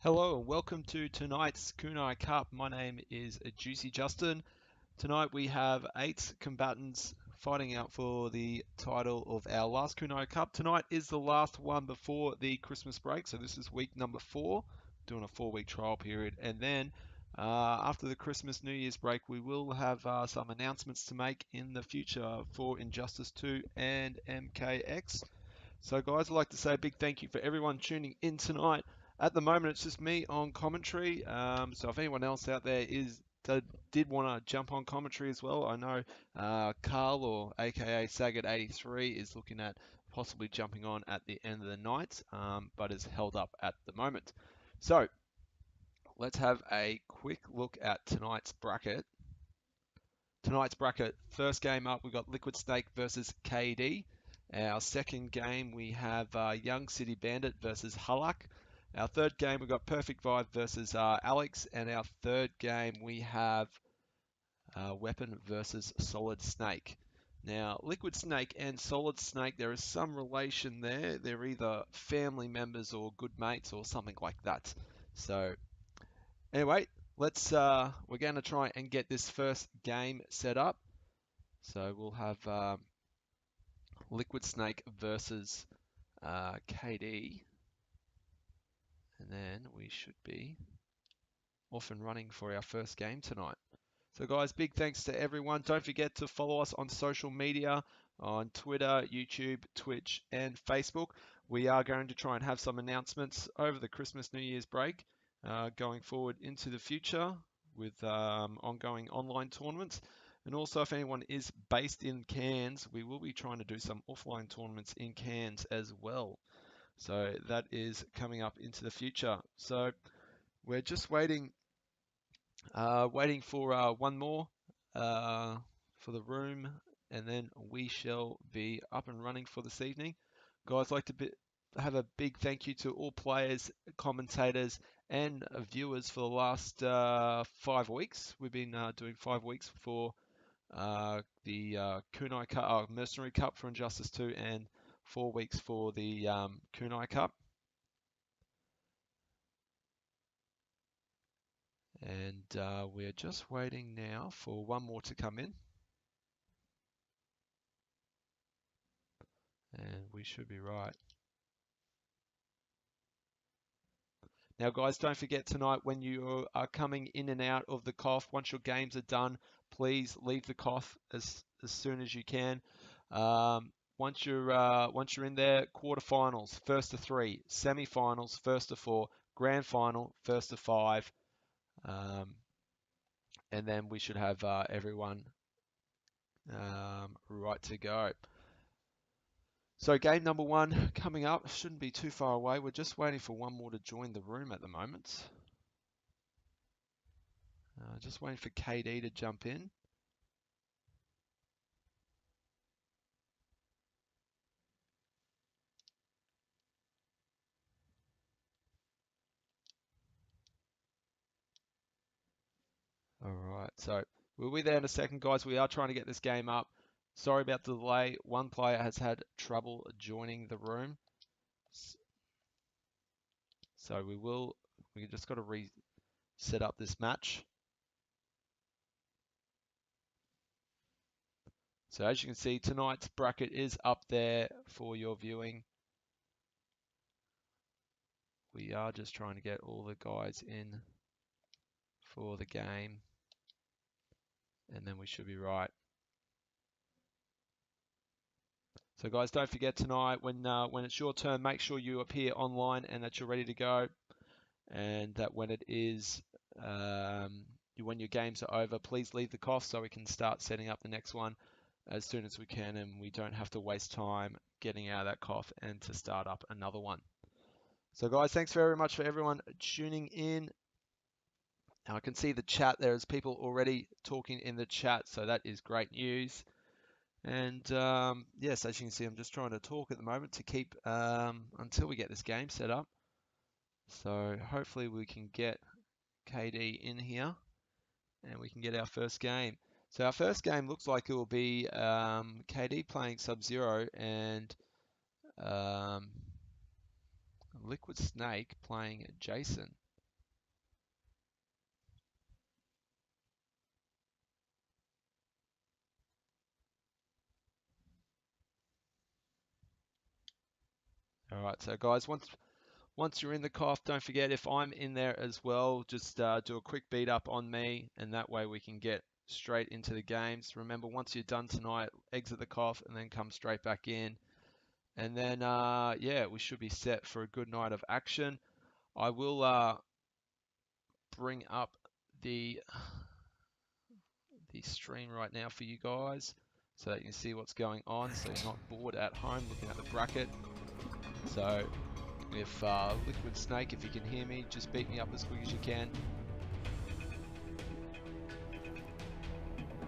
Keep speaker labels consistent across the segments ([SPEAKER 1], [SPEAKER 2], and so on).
[SPEAKER 1] Hello and welcome to tonight's Kunai Kup. My name is Juicy Justin. Tonight we have 8 combatants fighting out for the title of our last Kunai Kup. Tonight is the last one before the Christmas break, so this is week number 4, doing a 4-week trial period. And then after the Christmas New Year's break, we will have some announcements to make in the future for Injustice 2 and MKX. So guys, I'd like to say a big thank you for everyone tuning in tonight. At the moment, it's just me on commentary. So if anyone else out there did want to jump on commentary as well, I know Carl, or aka Sagat83, is looking at possibly jumping on at the end of the night, but is held up at the moment. So let's have a quick look at tonight's bracket. First game up, we've got LiquidSnake versus Kdeee. Our second game, we have Young City Bandit versus Halak. Our third game, we've got PerfectVibe versus Alex. And our third game, we have Weapon versus SolidSnake. Now, LiquidSnake and SolidSnake, there is some relation there. They're either family members or good mates or something like that. So, anyway, we're going to try and get this first game set up. So we'll have LiquidSnake versus Kdeee, and then we should be off and running for our first game tonight. So guys, big thanks to everyone. Don't forget to follow us on social media, on Twitter, YouTube, Twitch, and Facebook. We are going to try and have some announcements over the Christmas New Year's break going forward into the future with ongoing online tournaments. And also, if anyone is based in Cairns, we will be trying to do some offline tournaments in Cairns as well. So that is coming up into the future. So we're just waiting for one more for the room, and then we shall be up and running for this evening. Guys, I'd like to have a big thank you to all players, commentators, and viewers for the last 5 weeks. We've been doing 5 weeks for the Kunai Kup, Mercenary Cup for Injustice 2, and 4 weeks for the Kunai Kup. And we're just waiting now for one more to come in. And we should be right. Now, guys, don't forget tonight when you are coming in and out of the KOF, once your games are done, please leave the KOF as soon as you can. Once you're in there, quarterfinals, first to 3, semi-finals, first to 4, grand final, first to 5, and then we should have everyone right to go. So game number 1 coming up, shouldn't be too far away. We're just waiting for one more to join the room at the moment. Just waiting for Kdeee to jump in. All right, so we'll be there in a second, guys. We are trying to get this game up. Sorry about the delay. One player has had trouble joining the room. So we just got to reset up this match. So as you can see, tonight's bracket is up there for your viewing. We are just trying to get all the guys in for the game, and then we should be right. So guys, don't forget tonight when it's your turn, make sure you appear online and that you're ready to go, and that when it is when your games are over, please leave the KOF so we can start setting up the next one as soon as we can, and we don't have to waste time getting out of that KOF and to start up another one. So guys, thanks very much for everyone tuning in. Now I can see the chat. There's people already talking in the chat, so that is great news. And yes, as you can see, I'm just trying to talk at the moment to keep until we get this game set up. So hopefully we can get Kdeee in here and we can get our first game. So our first game looks like it will be Kdeee playing Sub-Zero and LiquidSnake playing Jason. Alright, so guys, once you're in the cough, don't forget, if I'm in there as well, just do a quick beat up on me, and that way we can get straight into the games. Remember, once you're done tonight, exit the cough and then come straight back in. And then, yeah, we should be set for a good night of action. I will bring up the stream right now for you guys so that you can see what's going on, so you're not bored at home looking at the bracket. So if LiquidSnake, if you can hear me, just beat me up as quick as you can.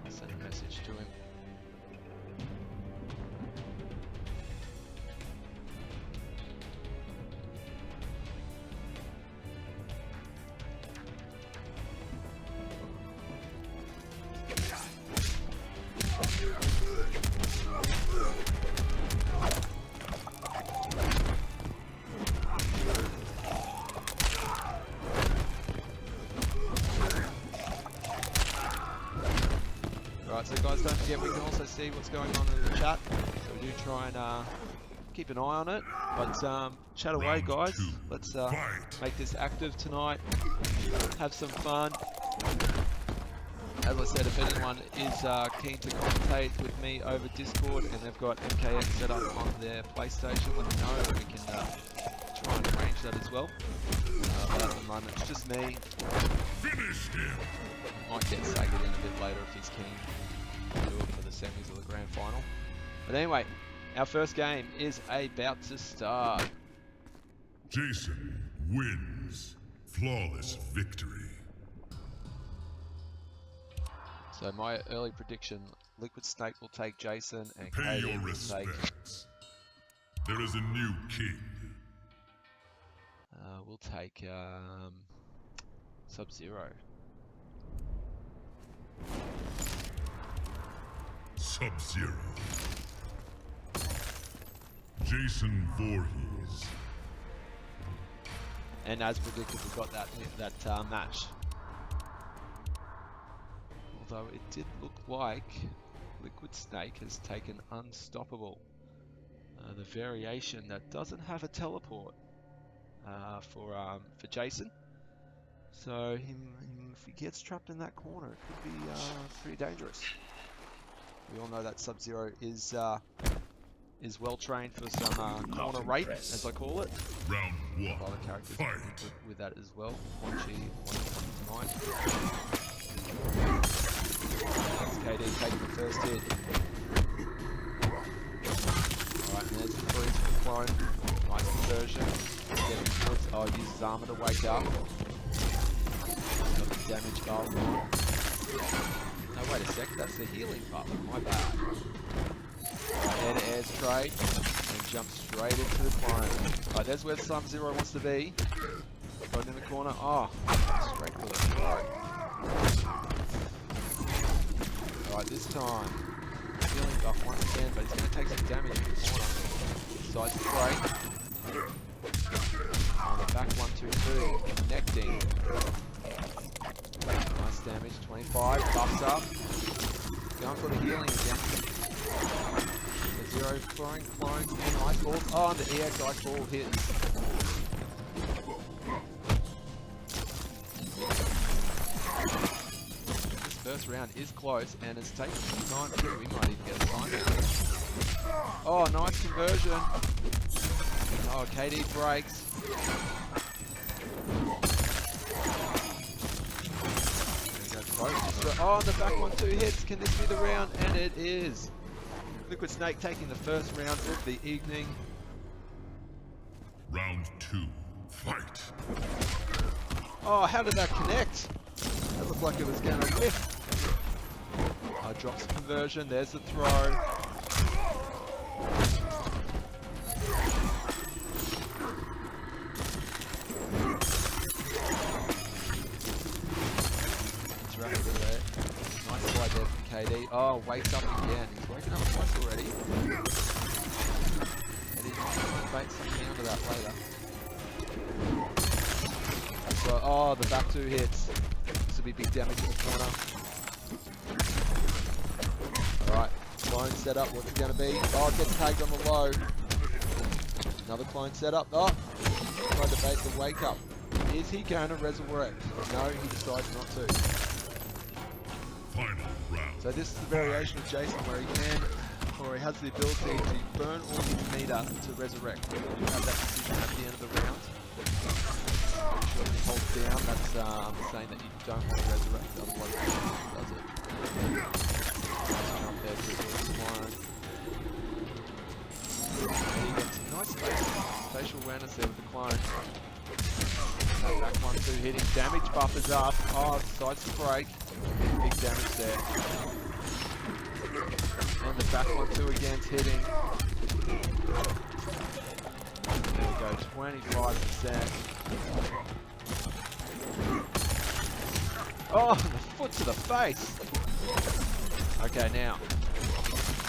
[SPEAKER 1] I'll send a message to him. So guys, don't forget, we can also see what's going on in the chat, so we do try and keep an eye on it, but chat away guys. Let's make this active tonight, have some fun. As I said, if anyone is keen to commentate with me over Discord and they've got MKX set up on their PlayStation, let me know and we can try and arrange that as well. But at the moment it's just me. Might get Sagged in a bit later if he's keen to do it for the semis or the grand final. But anyway, our first game is about to start.
[SPEAKER 2] Jason wins. Flawless victory.
[SPEAKER 1] So my early prediction, LiquidSnake will take Jason and
[SPEAKER 2] Pay
[SPEAKER 1] Kdeee
[SPEAKER 2] your
[SPEAKER 1] will
[SPEAKER 2] respects. There is a new king.
[SPEAKER 1] we'll take Sub-Zero.
[SPEAKER 2] Sub-Zero. Jason Voorhees.
[SPEAKER 1] And as predicted, we got that match. Although it did look like LiquidSnake has taken Unstoppable, the variation that doesn't have a teleport for Jason. So if he gets trapped in that corner, it could be pretty dangerous. We all know that Sub-Zero is well trained for some corner rape, as I call it.
[SPEAKER 2] Round one.
[SPEAKER 1] Other characters
[SPEAKER 2] Fight.
[SPEAKER 1] with that as well. Quanchi, tonight. That's Kdeee taking the first hit. Alright, and there's the freeze for the clone. Nice conversion. Getting towards, oh, uses armor to wake up. Got the damage bulb. No, wait a sec, that's the healing button. My bad. Air to air trade and jump straight into the clone. Alright, there's where Sub-Zero wants to be. Right in the corner. Oh, straight to the throat. Alright, this time healing buff once again, but he's going to take some damage in the corner. Decides to break. On the back 1-2-2, connecting. Nice damage, 25, buffs up. Going for the healing again. Zero throwing clones and ice balls. Oh, and the EX ice ball hits. This first round is close and it's taking some time too. We might even get a timeout. Oh, nice conversion. Oh, Kdeee breaks. Oh, the back 1-2 hits. Can this be the round? And it is. LiquidSnake taking the first round of the evening.
[SPEAKER 2] Round two. Fight.
[SPEAKER 1] Oh, how did that connect? That looked like it was going to whiff. Drops the conversion. There's the throw. Nice slide there from Kdeee. Oh, wakes up again. He's waking up twice already. And he might bait something onto that later. So, oh, the back 2 hits. This will be big damage in the corner. Alright, clone set up. What's it going to be? Oh, it gets tagged on the low. Another clone setup. Oh, tried to bait the wake up. Is he going to resurrect? No, he decides not to.
[SPEAKER 2] Final round.
[SPEAKER 1] So this is the variation of Jason where he can, or he has the ability to burn all his meter to resurrect. You have that decision at the end of the round. Make sure you hold down. That's saying that you don't want to resurrect, otherwise it does it. Nice jump there to the clone. And he gets nice spatial awareness there with the clone. That back 1-2 hitting, damage buffers up. Oh, decides to break. Big damage there. And the back 1-2 again's hitting. There we go, 25%. Oh, the foot to the face. Okay, now.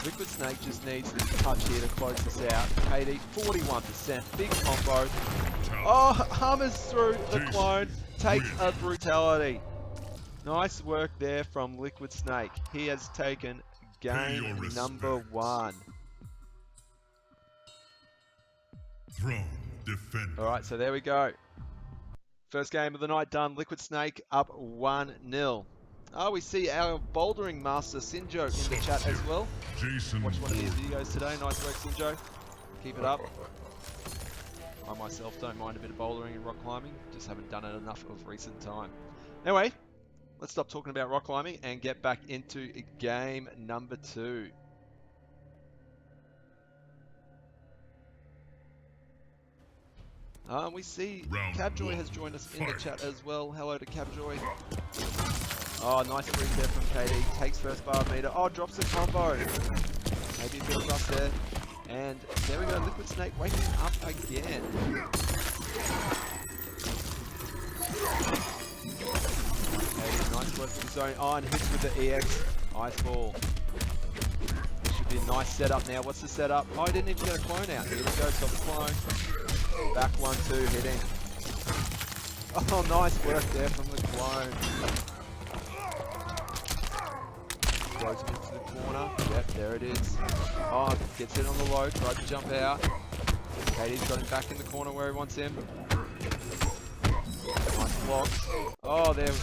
[SPEAKER 1] LiquidSnake just needs this touch here to close this out. Kdeee, 41%. Big combo. Oh, hammers through the clone. Takes a brutality. Nice work there from LiquidSnake. He has taken game number 1.
[SPEAKER 2] Throne defender.
[SPEAKER 1] Alright, so there we go. First game of the night done. LiquidSnake up 1-0. Oh, we see our bouldering master Sinjo in the chat as well. Watch one of these videos today. Nice work, Sinjo. Keep it up. I myself don't mind a bit of bouldering and rock climbing. Just haven't done it enough of recent time. Anyway, let's stop talking about rock climbing and get back into game number 2. We see Cabjoy has joined us in the chat as well. Hello to Cabjoy. Oh, nice freeze there from Kdeee. Takes first bar of meter. Oh, drops the combo. Maybe a bit of rust there. And there we go, LiquidSnake waking up again. Okay, nice work with his own. Oh, and hits with the EX Ice Ball. Should be a nice setup now. What's the setup? Oh, he didn't even get a clone out. Here we go, top clone. Back 1-2 hitting. Oh, nice work there from the clone. Goes into the corner. Yep, there it is. Oh, gets it on the low. Tried to jump out. Kdee's got him back in the corner where he wants him. Nice blocks. Oh, there.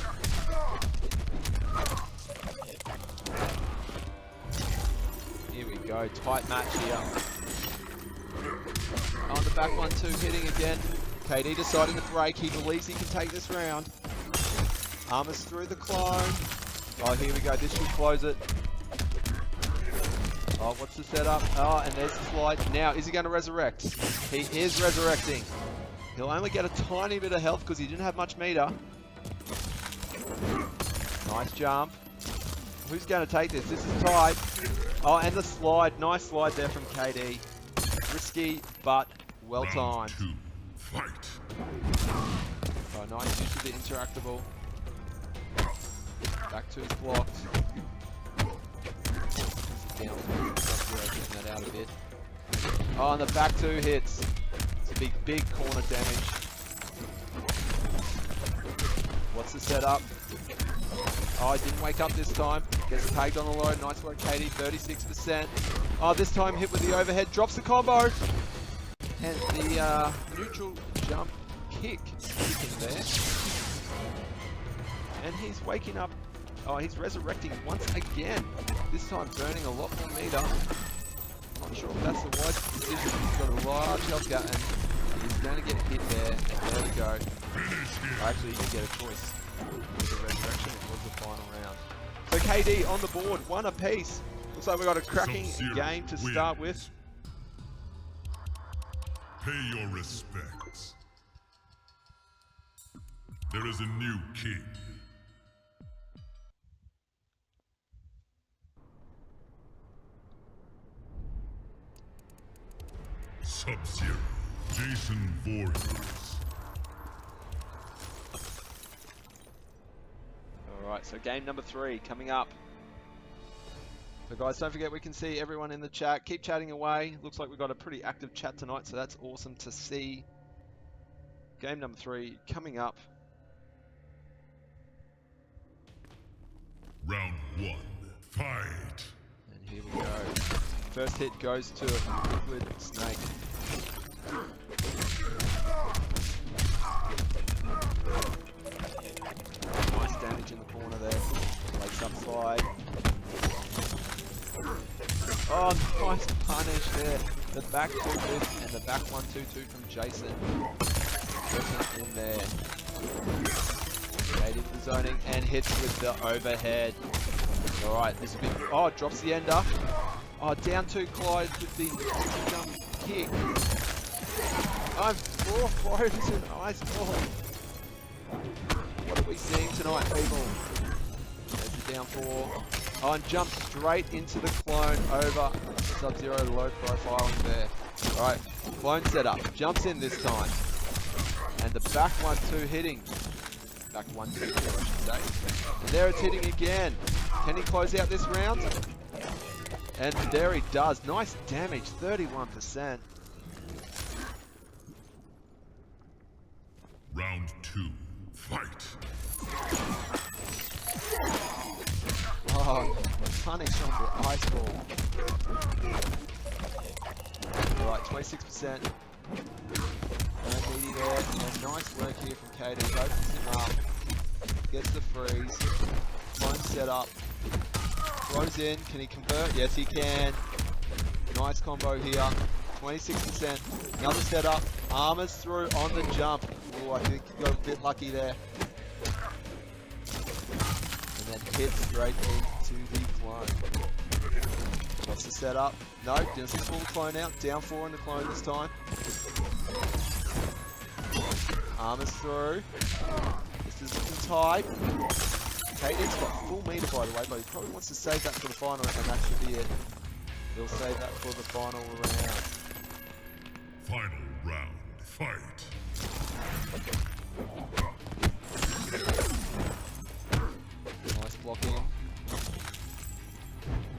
[SPEAKER 1] Here we go. Tight match here. On the back 1-2 hitting again. Kdeee deciding to break. He believes he can take this round. Armors through the clone. Oh, here we go. This should close it. Oh, what's the setup? Oh, and there's the slide. Now, is he going to resurrect? He is resurrecting. He'll only get a tiny bit of health because he didn't have much meter. Nice jump. Who's going to take this? This is tight. Oh, and the slide. Nice slide there from Kdeee. Risky, but well timed.
[SPEAKER 2] Fight.
[SPEAKER 1] Oh, nice use of the interactable. Back to his blocks. Down, getting that out a bit. Oh, and the back 2 hits. It's a big corner damage. What's the setup? Oh, he didn't wake up this time. Gets tagged on the low. Nice work, Kdeee. 36%. Oh, this time hit with the overhead. Drops the combo. And the neutral jump kick kicking there. And he's waking up. Oh, he's resurrecting once again. This time burning a lot more meter. Not sure if that's the wise decision. He's got a large health gap and he's going to get hit there. There we go. Actually, he didn't get a choice with the resurrection. It was the final round. So Kdeee on the board, 1 apiece. Looks like we've got a cracking game to start with.
[SPEAKER 2] Pay your respects. There is a new king. Sub-Zero, Jason Voorhees.
[SPEAKER 1] Alright, so game number 3 coming up. So guys, don't forget we can see everyone in the chat. Keep chatting away. Looks like we've got a pretty active chat tonight, so that's awesome to see. Game number 3 coming up.
[SPEAKER 2] Round 1, fight.
[SPEAKER 1] And here we go. First hit goes to LiquidSnake. Nice damage in the corner there. Wakes up slide. Oh, nice punish there. The back 2 lift and the back 1-2-2 from Jason. Wasn't in there. Made into the zoning and hits with the overhead. Alright, this will be. Oh, drops the ender. Oh, down 2 Clyde with the jump kick. I'm 4 frozen ice ball. What are we seeing tonight, people? There's the down 4. Oh, and jumps straight into the clone over Sub-Zero, low profiling there. Alright, clone setup. Jumps in this time. And the back 1-2 hitting. Back 1-2, I should say. And there it's hitting again. Can he close out this round? And there he does. Nice damage, 31%.
[SPEAKER 2] Round 2, fight.
[SPEAKER 1] Oh, punish on the ice ball. Alright, 26%. No needy there. And nice work here from Kdeee. Opens him up. Gets the freeze. Clone set up. Throws in. Can he convert? Yes, he can. Nice combo here. 26%. Another setup. Armors through on the jump. Oh, I think he got a bit lucky there. And then hits straight into the clone. What's the setup? No, doesn't pull the clone out. Down 4 in the clone this time. Armors through. This is looking tight. Kdee's got full meter by the way, but he probably wants to save that for the final, and that should be it. He'll save that for the final round.
[SPEAKER 2] Final round, fight.
[SPEAKER 1] Nice blocking.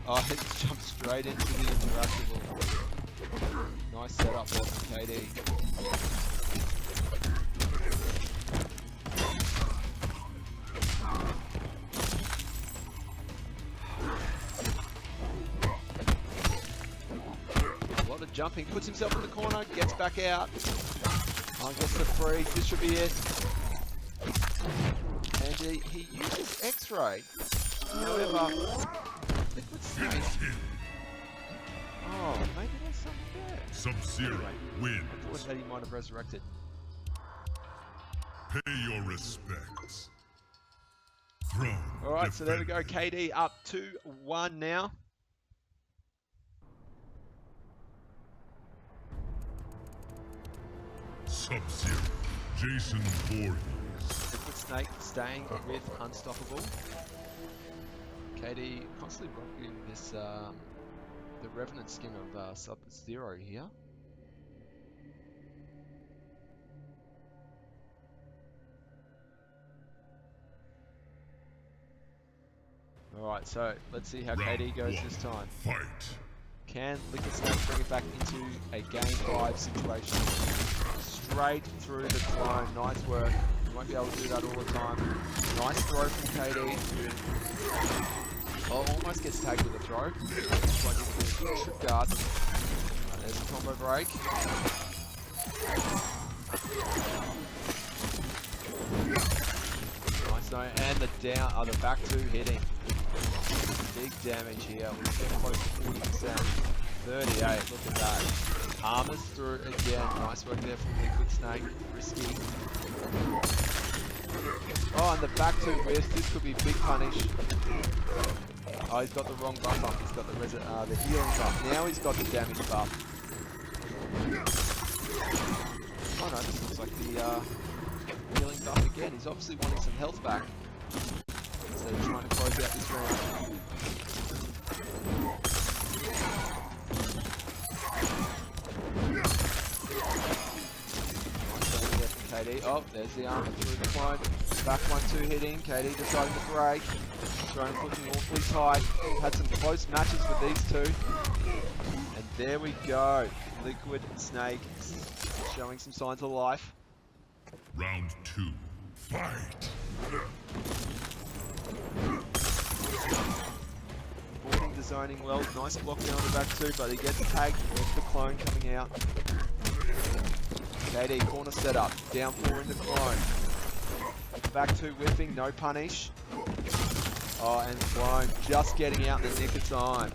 [SPEAKER 1] Oh, it jumped straight into the interactable. Nice setup there from Kdeee. Jumping, puts himself in the corner, gets back out. Oh, gets the freeze, this should be it. And he uses X-ray. However, Liquid Snake. Oh, maybe there's something there.
[SPEAKER 2] Sub-Zero wins.
[SPEAKER 1] I thought that he might have resurrected.
[SPEAKER 2] Pay your respects. Throne.
[SPEAKER 1] Alright, so there we go. Kdeee up 2-1 now.
[SPEAKER 2] Sub-Zero, Jason Voorhees.
[SPEAKER 1] Liquid Snake staying with Unstoppable. Kdeee constantly rocking this, the Revenant skin of Sub-Zero here. Alright, so let's see how Kdeee goes this time.
[SPEAKER 2] Fight.
[SPEAKER 1] Can Liquid Snake bring it back into a game 5 situation? Straight through the clone. Nice work. You won't be able to do that all the time. Nice throw from Kdeee. Oh, almost gets tagged with a throw. Looks like he's doing a good trip guard. There's a combo break. Nice though. And the down, the back 2 hitting. Big damage here. We're getting close to 40%. 38, look at that. Armors through again. Nice work there from Liquid Snake. Risky. Oh, and the back 2 whiffs. This could be big punish. Oh, he's got the wrong buff up. He's got the healing buff. Now he's got the damage buff. Oh no, this looks like the healing buff again. He's obviously wanting some health back. So he's trying to close out this round. Kdeee. Oh, there's the armor through the clone. Back 1-2 hitting. Kdeee deciding to break. Throwing looking awfully tight. Had some close matches with these two. And there we go. Liquid Snake showing some signs of life.
[SPEAKER 2] Round 2. Fight.
[SPEAKER 1] Boarding the zoning well. Nice block down the back 2, but he gets tagged with the clone coming out. Kdeee corner setup, down 4 into clone. Back 2 whipping, no punish. Oh, and clone just getting out in the nick of time.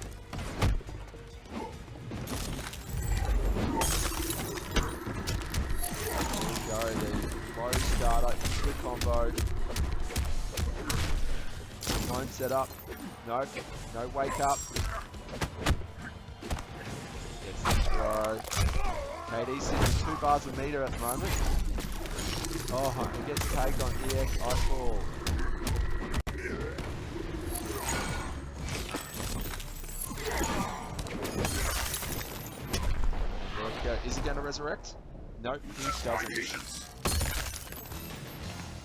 [SPEAKER 1] There we go, the low starter, good combo. Clone setup, no wake up. Gets the throw. Kdeee sitting 2 bars a meter at the moment. Oh, he gets tagged on EX Iceball. There we go. Is he going to resurrect? Nope, he doesn't.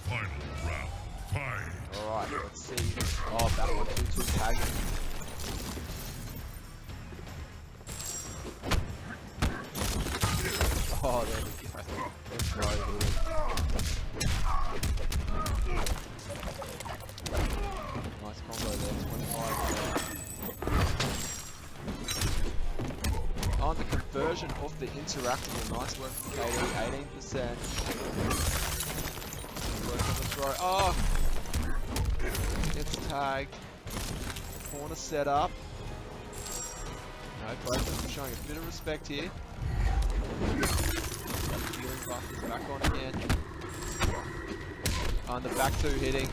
[SPEAKER 2] Final round. Fight.
[SPEAKER 1] Alright, let's see. Oh, that 1-2-2 tagging. Oh, there we go. Let's go here. Nice combo there, 25. On the conversion of the interactable, nice work from Kdeee, 18%. Work on the throw. Oh! Gets tagged. Corner setup. No, both of them showing a bit of respect here. Healing buff is back on again. On the back 2 hitting.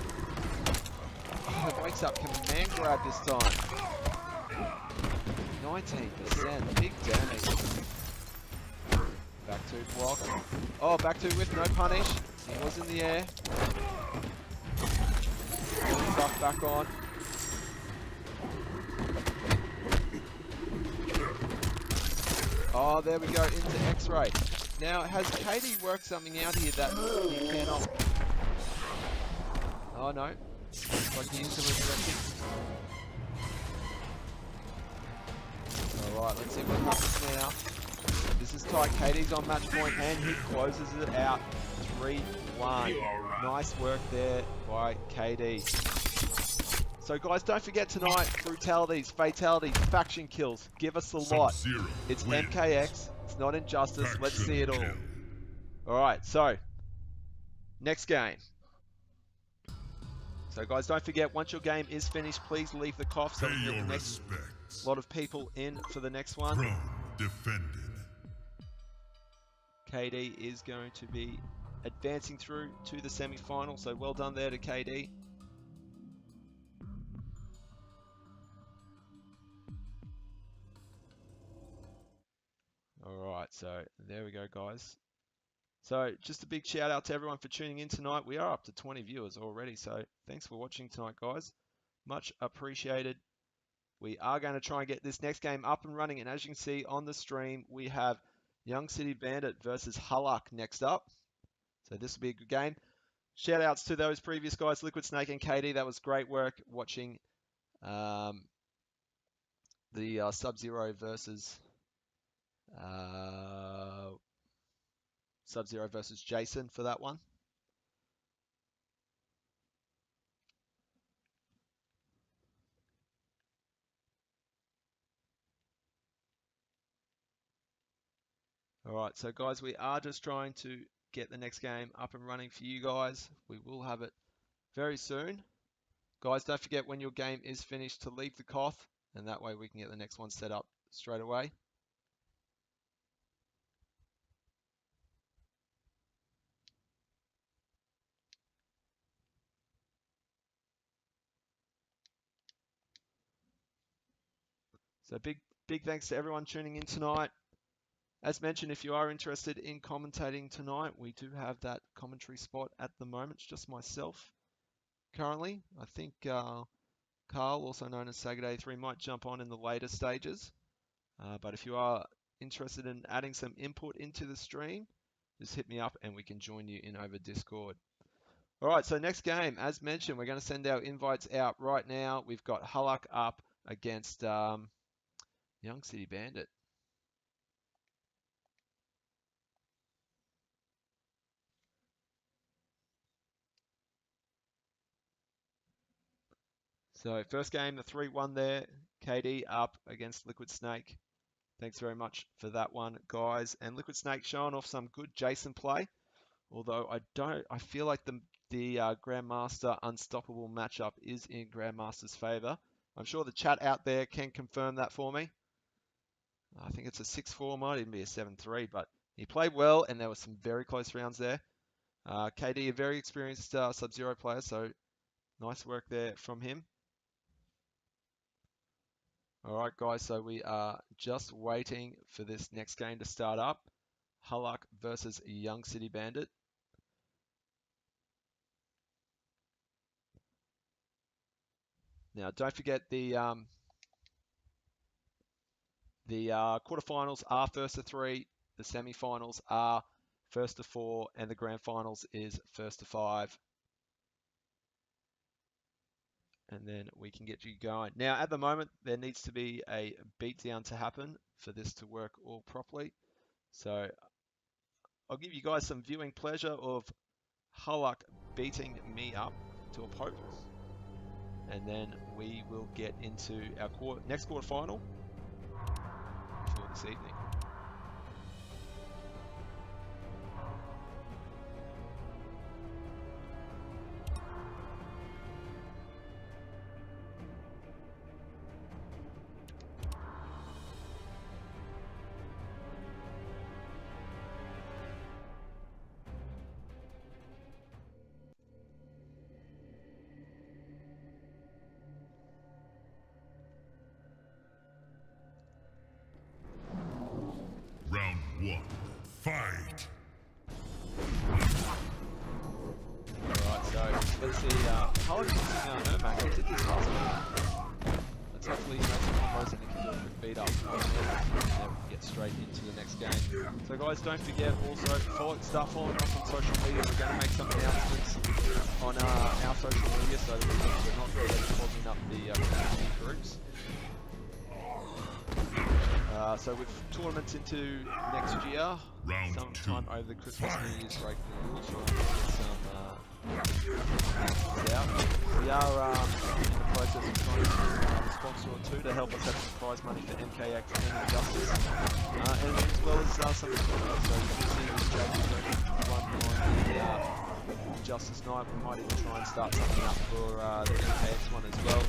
[SPEAKER 1] Oh, it wakes up command grab this time. 19%, big damage. Back 2 block. Oh, back 2 with no punish. He was in the air. Healing buff back on. Oh, there we go, into X-ray. Now, has Kdeee worked something out here that he cannot? Oh no, like he is resurrecting. Alright, let's see what happens now. This is tight, Kdee's on match point and he closes it out. 3-1. Nice work there by Kdeee. So guys, don't forget tonight, brutalities, fatalities, faction kills. Give us a lot. It's MKX, it's not Injustice. Let's see it all. Alright, so, next game. So guys, don't forget, once your game is finished, please leave the cough so we can get the next lot of people in for the next one. Kdeee is going to be advancing through to the semi-final, so well done there to Kdeee. Alright, so there we go, guys. So just a big shout out to everyone for tuning in tonight. We are up to 20 viewers already, so thanks for watching tonight, guys. Much appreciated. We are going to try and get this next game up and running, and as you can see on the stream, we have Young City Bandit versus Hulk next up. So this will be a good game. Shout outs to those previous guys, LiquidSnake and Kdeee. That was great work watching the Sub-Zero versus Sub-Zero versus Jason for that one. Alright, so guys, we are just trying to get the next game up and running for you guys. We will have it very soon. Guys, don't forget when your game is finished to leave the cough, and that way we can get the next one set up straight away. So big thanks to everyone tuning in tonight. As mentioned, if you are interested in commentating tonight, we do have that commentary spot at the moment. It's just myself currently. I think Carl, also known as Kdeee3, might jump on in the later stages. But if you are interested in adding some input into the stream, just hit me up and we can join you in over Discord. All right, so next game, as mentioned, we're going to send our invites out right now. We've got Hulk up against Young City Bandit. So first game, the 3-1 there. Kdeee up against LiquidSnake. Thanks very much for that one, guys. And Liquid Snake showing off some good Jason play. Although I feel like the Grandmaster Unstoppable matchup is in Grandmaster's favor. I'm sure the chat out there can confirm that for me. I think it's a 6-4, might even be a 7-3, but he played well, and there were some very close rounds there. Kdeee, a very experienced Sub-Zero player, so nice work there from him. All right, guys, so we are just waiting for this next game to start up. Hulk versus Young City Bandit. Now, don't forget the quarterfinals are first to 3, the semifinals are first to 4, and the grand finals is first to 5. And then we can get you going. Now, at the moment, there needs to be a beatdown to happen for this to work all properly. So I'll give you guys some viewing pleasure of Hulk beating me up to a pulp. And then we will get into our next quarterfinal for this evening.
[SPEAKER 2] Round 1. Fight!
[SPEAKER 1] Alright, so let's see, Hulk using her Mac. He did this last week. Let's hopefully make some combos and he can do a quick beat up and then get straight into the next game. So guys, don't forget also, start following us on social media. We're going to make some announcements on our social media so that we're not clogging up the community groups. So with tournaments into next year, sometime over the Christmas New Year's break, we'll try and get some announcements out. We are in the process of trying to find a sponsor or two to help us have some prize money for MKX and Injustice, and as well as some of the tournaments. So you can see this JB one on the Justice Night. We might even try and start something up for the MKX one as well.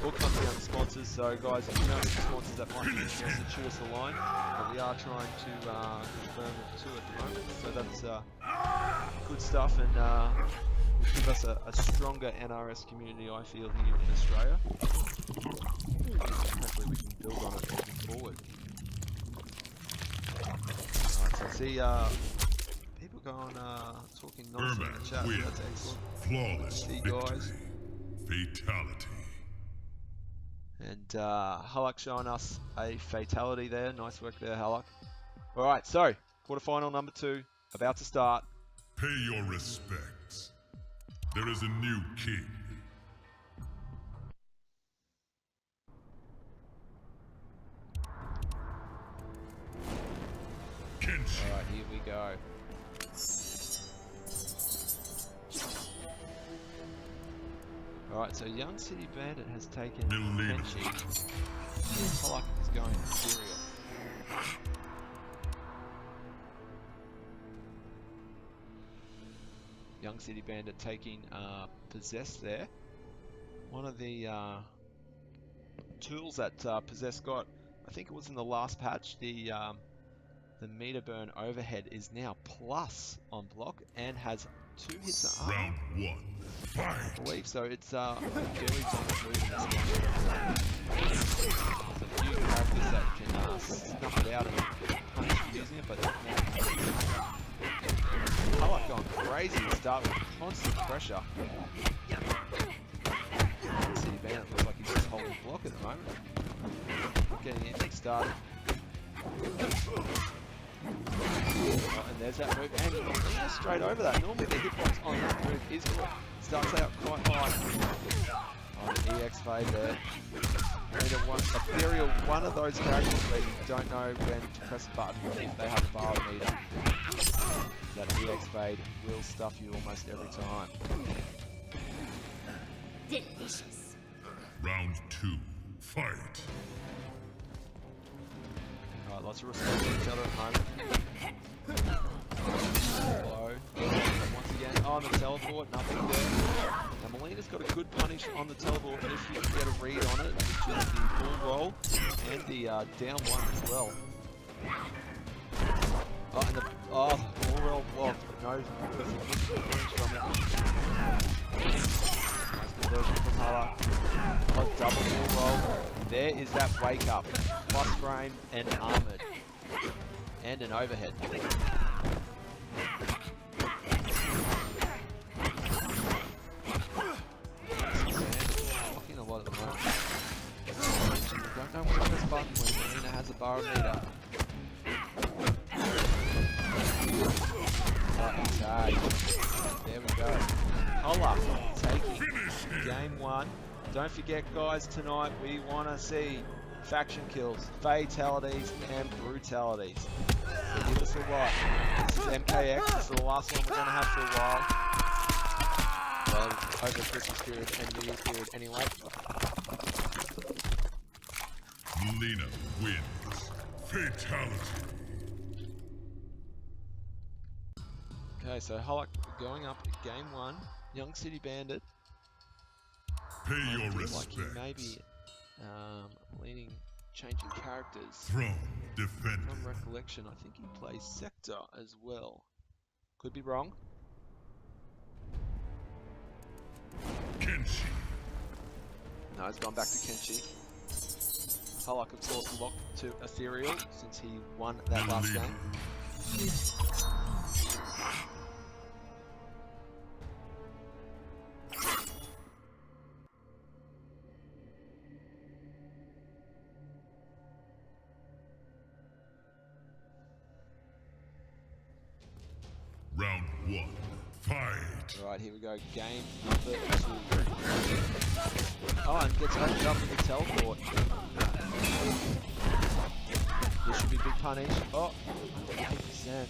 [SPEAKER 1] All comes down to sponsors, so guys, if you know any sponsors that might be interested, shoot us a line. But we are trying to confirm two at the moment, so that's good stuff, and will give us a stronger NRS community, I feel, here in Australia. Hopefully we can build on it moving forward. Alright, so I see people going talking nonsense in the chat, so that's excellent.
[SPEAKER 2] Flawless
[SPEAKER 1] See
[SPEAKER 2] victory.
[SPEAKER 1] guys.
[SPEAKER 2] Fatality.
[SPEAKER 1] And Hulk showing us a fatality there. Nice work there, Hulk. Alright, so quarterfinal number 2 about to start.
[SPEAKER 2] Pay your respects. There is a new king.
[SPEAKER 1] Alright, here we go. Alright, so Young City Bandit has taken Kenshi. Hulk is going Imperial. Young City Bandit taking Possess there. One of the tools that Possess got, I think it was in the last patch, the meter burn overhead is now plus on block and has 2 hits an arm.
[SPEAKER 2] Round 1. Fight.
[SPEAKER 1] I believe so. It's a very dominant move in this game. There's a few characters that can snuff it out and punish for using it, but Hulk going crazy to start with constant pressure. City Bandit looks like he's just holding block at the moment. Not getting anything started. Oh, and there's that move, and almost straight over that. Normally the hitbox on that move is good. Starts out quite high. Oh, the EX fade there. Ethereal, one of those characters where you don't know when to press a button if they have a bar meter. That EX fade will stuff you almost every time.
[SPEAKER 2] Delicious. Round 2. Fight.
[SPEAKER 1] Alright, lots of respect for each other at the moment. Low. Once again, on the teleport, nothing there. Now Melina's got a good punish on the teleport if you can get a read on it, which is the full roll and the down one as well. Oh, and the full roll blocked, but no punish from it. Nice conversion from Hala. Got double full roll. There is that wake up. Plus frame and armored. And an overhead. Blocking a lot at the moment. Don't know where this button when Melina has a barometer. Okay. There we go. Hala taking game one. Don't forget, guys, tonight we want to see faction kills, fatalities, and brutalities. So give us a like. This is MKX. This is the last one we're going to have for a while. Well, over Christmas period and New Year's period anyway.
[SPEAKER 2] Melina wins. Fatality.
[SPEAKER 1] Okay, so Hulk going up game one. Young City Bandit.
[SPEAKER 2] Pay your
[SPEAKER 1] Like
[SPEAKER 2] respects.
[SPEAKER 1] he may be changing characters.
[SPEAKER 2] Throne defended.
[SPEAKER 1] From recollection, I think he plays Sector as well. Could be wrong.
[SPEAKER 2] Kenshi.
[SPEAKER 1] No, he's gone back to Kenshi. Hulk, of course, locked to Ethereal since he won that last game.
[SPEAKER 2] Round one. Fight.
[SPEAKER 1] Alright, here we go. Game number 2. Oh, and gets opened up with the teleport. This should be big punish. Oh, 8%.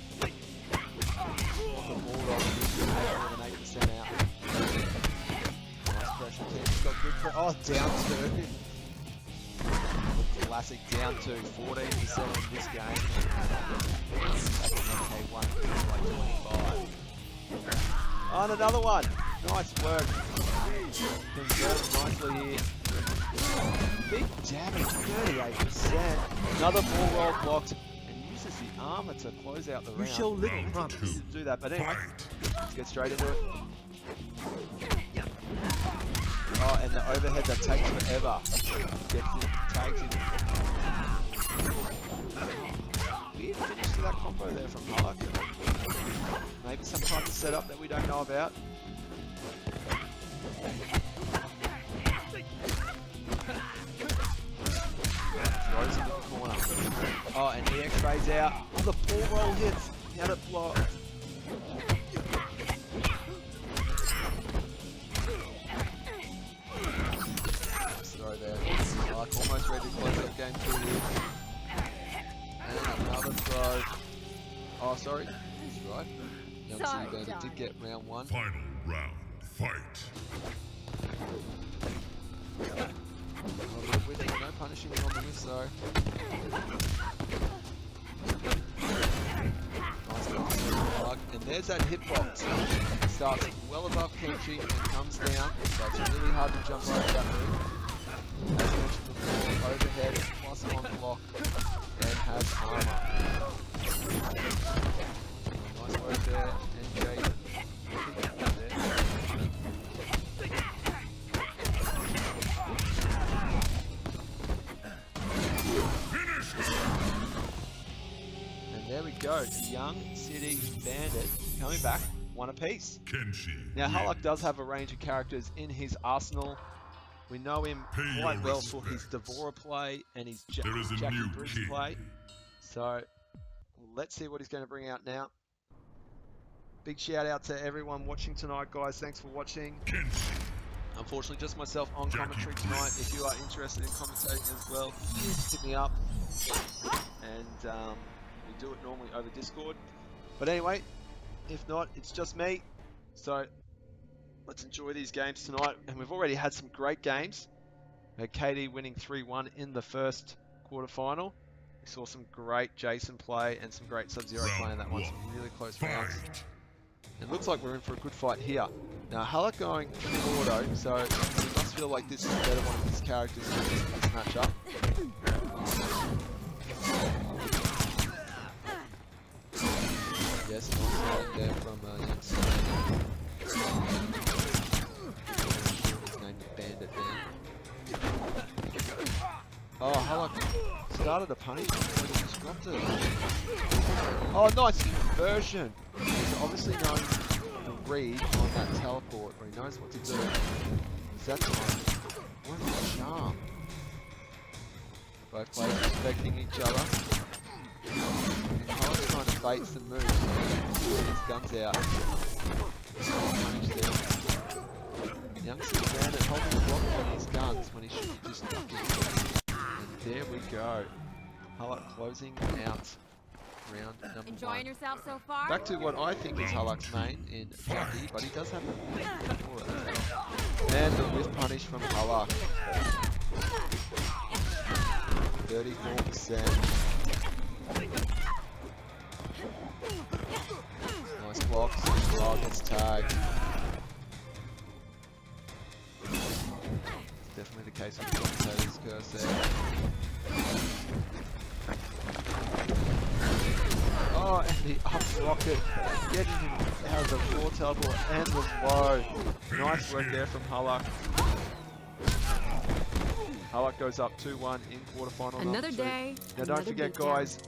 [SPEAKER 1] On the bulldog, more than 8% out. Nice pressure. He's got good pressure. Oh, down 2. Classic down 2. 14% in this game. MK1 like 25. Oh, and another one. Nice work. Converts nicely here. Big damage, 38%. Another ball roll blocked and uses the armor to close out the round.
[SPEAKER 3] You show little promise.
[SPEAKER 1] To do that, but anyway, let's get straight into it. Oh, and the overhead that takes forever. Gets it, takes it. Weird finish to that combo there from Hulk. Maybe some type of setup that we don't know about. Throws into the corner. Oh, and EX fades out. Oh, the ball roll hits. He had it blocked. Throw there. Hulk almost ready to close up game 2 here. And another throw. Oh, sorry. He's right. Young City Bandit did get round 1.
[SPEAKER 2] Final round. Fight.
[SPEAKER 1] Oh, no punishing on the miss though. Nice bug. And there's that hitbox. Starts well above Kenshi and comes down. So it's really hard to jump over that move. As mentioned before, overhead plus on block and has armor. Nice work there. And Jade. There we go, Young City Bandit coming back, 1 apiece.
[SPEAKER 2] Kenshi.
[SPEAKER 1] Now Hulk does have a range of characters in his arsenal. We know him quite well for his Devora play and his Jackie Briggs play. So let's see what he's going to bring out now. Big shout out to everyone watching tonight, guys. Thanks for watching.
[SPEAKER 2] Kenshi.
[SPEAKER 1] Unfortunately, just myself on commentary tonight. If you are interested in commentating as well, hit me up. And we do it normally over Discord. But anyway, if not, it's just me. So let's enjoy these games tonight. And we've already had some great games. We had Kdeee winning 3-1 in the first quarterfinal. saw some great Jason play and some great Sub-Zero play in that one. Some really close rounds. It looks like we're in for a good fight here. Now, Halak going full auto, so he must feel like this is better one of his characters in this matchup. Yes, nice right there from Young City. His name is Bandit there. Oh, Halak started a punish, but he just dropped it. Oh, nice conversion. He's obviously knowing the read on that teleport, or he knows what to do. That's one. What a charm. Both players respecting each other. And Halak's trying to bait some moves. His guns out. Punish there. Young City Bandit holding the block on his guns when he should be just knocking. And there we go. Halak closing out round number
[SPEAKER 3] Enjoying
[SPEAKER 1] 1.
[SPEAKER 3] yourself so far?
[SPEAKER 1] Back to what I think is Halak's main in Jackie, but he does have a bit before it. And the whiff punish from Halak. 34%. Nice blocks. Oh, gets tagged. Definitely the case with the commentator's curse there. Oh, and the up rocket, getting him out of the floor teleport and the low. Nice work there from Halak. Halak goes up 2-1 in quarterfinal.
[SPEAKER 3] Another day.
[SPEAKER 1] Now don't forget, guys,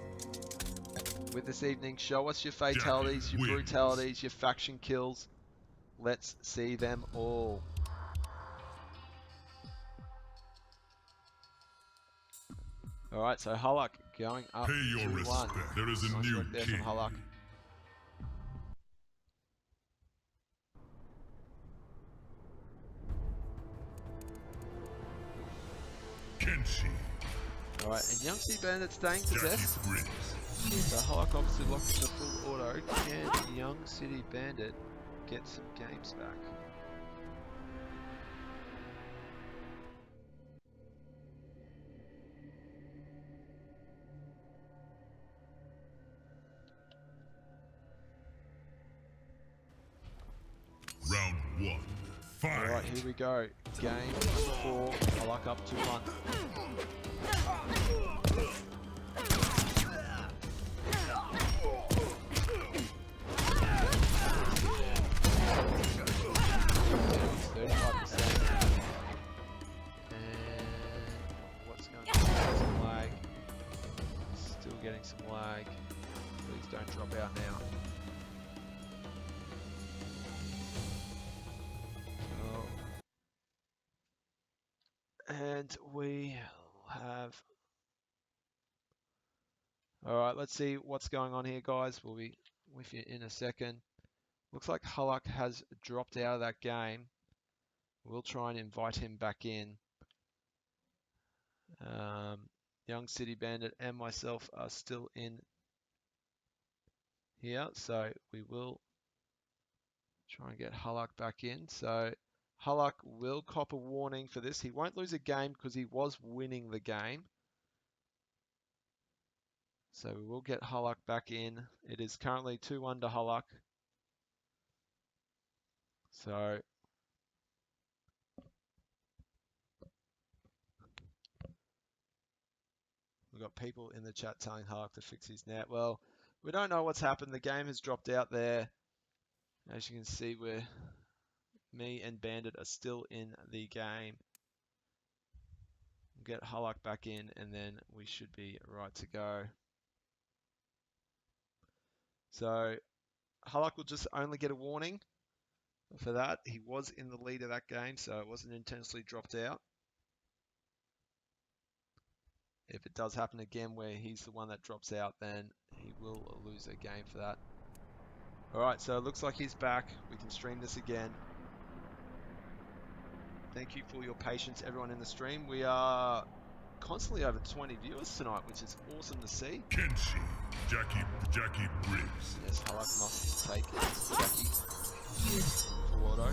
[SPEAKER 1] with this evening, show us your fatalities, your brutalities, your faction kills. Let's see them all. Alright, so Halak going up 2-1.
[SPEAKER 2] There is a
[SPEAKER 1] Nice
[SPEAKER 2] new
[SPEAKER 1] work there
[SPEAKER 2] king.
[SPEAKER 1] from Halak.
[SPEAKER 2] Kenshi.
[SPEAKER 1] Alright, and Young City Bandit staying possessed.
[SPEAKER 2] Jackie Briggs.
[SPEAKER 1] So Halak obviously locked in the full auto. Can Young City Bandit get some games back?
[SPEAKER 2] Round 1. Fight.
[SPEAKER 1] Alright, here we go. Game 4. Halak up 2-1. Getting some lag. Please don't drop out now. Oh. And we have... Alright, let's see what's going on here, guys. We'll be with you in a second. Looks like Halak has dropped out of that game. We'll try and invite him back in. Young City Bandit and myself are still in here, so we will try and get Halak back in. So Halak will cop a warning for this. He won't lose a game because he was winning the game. So we will get Halak back in. It is currently 2-1 to Halak. So we've got people in the chat telling Halak to fix his net. Well, we don't know what's happened. The game has dropped out there. As you can see, me and Bandit are still in the game. We'll get Halak back in and then we should be right to go. So Halak will just only get a warning for that. He was in the lead of that game, so it wasn't intentionally dropped out. If it does happen again where he's the one that drops out, then he will lose a game for that. Alright, so it looks like he's back. We can stream this again. Thank you for your patience, everyone in the stream. We are constantly over 20 viewers tonight, which is awesome to see.
[SPEAKER 2] Kenshi. Jackie Briggs.
[SPEAKER 1] Yes, Halak must take Jackie. Full auto.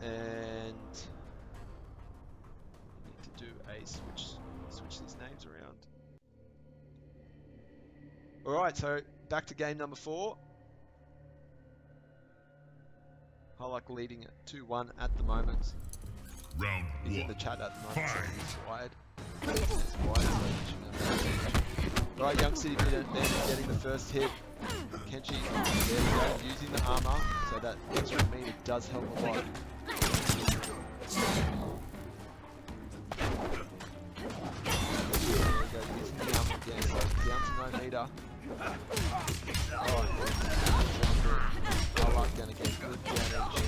[SPEAKER 1] And we need to do a switch these names around. Alright, so back to game number 4. Halak leading at 2-1 at the moment.
[SPEAKER 2] Round
[SPEAKER 1] He's in the
[SPEAKER 2] one.
[SPEAKER 1] chat at the moment, so
[SPEAKER 2] Fight.
[SPEAKER 1] he's wired. Alright, Young City Bandit getting the first hit. Kenshi, there we go, using the armor, so that extra meter does help a lot. There we go, using the armor again, so down to no meter. Oh, Halak gonna get good damage.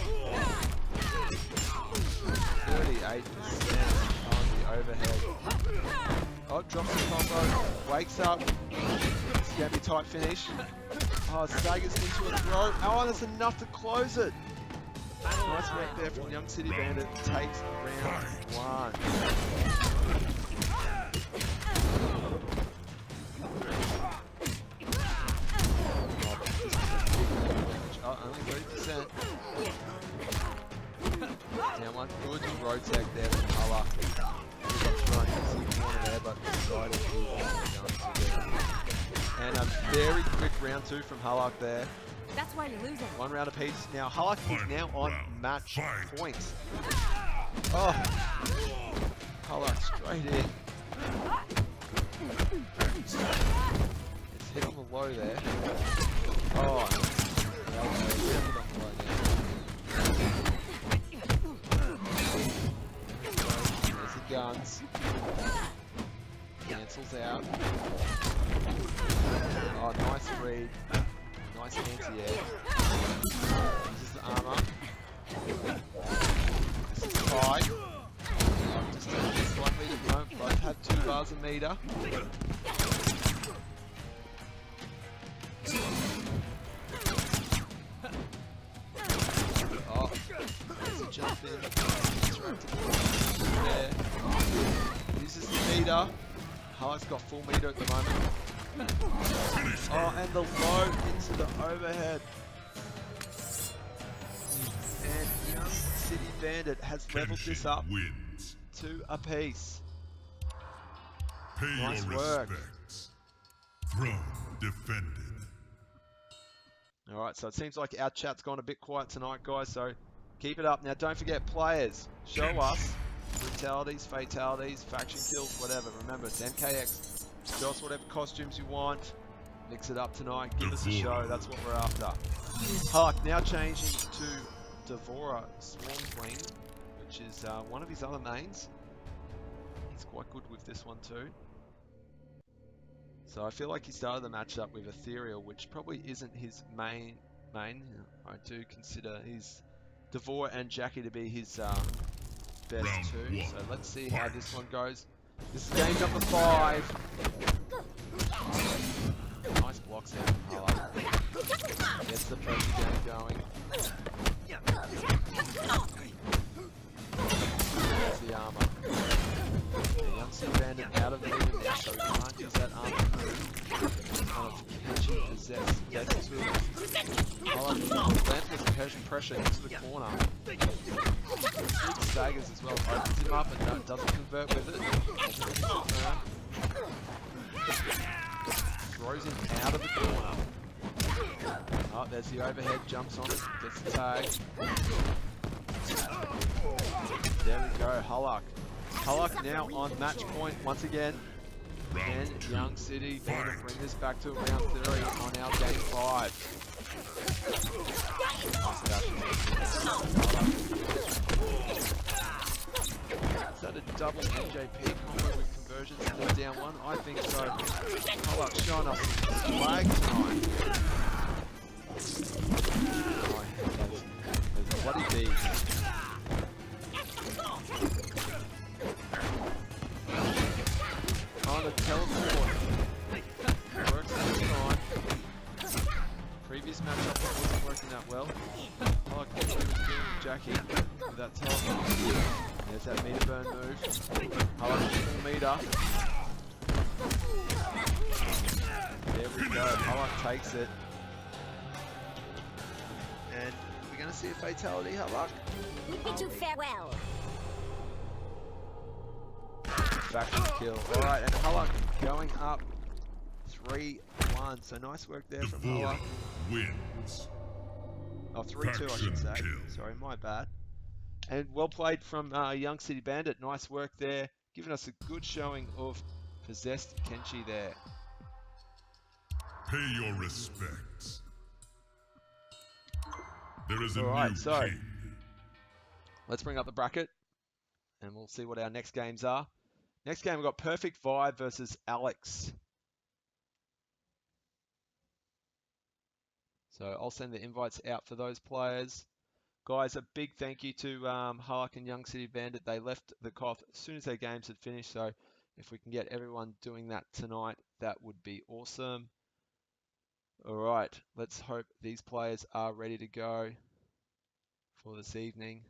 [SPEAKER 1] 38% on the overhead. Oh, drops the combo, wakes up. It's gonna be a tight finish. Oh, staggers into a throw. Oh, that's enough to close it. Nice work there from Young City Bandit. Takes round 1. Oh, only 30%. Down 1. Good road tech there from Halak. But decided to and a very quick round 2 from Halak there.
[SPEAKER 3] That's why you're losing.
[SPEAKER 1] 1 round apiece. Now Halak is now on match point. Oh, Halak straight in. It's hit on the low there. Oh, there's the guns. Cancels out. Oh, nice read. Nice anti-air. Uses the armor. This is tight. Just taking this 1 meter at the moment. Both have 2 bars a meter. Oh, there's a jump in. There. Uses the meter. Halak's got full meter at the moment. Oh, and the low into the overhead. And Young City Bandit has leveled this up
[SPEAKER 2] Wins.
[SPEAKER 1] 2 apiece.
[SPEAKER 2] Pay
[SPEAKER 1] Nice
[SPEAKER 2] your
[SPEAKER 1] work.
[SPEAKER 2] respects. Throne defended.
[SPEAKER 1] Alright, so it seems like our chat's gone a bit quiet tonight, guys, so keep it up. Now, don't forget, players, show us brutalities, fatalities, faction kills, whatever. Remember, it's MKX. Show us whatever costumes you want. Mix it up tonight. Give us a show. That's what we're after. Halak now changing to Devora Swarm Queen, which is one of his other mains. He's quite good with this one too. So I feel like he started the matchup with Ethereal, which probably isn't his main. I do consider his Devora and Jackie to be his best 2. So let's see how this one goes. This is game number 5. Nice blocks out from Halak. Gets the pressure game going. There's the armor. The Young City Bandit out of the lead now, so we can't use that armor move. Kind of catching possessed to Halak relentless pressure into the corner. Big staggers as well. Opens him up and doesn't convert with it. Throws him out of the corner. Oh, there's the overhead. Jumps on it. Gets the tag. There we go. Halak. Halak now on match point once again. And Young City going to bring this back to round 3 on our game 5. Is that a double NJP combo with conversions and then down 1? I think so. Halak showing us his flag tonight. Oh, there's bloody bees. Oh, the teleport. Works every time. Previous matchup wasn't working that well. Halak was doing Jackie with that teleport. There's that meter burn move. Halak full meter. There we go. Halak takes it. And we're going to see a fatality, Halak.
[SPEAKER 3] We bid you farewell.
[SPEAKER 1] Faction kill. Alright, and Halak going up 3-1. SF1. So nice work there
[SPEAKER 2] The
[SPEAKER 1] from
[SPEAKER 2] Void
[SPEAKER 1] Holla.
[SPEAKER 2] wins.
[SPEAKER 1] Oh, 3-2 I should say.
[SPEAKER 2] Faction kill.
[SPEAKER 1] Sorry, my bad. And well played from Young City Bandit. Nice work there. Giving us a good showing of possessed Kenshi there.
[SPEAKER 2] Pay your respects. There is a
[SPEAKER 1] Alright,
[SPEAKER 2] new
[SPEAKER 1] so
[SPEAKER 2] king.
[SPEAKER 1] let's bring up the bracket and we'll see what our next games are. Next game we've got PerfectVibe versus Alex. So I'll send the invites out for those players. Guys, a big thank you to Hark and Young City Bandit. They left the COF as soon as their games had finished. So if we can get everyone doing that tonight, that would be awesome. All right, let's hope these players are ready to go for this evening.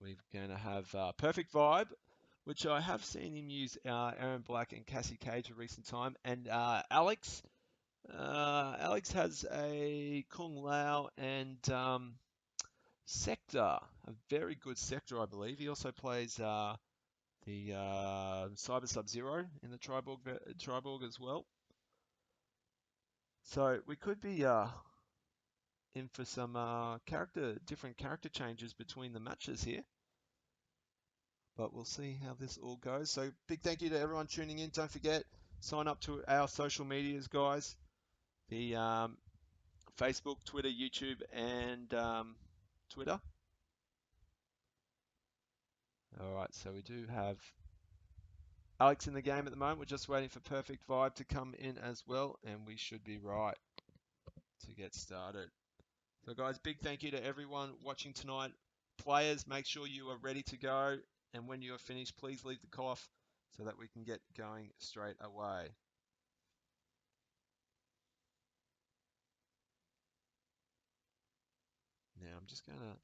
[SPEAKER 1] We're going to have PerfectVibe, which I have seen him use Aaron Black and Cassie Cage in recent time, and Alex. Alex has a Kung Lao and Sector, a very good Sector, I believe. He also plays the Cyber Sub-Zero in the Triborg as well. So we could be in for some different character changes between the matches here. But we'll see how this all goes. So big thank you to everyone tuning in. Don't forget, sign up to our social medias, guys. The Facebook, Twitter, YouTube, and Twitter. All right, so we do have Alex in the game at the moment. We're just waiting for PerfectVibe to come in as well, and we should be right to get started. So guys, big thank you to everyone watching tonight. Players, make sure you are ready to go, and when you are finished, please leave the COF so that we can get going straight away. Now I'm just gonna,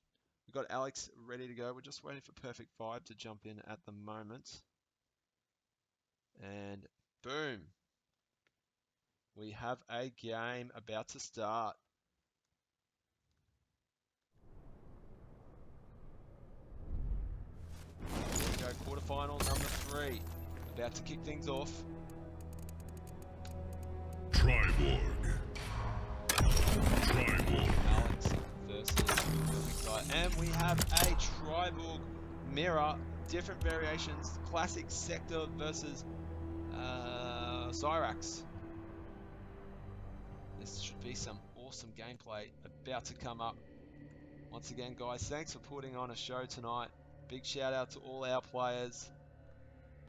[SPEAKER 1] we've got Alex ready to go. We're just waiting for PerfectVibe to jump in at the moment. And boom, we have a game about to start. Here we go, quarterfinal number 3. About to kick things off.
[SPEAKER 2] Triborg. Triborg.
[SPEAKER 1] Alex versus PerfectVibe. And we have a Triborg mirror, different variations, classic Sector versus Cyrax. This should be some awesome gameplay about to come up. Once again, guys, thanks for putting on a show tonight. Big shout out to all our players.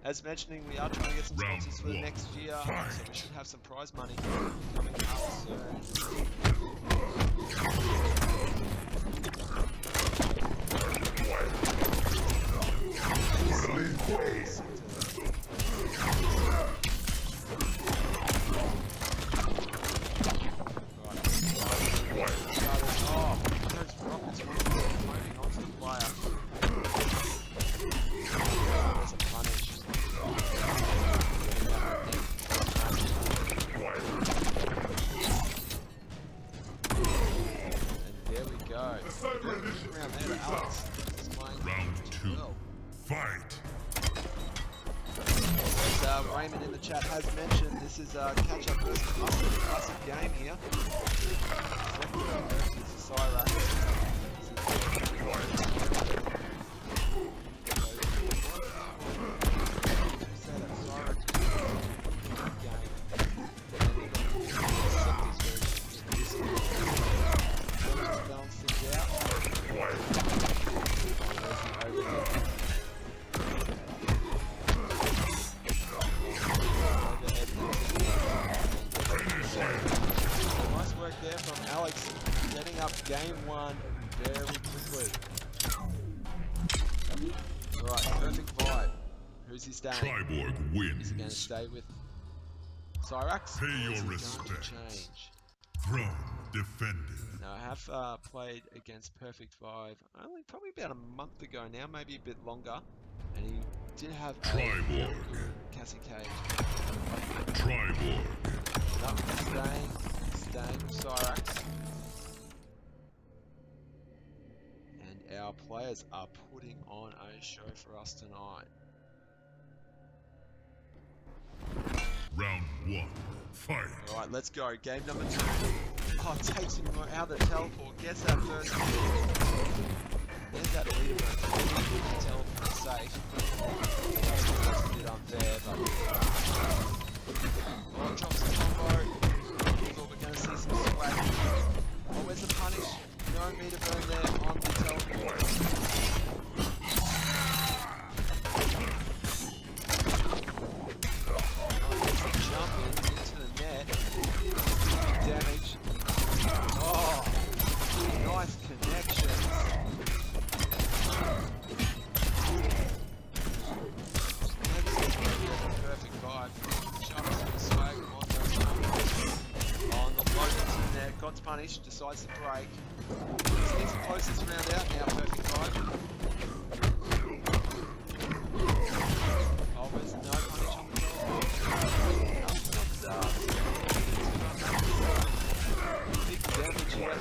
[SPEAKER 1] As mentioning, we are trying to get some sponsors for the next year, so we should have some prize money coming up soon. Raymond in the chat has mentioned this is a catch-up versus mustard, classic game here. Sector versus Cyrax. Game 1 very quickly. Alright, PerfectVibe. Who's he staying?
[SPEAKER 2] Triborg wins.
[SPEAKER 1] Is he going to stay with Cyrax?
[SPEAKER 2] Pay your respects. Throne defended.
[SPEAKER 1] Now, I have played against PerfectVibe only probably about a month ago now, maybe a bit longer. And he did have
[SPEAKER 2] Triborg.
[SPEAKER 1] Cassie Cage.
[SPEAKER 2] Triborg.
[SPEAKER 1] No, staying with Cyrax. Our players are putting on a show for us tonight.
[SPEAKER 2] Round 1. Fight.
[SPEAKER 1] Alright, let's go. Game number 2. Oh, it takes him out of the teleport. Gets that first kill. There's that leader. Teleport safe. That's a bit unfair, but... Oh, drops the combo. Thought we're going to see some swag. Oh, where's the punish? No meter burn there on the teleport. Jumping into the net. Damage. Oh, nice connection. Perfect vibe. Jumps to the swag on those numbers. On the float into the net. God's punished. Decides to break. He's the closest round out now. Perfect vibe. Oh, there's no punish on the teleport. Big damage here.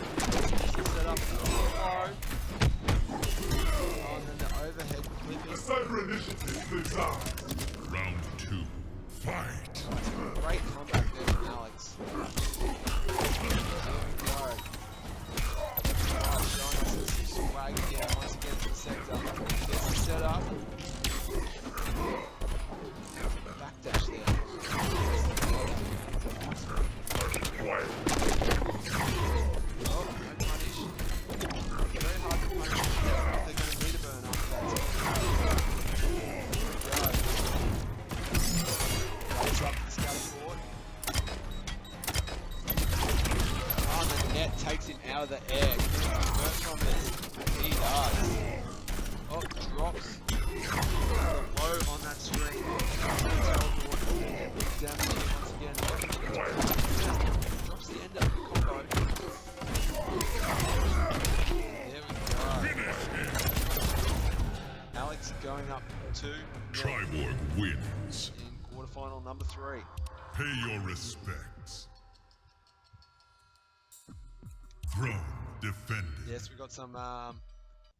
[SPEAKER 1] Set up low. Oh, and then the overhead clipping.
[SPEAKER 2] Cyber initiative designed. Round 2. Fight.
[SPEAKER 1] Great comeback there from Alex. Here we go. Oh, showing us some swag again once again to the sector. Gets the setup. Backdash there. Oh, no punish. Very hard to punish. They're going to meter burn after that. Lights up the scatter forward. Oh, and the net takes him out of the air. Can he convert from this? He does. Oh, drops. Low on that string. Teleport. Big damage once again. Drops the end of the combo. There we go. Alex going up 2
[SPEAKER 2] Triborg wins.
[SPEAKER 1] in quarterfinal number 3.
[SPEAKER 2] Pay your respects. Throne defended.
[SPEAKER 1] Yes, we got some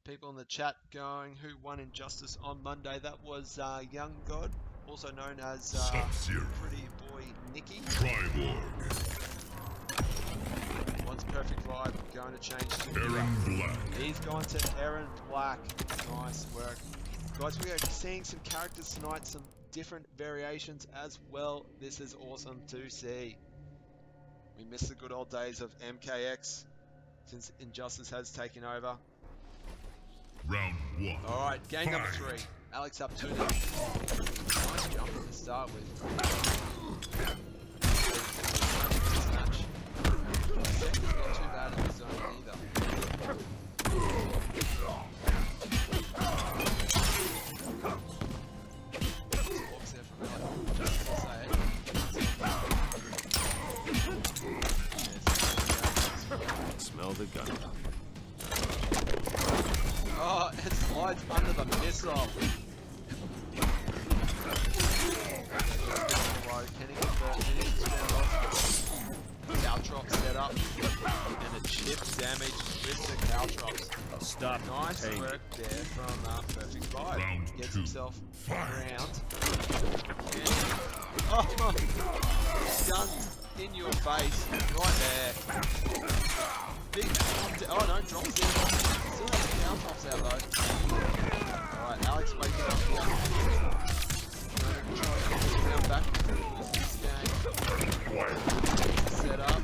[SPEAKER 1] people in the chat going who won Injustice on Monday. That was Young God, also known as
[SPEAKER 2] Sub-Zero.
[SPEAKER 1] Pretty Boy Nicky.
[SPEAKER 2] Triborg.
[SPEAKER 1] What's Perfect Vibe going to change to?
[SPEAKER 2] Aaron Black.
[SPEAKER 1] He's gone to Aaron Black. Nice work. Guys, we are seeing some characters tonight, some different variations as well. This is awesome to see. We miss the good old days of MKX since Injustice has taken over.
[SPEAKER 2] Round 1.
[SPEAKER 1] Alright, game number 3. Alex up 2 now. Nice jump to start with. This match. Second's not too bad in the zone either. Walks there from Alex, just to say it.
[SPEAKER 4] Smell the gun.
[SPEAKER 1] Oh, it slides under the missile. Can he convert? Can he expand off? Caltrops set up. And a chip damage with the Caltrops.
[SPEAKER 4] Stop.
[SPEAKER 1] Nice
[SPEAKER 4] Tank.
[SPEAKER 1] work there from PerfectVibe.
[SPEAKER 2] Round
[SPEAKER 1] Gets
[SPEAKER 2] 2.
[SPEAKER 1] himself
[SPEAKER 2] Fight.
[SPEAKER 1] around. Oh, gun in your face. Right there. Big, oh no, drops there. Still has the Caltrops out though. Alright, Alex waking up here. Trying to get this round back to this game. Set up.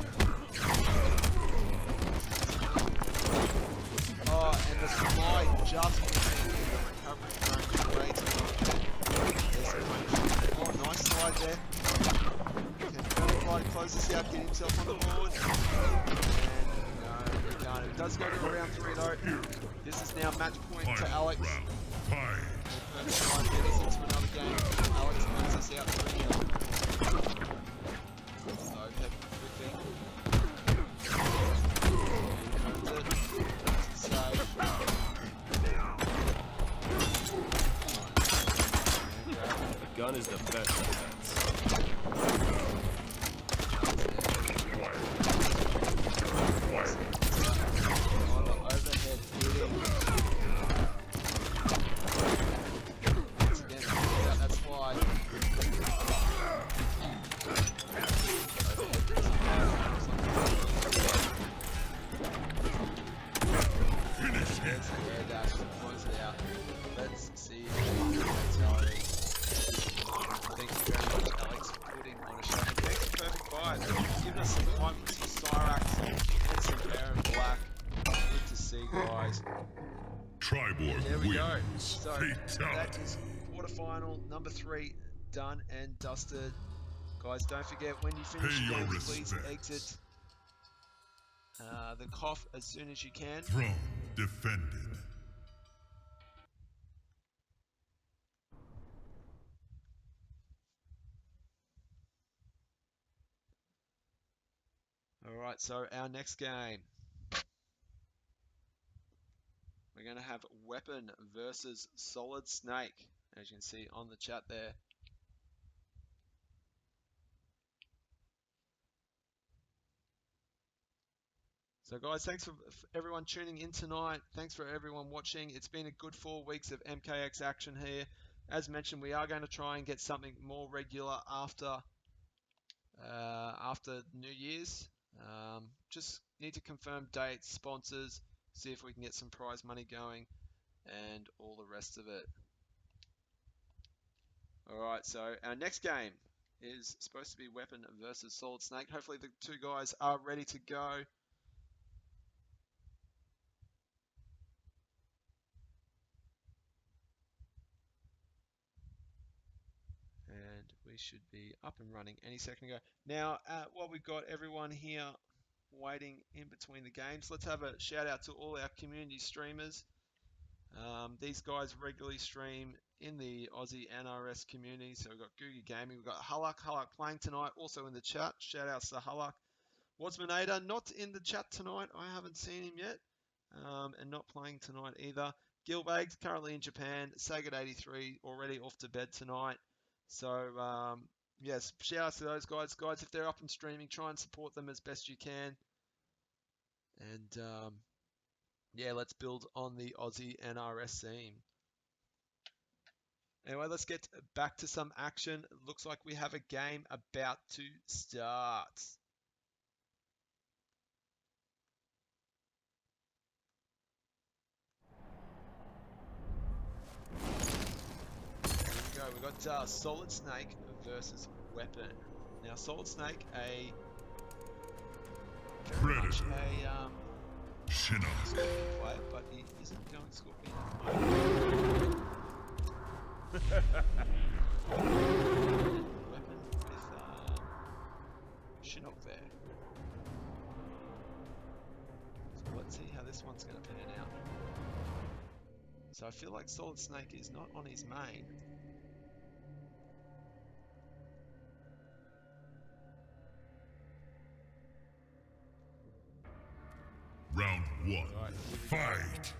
[SPEAKER 1] Oh, and the slide just missing the recovery frame. Great. Oh, nice slide there. Can PerfectVibe close this out, get himself on the board. And no, it does go to round 3 though. This is now match point to Alex.
[SPEAKER 2] Round 5.
[SPEAKER 1] PerfectVibe get us into another game. Alex closes us out 3-0. So, Pep quickly. Save.
[SPEAKER 4] The gun is the best defense.
[SPEAKER 1] On the overhead hitting. Once again, out that slide. So that is quarterfinal number 3 done and dusted. Guys, don't forget when you finish your games, please exit the cough as soon as you can.
[SPEAKER 2] Throne defended.
[SPEAKER 1] Alright, so our next game. We're going to have Weapon versus SolidSnake, as you can see on the chat there. So guys, thanks for everyone tuning in tonight. Thanks for everyone watching. It's been a good 4 weeks of MKX action here. As mentioned, we are going to try and get something more regular after New Year's. Just need to confirm dates, sponsors, see if we can get some prize money going, and all the rest of it. Alright, so our next game is supposed to be Weapon versus SolidSnake. Hopefully the two guys are ready to go. And we should be up and running any second ago. Now, while we've got everyone here waiting in between the games, let's have a shout out to all our community streamers. These guys regularly stream in the Aussie NRS community. So we've got Googie Gaming, we've got Hulak playing tonight, also in the chat. Shout outs to Hulak. Wadsmanader, not in the chat tonight. I haven't seen him yet. And not playing tonight either. Gilbags, currently in Japan. Sagat83, already off to bed tonight. So, yes, shout outs to those guys. Guys, if they're up and streaming, try and support them as best you can. And, yeah, let's build on the Aussie NRS scene. Anyway, let's get back to some action. Looks like we have a game about to start. Here we go. We've got SolidSnake versus Weapon. Now, SolidSnake, very much a Scorpion player, but he isn't going Scorpion at the moment. Weapon with Chinook there. So let's see how this one's going to pan out. So I feel like SolidSnake is not on his main.
[SPEAKER 2] Round 1.
[SPEAKER 1] Right,
[SPEAKER 2] fight!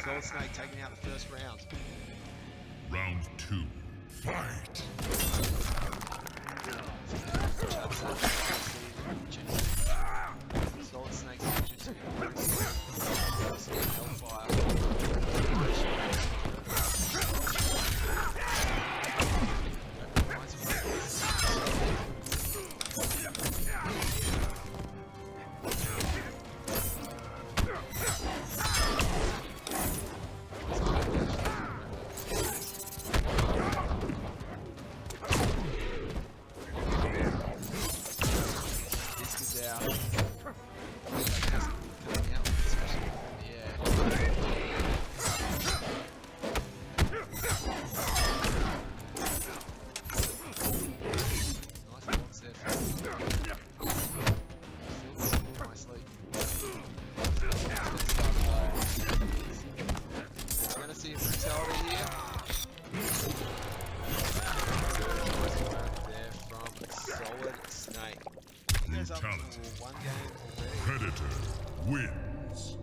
[SPEAKER 1] SolidSnake taking out the first round.
[SPEAKER 2] Round 2. Fight!
[SPEAKER 1] SolidSnake's just hellfire. Predator wins.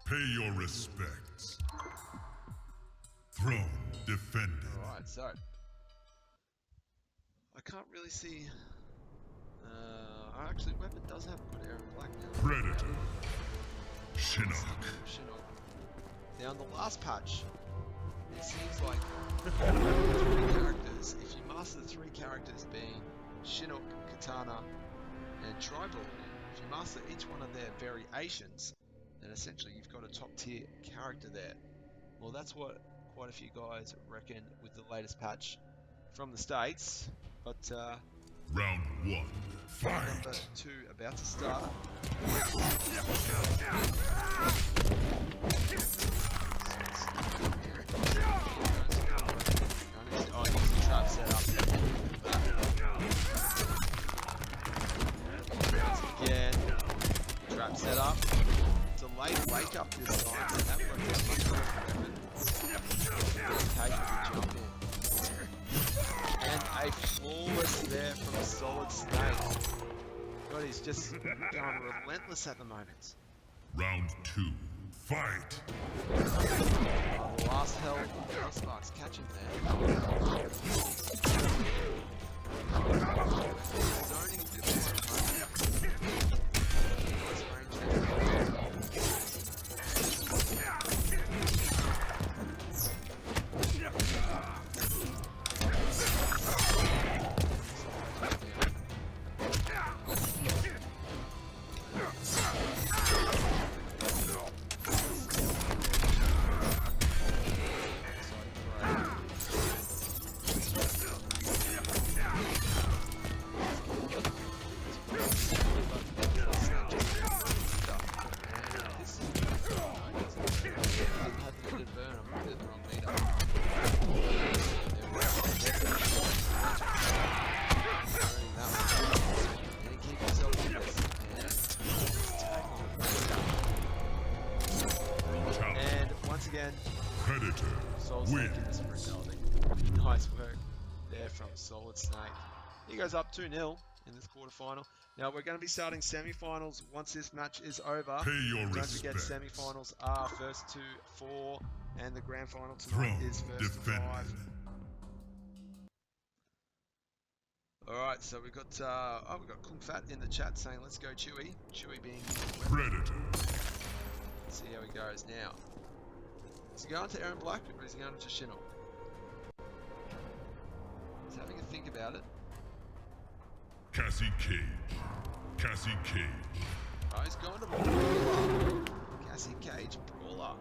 [SPEAKER 1] Pay your respects. Throne defended. Alright, so I can't really see. Actually, weapon does have good air and black now.
[SPEAKER 2] Predator. Shinnok.
[SPEAKER 1] Shinnok. Now, in the last patch, it seems like 3 characters. If you master the 3 characters being Shinnok, Katana, and Tribal, if you master each one of their variations, then essentially you've got a top tier character there. Well, that's what quite a few guys reckon with the latest patch from the States. But
[SPEAKER 2] Round 1. Fight.
[SPEAKER 1] number 2 about to start. Oh, he's a trap set up. Again, trap set up. Delayed wake up this time, and that worked out much better for weapon. Capable to jump in. And a flawless there from SolidSnake. God, he's just going relentless at the moment.
[SPEAKER 2] Round 2. Fight.
[SPEAKER 1] Last sparks catching there. Zoning a bit more at the moment. Nice range there.
[SPEAKER 2] Predator.
[SPEAKER 1] Nice work there from SolidSnake. He goes up 2-0 in this quarterfinal. Now we're going to be starting semi-finals once this match is over.
[SPEAKER 2] Pay your
[SPEAKER 1] Don't
[SPEAKER 2] respects.
[SPEAKER 1] forget semi-finals are first to 4 and the grand final tonight
[SPEAKER 2] Throne
[SPEAKER 1] is first to 5.
[SPEAKER 2] defended.
[SPEAKER 1] Alright, so we've got Kung Fat in the chat saying let's go Chewy. Chewy being
[SPEAKER 2] Predator.
[SPEAKER 1] Let's see how he goes now. Is he going to Aaron Black or is he going to Shinnok? He's having a think about it.
[SPEAKER 2] Cassie Cage. Cassie Cage.
[SPEAKER 1] Oh, he's going to Brawler. Cassie Cage, Brawler.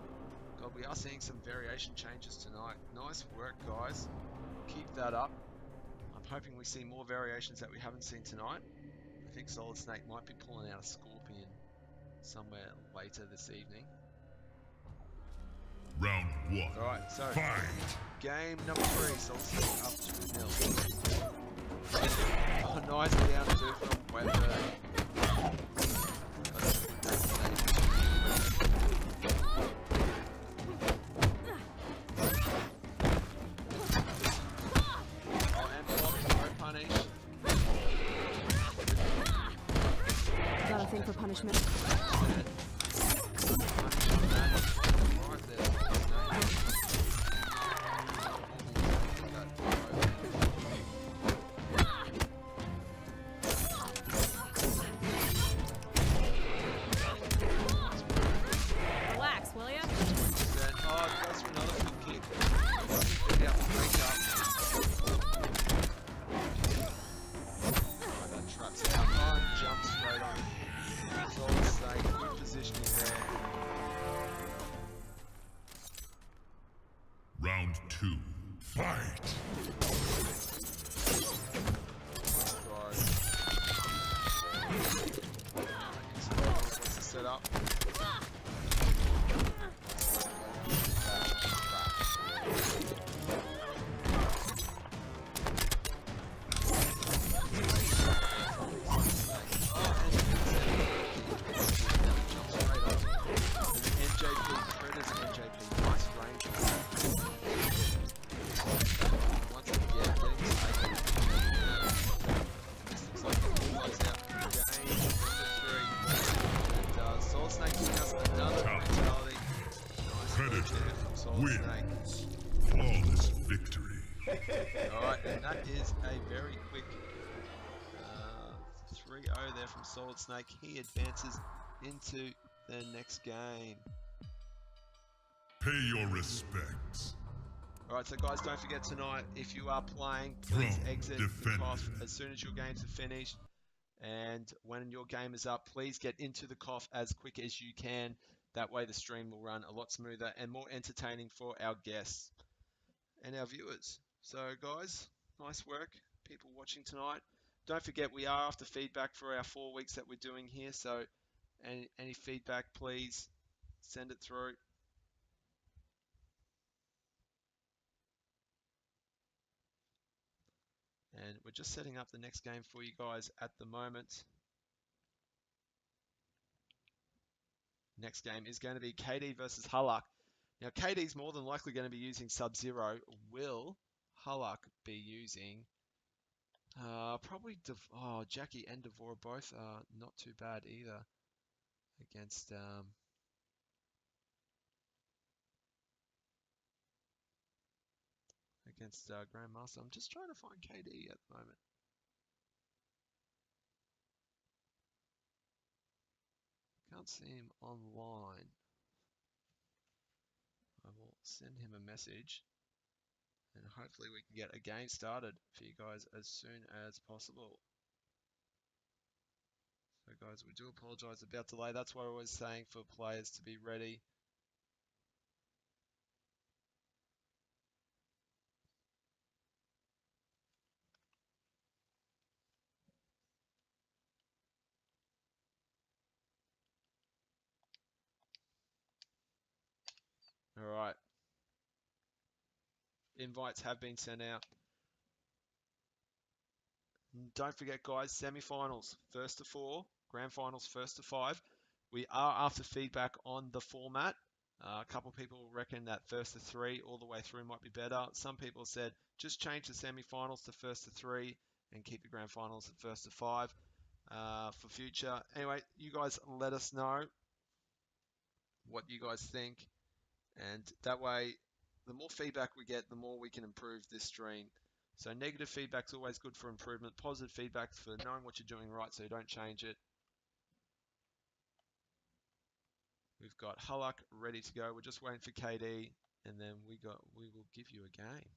[SPEAKER 1] God, we are seeing some variation changes tonight. Nice work, guys. Keep that up. I'm hoping we see more variations that we haven't seen tonight. I think SolidSnake might be pulling out a Scorpion somewhere later this evening.
[SPEAKER 2] Round 1.
[SPEAKER 1] Alright, so
[SPEAKER 2] Fight.
[SPEAKER 1] game number 3, SolidSnake up 2-0. Oh, nice down 2 from Weber. Oh, and block, no punish.
[SPEAKER 5] Got a thing for punishment.
[SPEAKER 3] Relax, will ya?
[SPEAKER 1] Oh, it goes for another flip kick. Get out the break up. Oh, that traps out. Oh, and jumps straight on. SolidSnake, good positioning there.
[SPEAKER 2] Round 2. Fight.
[SPEAKER 1] What's the setup?
[SPEAKER 2] Predator wins. Flawless victory.
[SPEAKER 1] Alright, and that is a very quick 3-0 there from SolidSnake. He advances into the next game.
[SPEAKER 2] Pay your respects.
[SPEAKER 1] Alright, so guys, don't forget tonight, if you are playing, please exit the COF as soon as your games are finished. And when your game is up, please get into the COF as quick as you can. That way the stream will run a lot smoother and more entertaining for our guests and our viewers. So guys, nice work, people watching tonight. Don't forget, we are after feedback for our 4 weeks that we're doing here. So any feedback, please send it through. And we're just setting up the next game for you guys at the moment. Next game is going to be Kdeee versus Hulluck. Now, Kdee's more than likely going to be using Sub-Zero. Will Hulluck be using probably Jackie and Devora both are not too bad either against Grandmaster. I'm just trying to find Kdeee at the moment. Can't see him online. I will send him a message and hopefully we can get a game started for you guys as soon as possible. So guys, we do apologize about delay. That's why I was saying for players to be ready. All right. Invites have been sent out. Don't forget, guys, semi-finals, 1st to 4, grand finals, 1st to 5. We are after feedback on the format. A couple of people reckon that 1st to 3 all the way through might be better. Some people said just change the semi-finals to 1st to 3 and keep the grand finals at 1st to 5 for future. Anyway, you guys let us know what you guys think. And that way, the more feedback we get, the more we can improve this stream. So negative feedback's always good for improvement. Positive feedback's for knowing what you're doing right so you don't change it. We've got Hulluck ready to go. We're just waiting for Kdeee, and then we will give you a game.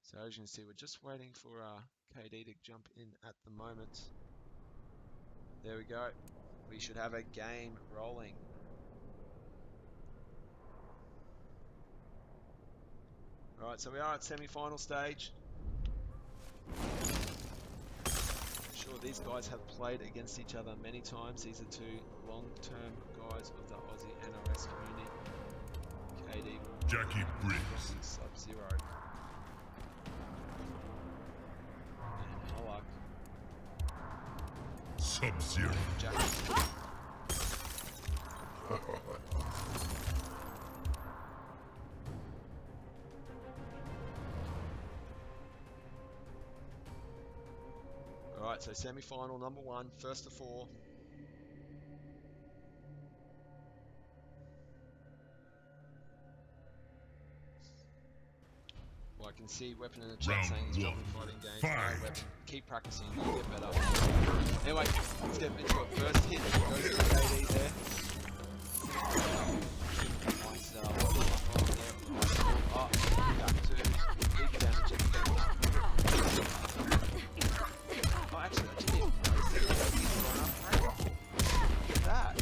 [SPEAKER 1] So as you can see, we're just waiting for Kdeee to jump in at the moment. There we go. We should have a game rolling. Alright, so we are at semi-final stage. I'm sure these guys have played against each other many times. These are two long-term guys of the Aussie NRS community. Kdeee,
[SPEAKER 2] Jackie Briggs,
[SPEAKER 1] Sub-Zero, and Hulluck.
[SPEAKER 2] Sub-Zero.
[SPEAKER 1] Alright, so semi-final number 1, 1st to 4. Well, I can see Weapon in the chat saying he's probably fighting games. Alright, Weapon, keep practicing, you'll get better. Anyway, let's get into it. First hit goes to Kdeee there. Nice back to big damage. Oh, actually, that did hit. Look at that.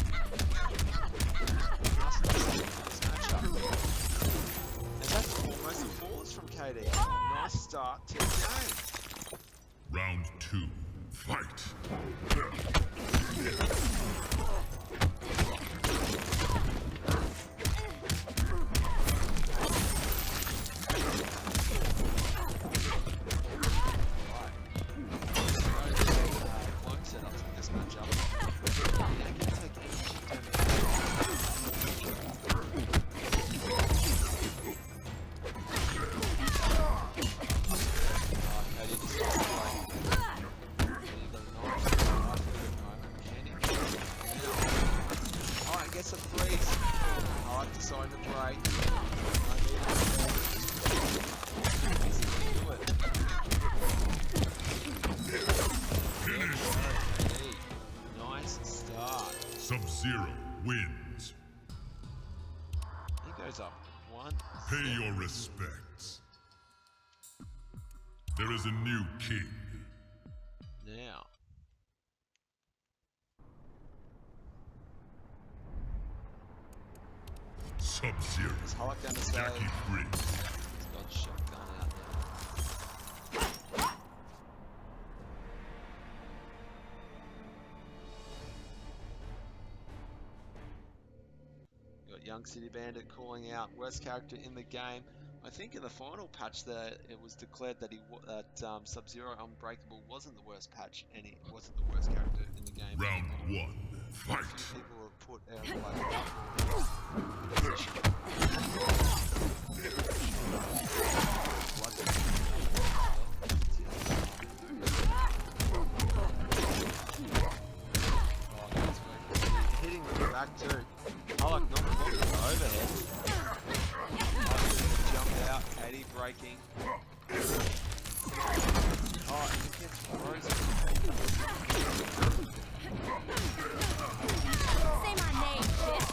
[SPEAKER 1] Nice matchup. And that's almost a flawless from Kdeee. Nice start to the game.
[SPEAKER 2] Round 2, fight. Sub-Zero wins.
[SPEAKER 1] He goes up 1.
[SPEAKER 2] Pay your respects. There is a new king.
[SPEAKER 1] Now.
[SPEAKER 2] Sub-Zero.
[SPEAKER 1] Is Hulk going to stay?
[SPEAKER 2] Jackie Briggs.
[SPEAKER 1] He's got shotgun out there. Got Young City Bandit calling out worst character in the game. I think in the final patch that it was declared that Sub-Zero Unbreakable wasn't the worst patch and he wasn't the worst character in the game.
[SPEAKER 2] Round 1.
[SPEAKER 1] A
[SPEAKER 2] Fight.
[SPEAKER 1] few people have put out position. Hitting with the back too. Hulk not blocking the overhead. Jumped out. Kdeee breaking. Oh, he gets frozen.
[SPEAKER 3] Say my name, bitch.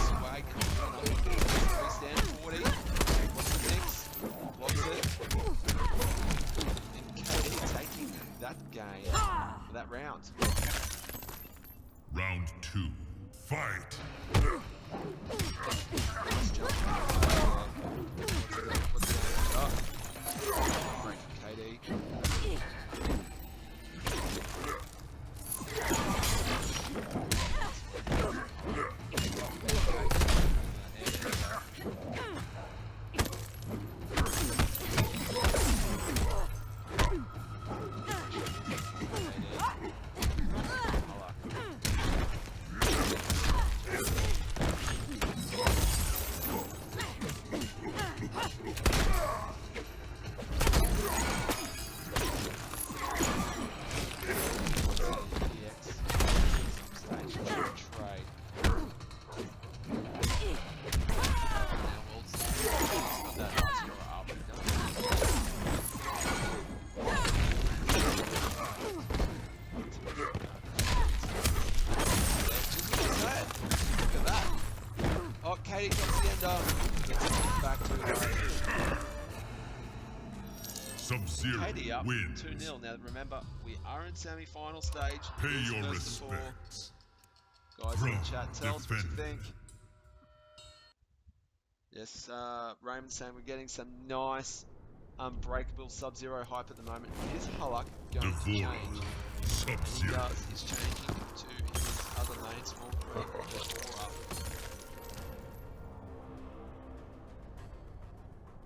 [SPEAKER 1] Swag. Stand 40. What's the mix? Blocks it. And Kdeee taking that game. That round.
[SPEAKER 2] Round 2. Fight.
[SPEAKER 1] Nice jump. What's the break Kdeee. Kdeee drops the ender. Gets it back to the
[SPEAKER 2] Sub-Zero
[SPEAKER 1] Kdeee up
[SPEAKER 2] wins.
[SPEAKER 1] 2-0. Now remember, we are in semi-final stage.
[SPEAKER 2] Pay
[SPEAKER 1] It's
[SPEAKER 2] your
[SPEAKER 1] first to four.
[SPEAKER 2] respects.
[SPEAKER 1] Guys in the chat, tell us what you
[SPEAKER 2] Defender.
[SPEAKER 1] think. Yes, Raymond's saying we're getting some nice unbreakable Sub-Zero hype at the moment. Is Hulk going to change? And he
[SPEAKER 2] Sub-Zero.
[SPEAKER 1] does. He's changing to his other main small group, the 4-up.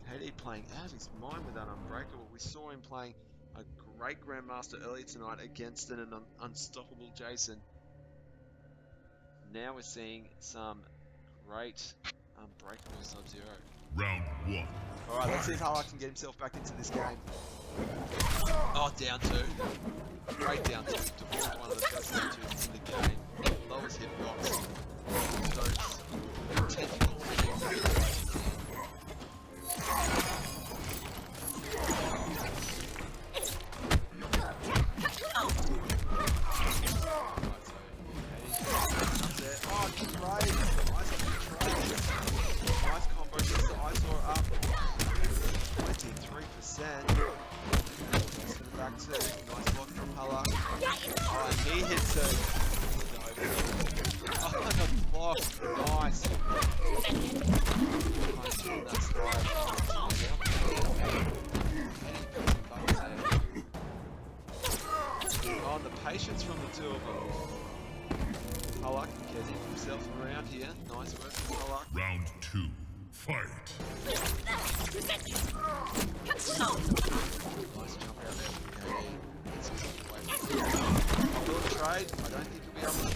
[SPEAKER 1] Kdeee playing out of his mind with that Unbreakable. We saw him playing a great Grandmaster earlier tonight against an unstoppable Jason. Now we're seeing some great Unbreakable Sub-Zero.
[SPEAKER 2] Round 1.
[SPEAKER 1] Alright, let's see if Hulk can get himself back into this game. Oh, down 2. Great down 2. Divorced one of the best down 2s in the game. Lowest hitbox. Those tentacles. Oh, trade! Nice trade. Nice combo. Gets the eyesore up. 23%. Let's get it back to nice block from Hulk. Oh, and he hits it. Oh, the block. Nice. Nice on that side. Oh, the patience from the two of them. Hulk getting himself around here. Nice work from Hulk.
[SPEAKER 2] Round 2. Fight.
[SPEAKER 1] Nice jump out there from Kdeee. Gets himself away from the will trade. I don't think he'll be able to.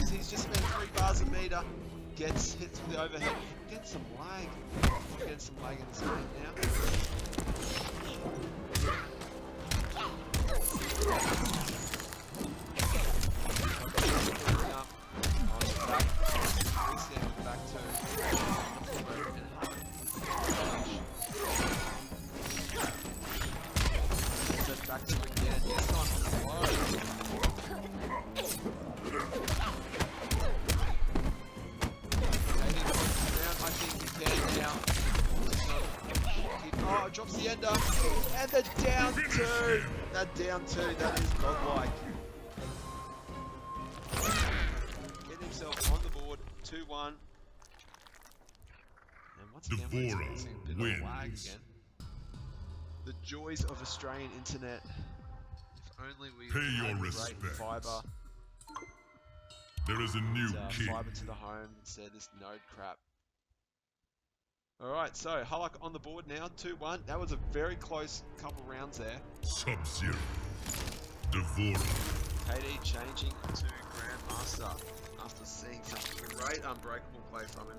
[SPEAKER 1] goes. He's just spent 3 bars a meter. Gets hit through the overhead. Gets some lag. Getting some lag in this game now. Back to back to again. This time on the low. I think he can now. Oh, drops the ender. And the down 2. That down 2, that is godlike. Getting himself on the board, 2-1. And once again, we're experiencing a bit of lag again. The joys of Australian internet. If only we
[SPEAKER 2] Pay your
[SPEAKER 1] had
[SPEAKER 2] respects.
[SPEAKER 1] great fiber.
[SPEAKER 2] There is a new king.
[SPEAKER 1] Fiber to the home instead of this node crap. Alright, so Halak on the board now, 2-1. That was a very close couple rounds there.
[SPEAKER 2] Sub-Zero. Devourer.
[SPEAKER 1] Kdeee changing to Grandmaster after seeing some great unbreakable play from him.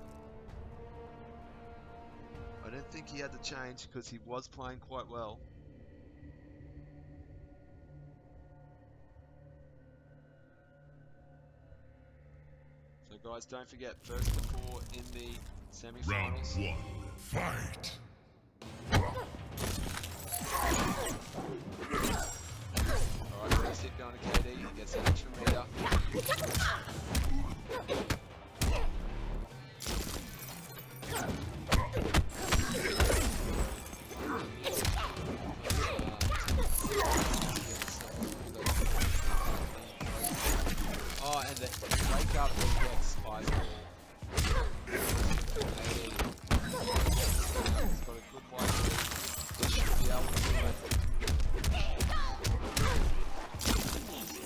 [SPEAKER 1] I don't think he had to change because he was playing quite well. So guys, don't forget, first to 4 in the semi-finals.
[SPEAKER 2] Round 1. Fight.
[SPEAKER 1] Alright, first hit going to Kdeee. He gets an extra meter. Oh, and the wake up and gets ice ball. He's got a good white ball. He should be able to do it.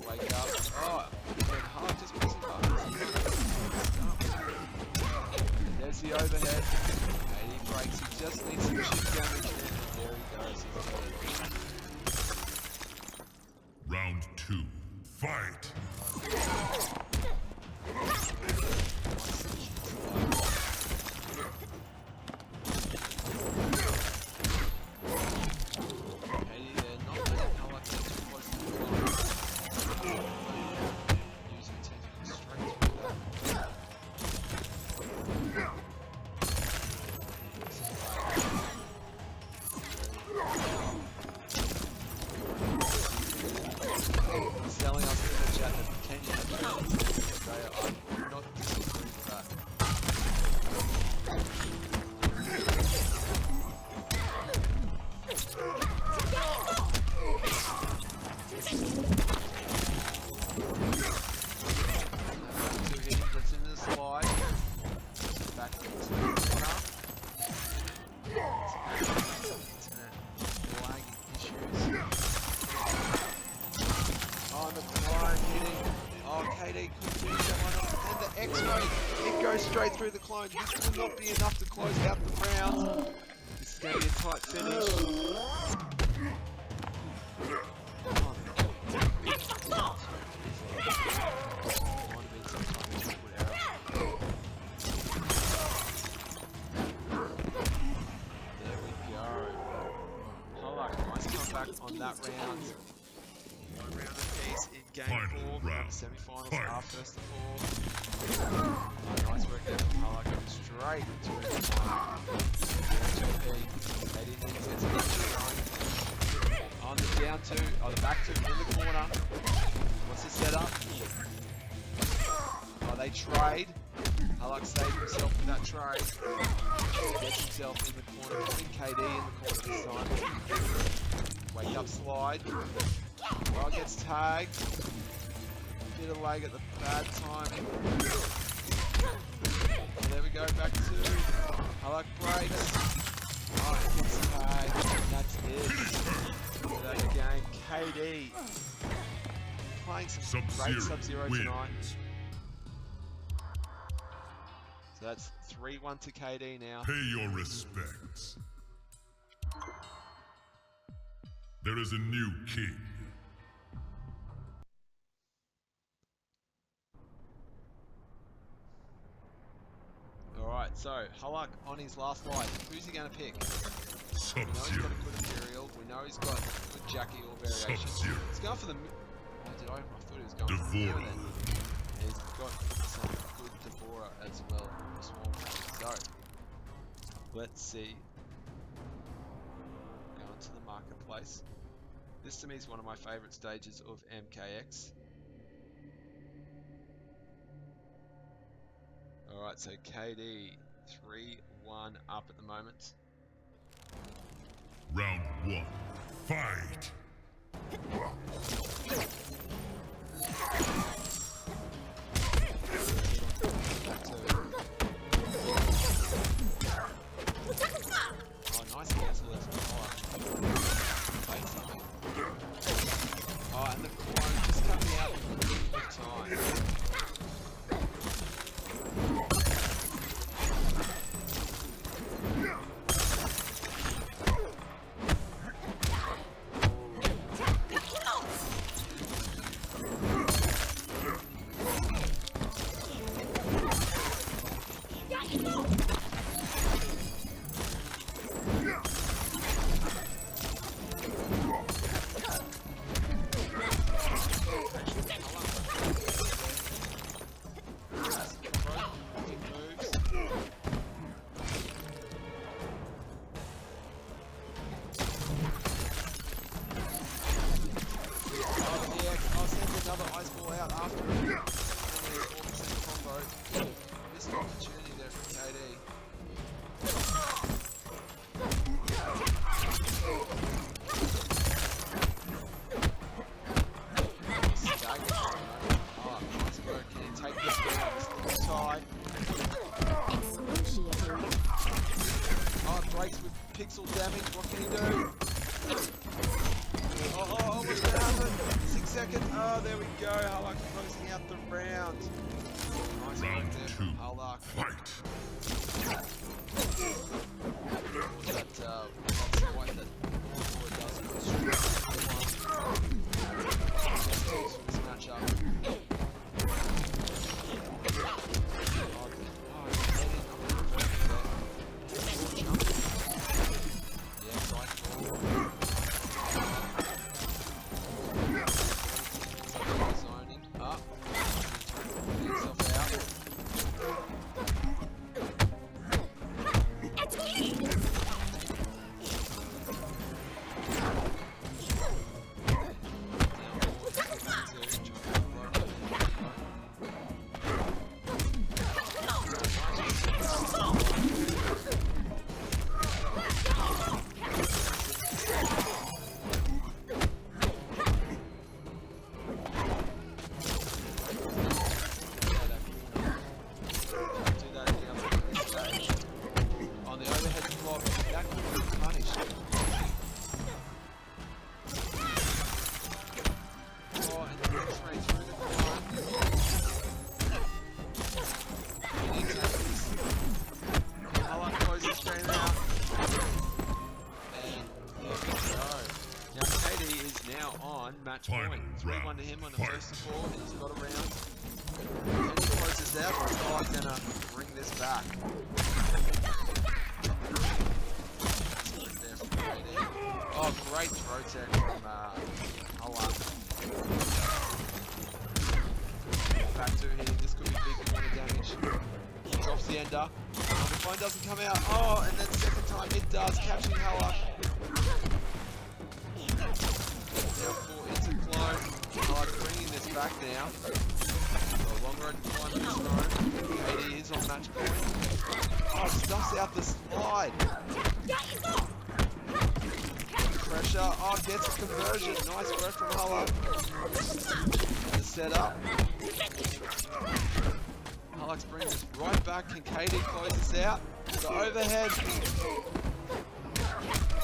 [SPEAKER 1] Wake up. Oh, and hard just missing There's the overhead. And he breaks. He just needs some chip damage and there he goes.
[SPEAKER 2] Round 2. Fight.
[SPEAKER 1] Selling us in the chat that Kenya has been in Australia. I'm not disagreeing with that. He gets into the slide. Back into the corner. Internet lagging issues. On the climb, hitting. Oh, Kdeee could finish that one off. And the X-ray, it goes straight through the clone. This will not be enough to close out the round. This is going to be a tight finish. There we go. Halak, nice comeback on that round. One round apiece in game
[SPEAKER 2] Final
[SPEAKER 1] 4.
[SPEAKER 2] round.
[SPEAKER 1] Semi-finals
[SPEAKER 2] Fight.
[SPEAKER 1] are first to 4. Nice work there from Halak. Going straight to the final. Kdeee gets it on the down 2, or the back 2 in the corner. What's the setup? Oh, they trade. Halak saved himself with that trade. Gets himself in the corner, putting Kdeee in the corner this time. Wake up slide. Oh, gets tagged. Bit of lag at the bad timing. And there we go, back to Halak breaks. Oh, it gets tagged. And that's it. For that game, Kdeee playing some great Sub-Zero tonight. So that's 3-1 to Kdeee now.
[SPEAKER 2] Pay your respects. There is a new king.
[SPEAKER 1] So, Halak on his last light. Who's he going to pick? We know he's
[SPEAKER 2] Sub-Zero.
[SPEAKER 1] got a good Imperial. We know he's got good Jackie or variation.
[SPEAKER 2] Sub-Zero.
[SPEAKER 1] He's going for the... Oh, did I thought he was going for the
[SPEAKER 2] Devora.
[SPEAKER 1] then. He's got some good Devora as well. Small tank. So, let's see. Going to the marketplace. This to me is one of my favourite stages of MKX. Alright, so Kdeee 3-1 up at the moment.
[SPEAKER 2] Round 1. Fight!
[SPEAKER 1] Back to... Oh, nice cancel there from Wait something. Oh, and the clone just coming out in the nick of time. Another ice ball out after it. Only a 4% combo. Missed opportunity there from Kdeee. Oh, nice work. Can he take this down? This little tie. Oh, it breaks with pixel damage. What can he do? Oh, what's going to happen? 6 seconds. Oh, there we go. Halak closing out the round. Nice work
[SPEAKER 2] Round
[SPEAKER 1] there
[SPEAKER 2] 2.
[SPEAKER 1] from Halak.
[SPEAKER 2] Fight!
[SPEAKER 1] That's the one that forward does go straight this matchup. Yeah, side forward. Zoning up. Get yourself out. On the overhead block, that could be punished. Oh, and the X-ray through the climb. He needs this. Halak closes stream out. And there we go. Now Kdeee is now on match
[SPEAKER 2] Final
[SPEAKER 1] point. 3-1
[SPEAKER 2] round.
[SPEAKER 1] to him on the
[SPEAKER 2] Fight.
[SPEAKER 1] first of all. He's got a round. And he closes out, but Halak's gonna bring this back. There from Kdeee. Oh, great throw tech from Halak. Back to him. This could be big corner damage. He drops the ender. The phone doesn't come out. Oh, and then second time it does, catching Halak. Now for into clone. Halak bringing this back now. So long road to climb in his throne. Kdeee is on match point. Oh, stuffs out the slide. Pressure. Oh, gets a conversion. Nice work from Halak. The setup. Halak's bringing this right back. Can Kdeee close this out? The overhead.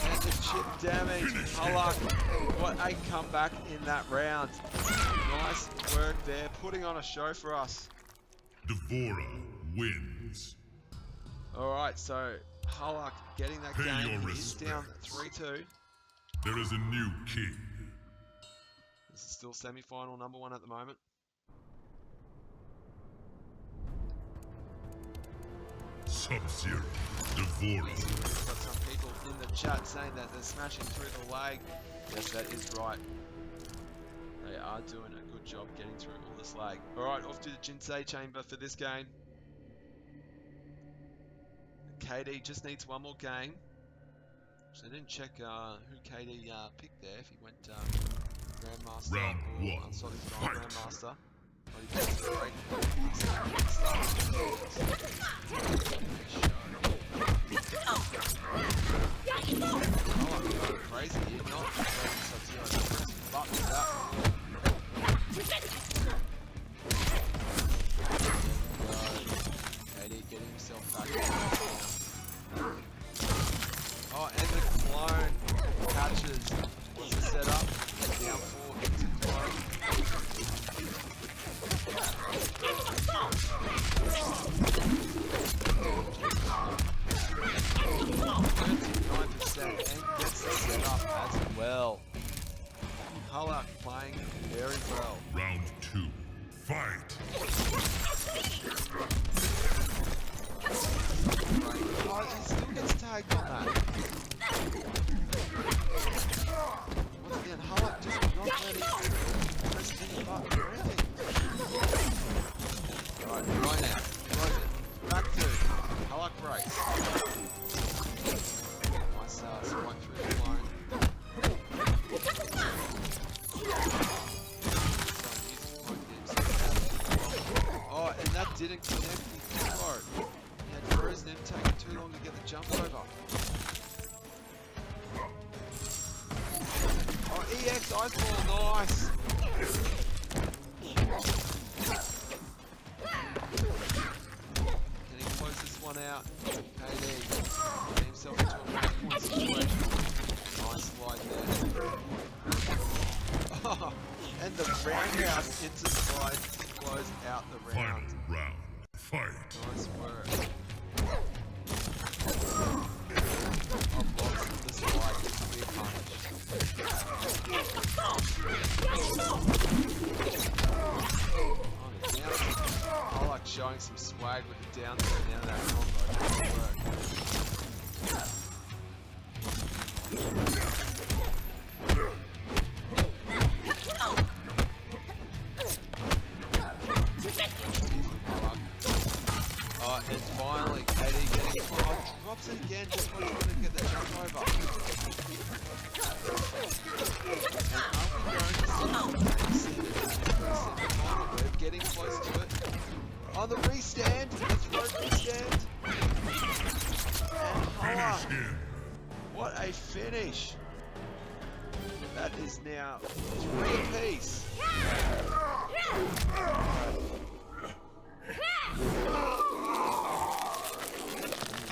[SPEAKER 1] And the chip damage. Halak, what a comeback in that round. Nice work there. Putting on a show for us.
[SPEAKER 2] Devora wins.
[SPEAKER 1] Alright, so Halak getting that
[SPEAKER 2] Pay
[SPEAKER 1] game.
[SPEAKER 2] your
[SPEAKER 1] He's down
[SPEAKER 2] respects.
[SPEAKER 1] 3-2.
[SPEAKER 2] There is a new king.
[SPEAKER 1] This is still semi-final number 1 at the moment.
[SPEAKER 2] Sub-Zero, Devourer.
[SPEAKER 1] We've got some people in the chat saying that they're smashing through the lag. Yes, that is right. They are doing a good job getting through all this lag. Alright, off to the Jinsei chamber for this game. Kdeee just needs one more game. So I didn't check who Kdeee picked there, if he went Grandmaster
[SPEAKER 2] Round
[SPEAKER 1] or
[SPEAKER 2] one,
[SPEAKER 1] SolidSnake
[SPEAKER 2] fight.
[SPEAKER 1] Grandmaster. But he picked the great crazy here, not Sub-Zero. But with that. Kdeee getting himself back in now. Oh, and the clone catches. What's the setup? Down 4 into clone. 39% and gets the setup as well. Halak playing very well.
[SPEAKER 2] Round 2, fight.
[SPEAKER 1] Oh, he still gets tagged on that. Once again, Halak just not letting press any button or anything. Alright, right now. Close it. Back to Halak breaks. Nice spike through the line. Oh, and that didn't connect the combo. He had frozen him, taking too long to get the jump over. Oh, EX eyeball, nice. Can he close this one out? Kdeee getting himself into a 1-point situation. Nice slide there. Oh, and the roundhouse into slide to close out the round.
[SPEAKER 2] Final round, fight.
[SPEAKER 1] Nice work. Oh, blocks with the slide. Big punch. I like showing some swag with the down there now that combo. Nice work. Oh, and finally, Kdeee getting it. Oh, drops it again just when he's going to get the jump over. And are we going to see the final? We're getting close to it. On the restand, the throat restand. And
[SPEAKER 2] Finish him.
[SPEAKER 1] what a finish! That is now 3 apiece.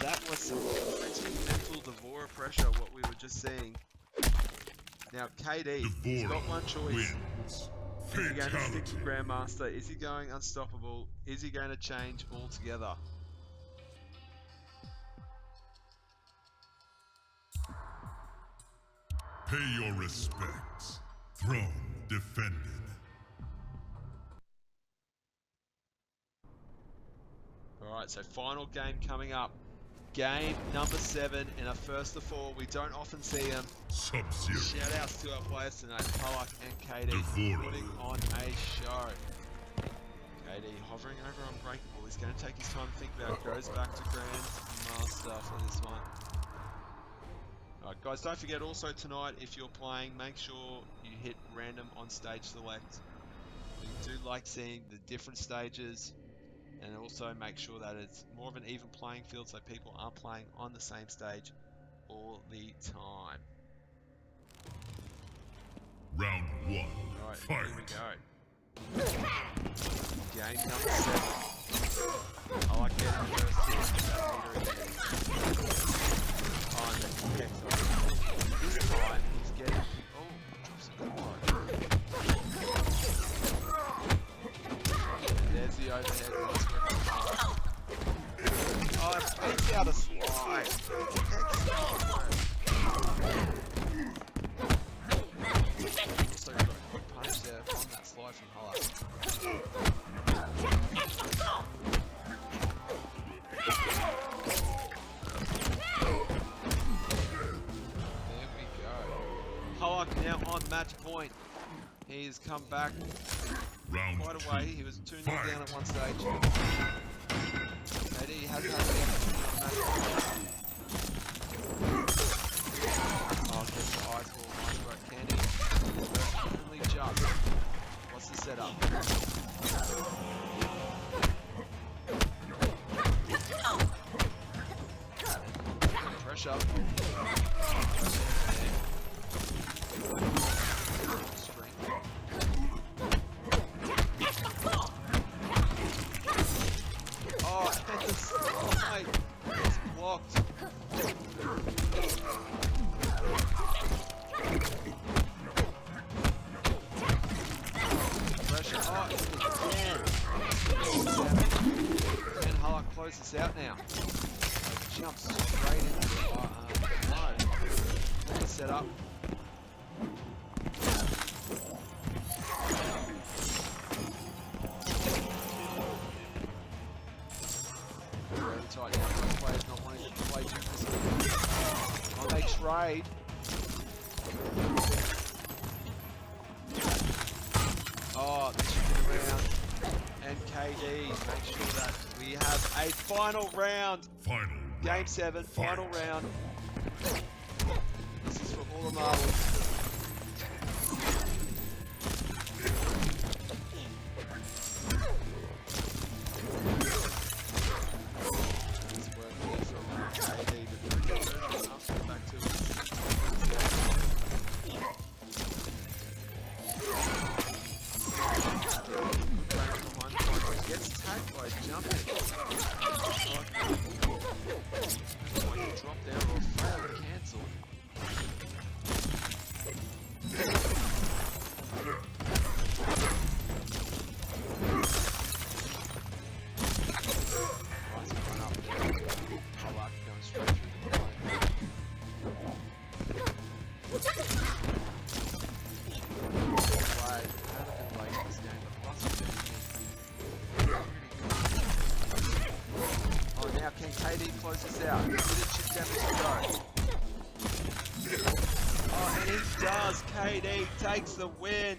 [SPEAKER 1] That was some pretty mental Devourer pressure, what we were just seeing. Now Kdeee, he's got one choice.
[SPEAKER 2] Wins.
[SPEAKER 1] Is he going to stick
[SPEAKER 2] Fatality.
[SPEAKER 1] to Grandmaster? Is he going unstoppable? Is he going to change altogether?
[SPEAKER 2] Pay your respects. Throne defended.
[SPEAKER 1] Alright, so final game coming up. Game number 7 in a first of 4. We don't often see them.
[SPEAKER 2] Sub-Zero.
[SPEAKER 1] Shout outs to our players tonight, Halak and Kdeee,
[SPEAKER 2] Devourer.
[SPEAKER 1] putting on a show. Kdeee hovering over Unbreakable. He's going to take his time to think about it. Goes back to Grandmaster for this one. Alright guys, don't forget also tonight, if you're playing, make sure you hit random on stage select. We do like seeing the different stages, and also make sure that it's more of an even playing field so people aren't playing on the same stage all the time.
[SPEAKER 2] Round 1,
[SPEAKER 1] Alright,
[SPEAKER 2] fight.
[SPEAKER 1] here we go. Game number 7. I like getting the first hit with that meter again. Oh, and then MKX. This time he's getting. Oh, drops a good one. And there's the overhead. Nice work. Oh, it beats out a slide. Excellent work. Also got a quick punch there from that slide from Halak. match point. He's come back
[SPEAKER 2] Round
[SPEAKER 1] quite a
[SPEAKER 2] 2.
[SPEAKER 1] way. He was 2-0 down
[SPEAKER 2] Fight.
[SPEAKER 1] at one stage. Kdeee has had the opportunity on match point. Oh, gets the ice ball. Nice work, Candy. Only just. What's the setup? Pressure. String. Oh, and this, oh mate, it's blocked. Pressure. Oh, again. And Hull closes out now. Jumps straight into the flow. Set up. Very tight now. Both players not wanting to play too risky. Oh, they trade. Oh, the chicken around. And Kdeee, make sure that we have a final round.
[SPEAKER 2] Final.
[SPEAKER 1] Game 7, final
[SPEAKER 2] Fight.
[SPEAKER 1] round. This is for all the marbles. Nice work here from Kdeee, but very good version. I'll get back to it. Gets tagged by jumping. Drop down or fail to cancel. Nice run up there. I like going straight through the line. Right, haven't been late in this game, but lots of oh, now can Kdeee close this out? Did it chip damage to go? Oh, and he does. Kdeee takes the win.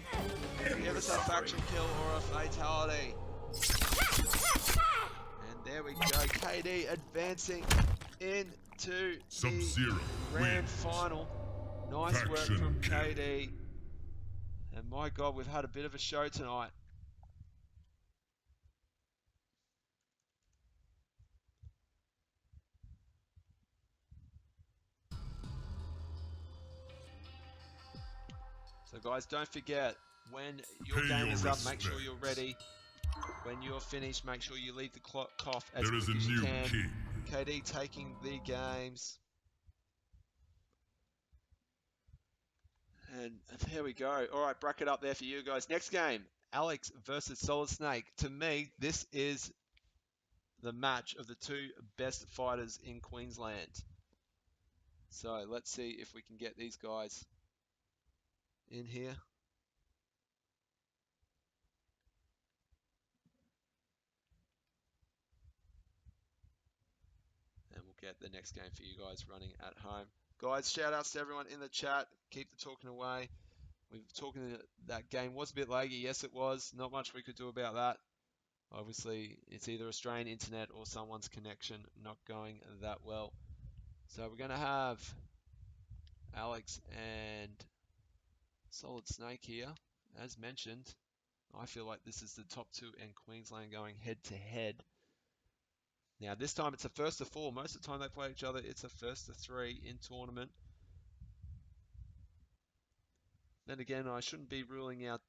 [SPEAKER 1] Give us a faction kill or a fatality. And there we go. Kdeee advancing into the
[SPEAKER 2] Sub-Zero
[SPEAKER 1] grand
[SPEAKER 2] wins.
[SPEAKER 1] final. Nice work
[SPEAKER 2] Faction
[SPEAKER 1] from
[SPEAKER 2] kill.
[SPEAKER 1] Kdeee. And my God, we've had a bit of a show tonight. So guys, don't forget, when your
[SPEAKER 2] Pay
[SPEAKER 1] game
[SPEAKER 2] your
[SPEAKER 1] is up, make sure
[SPEAKER 2] respects.
[SPEAKER 1] you're ready. When you're finished, make sure you leave the cough as
[SPEAKER 2] There is a
[SPEAKER 1] quick as you
[SPEAKER 2] new
[SPEAKER 1] can.
[SPEAKER 2] king.
[SPEAKER 1] Kdeee taking the games. And there we go. All right, bracket up there for you guys. Next game, Alex versus SolidSnake. To me, this is the match of the two best fighters in Queensland. So let's see if we can get these guys in here. And we'll get the next game for you guys running at home. Guys, shout outs to everyone in the chat. Keep the talking away. We've talking that game was a bit laggy. Yes, it was. Not much we could do about that. Obviously, it's either Australian internet or someone's connection not going that well. So we're going to have Alex and SolidSnake here. As mentioned, I feel like this is the top two in Queensland going head to head. Now this time it's a first to 4. Most of the time they play each other, it's a first to 3 in tournament. Then again, I shouldn't be ruling out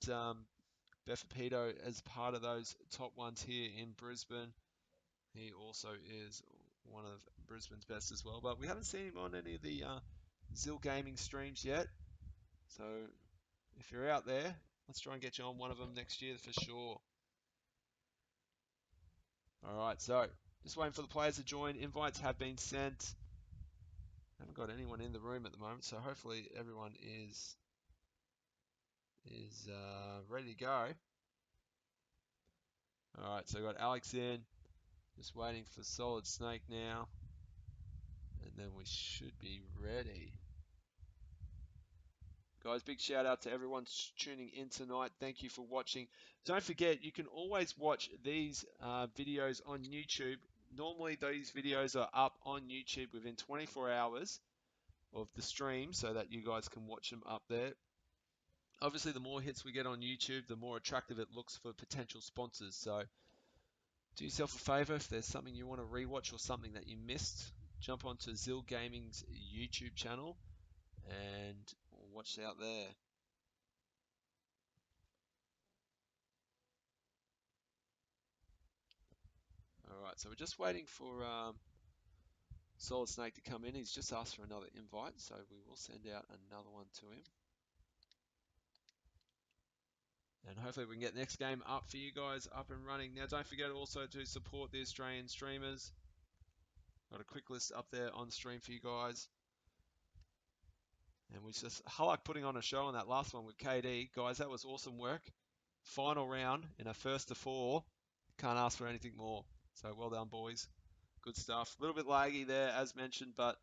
[SPEAKER 1] Befapito as part of those top ones here in Brisbane. He also is one of Brisbane's best as well, but we haven't seen him on any of the Zill gaming streams yet. So if you're out there, let's try and get you on one of them next year for sure. Alright, so just waiting for the players to join. Invites have been sent. Haven't got anyone in the room at the moment, so hopefully everyone is ready to go. Alright, so we've got Alex in. Just waiting for SolidSnake now. And then we should be ready. Guys, big shout out to everyone tuning in tonight. Thank you for watching. Don't forget, you can always watch these videos on YouTube. Normally, these videos are up on YouTube within 24 hours of the stream so that you guys can watch them up there. Obviously, the more hits we get on YouTube, the more attractive it looks for potential sponsors. So do yourself a favor, if there's something you want to rewatch or something that you missed, jump onto Zill Gaming's YouTube channel and watch out there. Alright, so we're just waiting for SolidSnake to come in. He's just asked for another invite, so we will send out another one to him. And hopefully we can get the next game up for you guys, up and running. Now don't forget also to support the Australian streamers. Got a quick list up there on stream for you guys. And we just, I like putting on a show on that last one with Kdeee. Guys, that was awesome work. Final round in a first to 4. Can't ask for anything more. So well done, boys. Good stuff. A little bit laggy there, as mentioned, but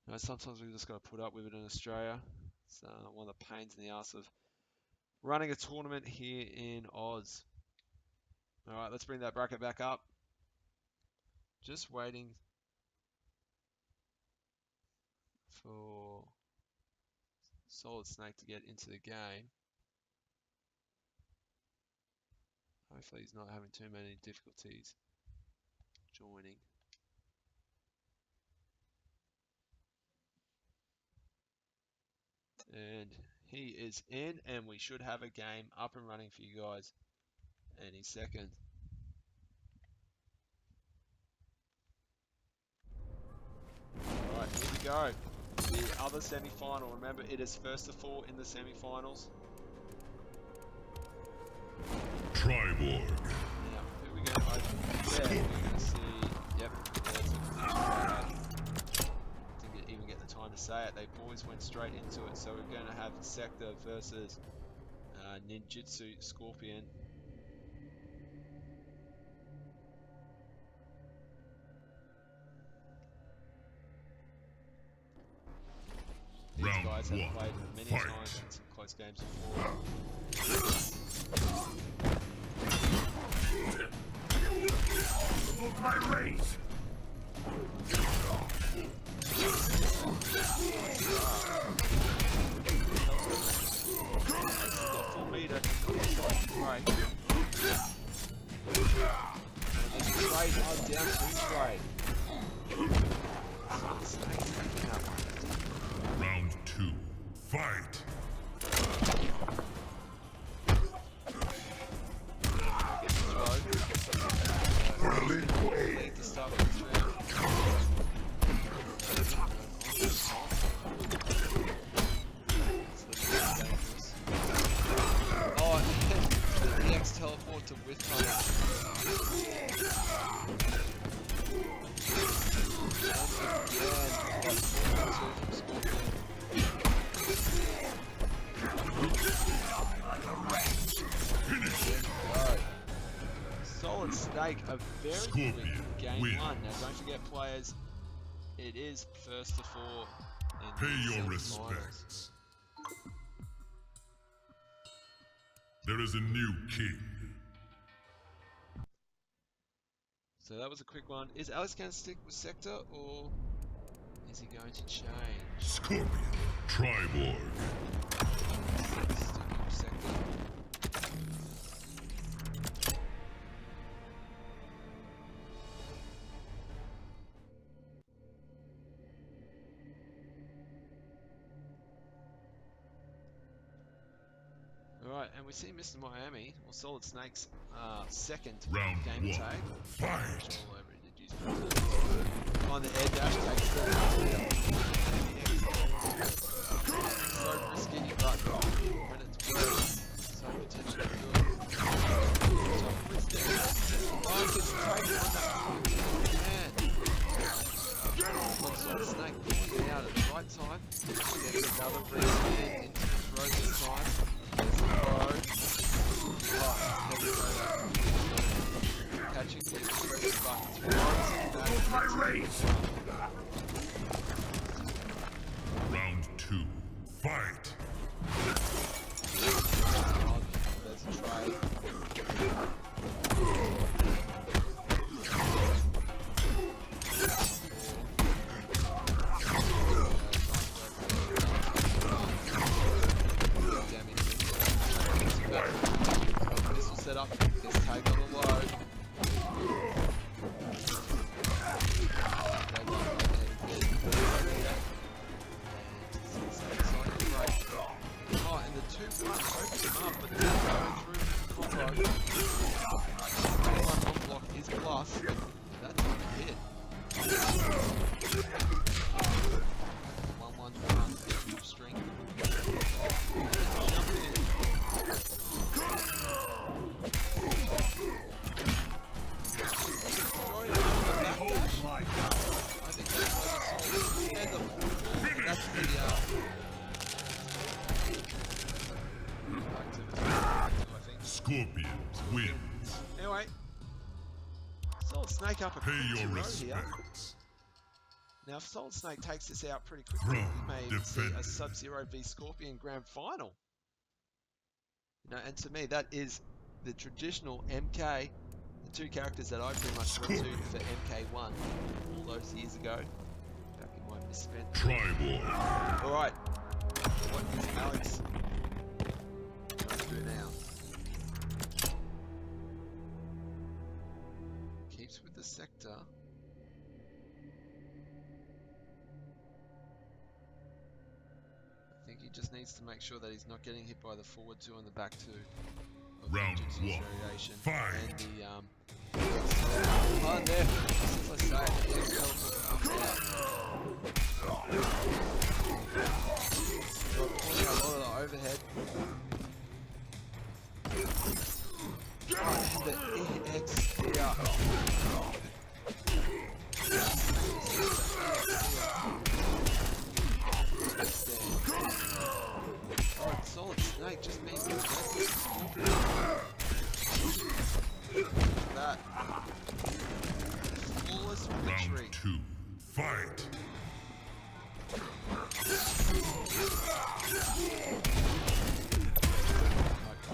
[SPEAKER 1] you know, sometimes we've just got to put up with it in Australia. It's one of the pains in the ass of running a tournament here in Oz. All right, let's bring that bracket back up. Just waiting for SolidSnake to get into the game. Hopefully he's not having too many difficulties joining. And he is in, and we should have a game up and running for you guys any second. Alright, here we go. The other semi-final. Remember, it is first to 4 in the semi-finals.
[SPEAKER 2] Triborg.
[SPEAKER 1] Now, here we go. There, we're going to see. Yep, there's didn't even get the time to say it. They boys went straight into it. So we're going to have Sector versus Ninjutsu Scorpion. These guys have played many times in some close games before.
[SPEAKER 2] My race.
[SPEAKER 1] Full meter. Right. Trade down to trade.
[SPEAKER 2] Round 2. Fight.
[SPEAKER 1] Need to start with this round. Oh, the EX teleport to with SolidSnake, a very quick game
[SPEAKER 2] win.
[SPEAKER 1] 1. Now don't forget, players, it is first to 4 in
[SPEAKER 2] Pay
[SPEAKER 1] the
[SPEAKER 2] your
[SPEAKER 1] semifinals.
[SPEAKER 2] respects. There is a new king.
[SPEAKER 1] So that was a quick one. Is Alex going to stick with Sector, or is he going to change?
[SPEAKER 2] Scorpion. Triborg.
[SPEAKER 1] Sticking with Sector. Alright, and we see Mr. Miami, or SolidSnake's second
[SPEAKER 2] Round
[SPEAKER 1] game
[SPEAKER 2] 1.
[SPEAKER 1] tag.
[SPEAKER 2] Fight.
[SPEAKER 1] All over, he did use it. On the air dash, takes the so risky, but when it's worked, so potentially good. Oh, he gets taken on that. Man. SolidSnake pulling it out at the right time. Gets another read into the throw this time. Catching the express buttons.
[SPEAKER 2] My race. Round 2. Fight.
[SPEAKER 1] This will set up this take on the low. Oh, and the 2-1 opens him up, but then going through the combo. 2-1 on block is plus. That time it hit. 1-1 string. Jump in. I think that's why that's the
[SPEAKER 2] Scorpions wins.
[SPEAKER 1] Anyway, SolidSnake up a
[SPEAKER 2] Pay your
[SPEAKER 1] 2-0 here.
[SPEAKER 2] respects.
[SPEAKER 1] Now, if SolidSnake takes this out pretty quickly,
[SPEAKER 2] From
[SPEAKER 1] we may even see a
[SPEAKER 2] defended.
[SPEAKER 1] Sub-Zero v Scorpion grand final. You know, and to me, that is the traditional MK, the two characters that I pretty much went to for MK1 all those years ago, back in my misspent.
[SPEAKER 2] Tribal.
[SPEAKER 1] All right, what is Alex going to do now? Keeps with the sector. I think he just needs to make sure that he's not getting hit by the forward 2 and the back 2 of
[SPEAKER 2] Round
[SPEAKER 1] the Jiu-Jitsu
[SPEAKER 2] 1.
[SPEAKER 1] variation.
[SPEAKER 2] Fight.
[SPEAKER 1] And the oh, there, just as I say, the teleport comes out. So pulling a lot of the overhead. Oh, and the EX here. Oh, SolidSnake just means that. Flawless victory.
[SPEAKER 2] Round 2. Fight.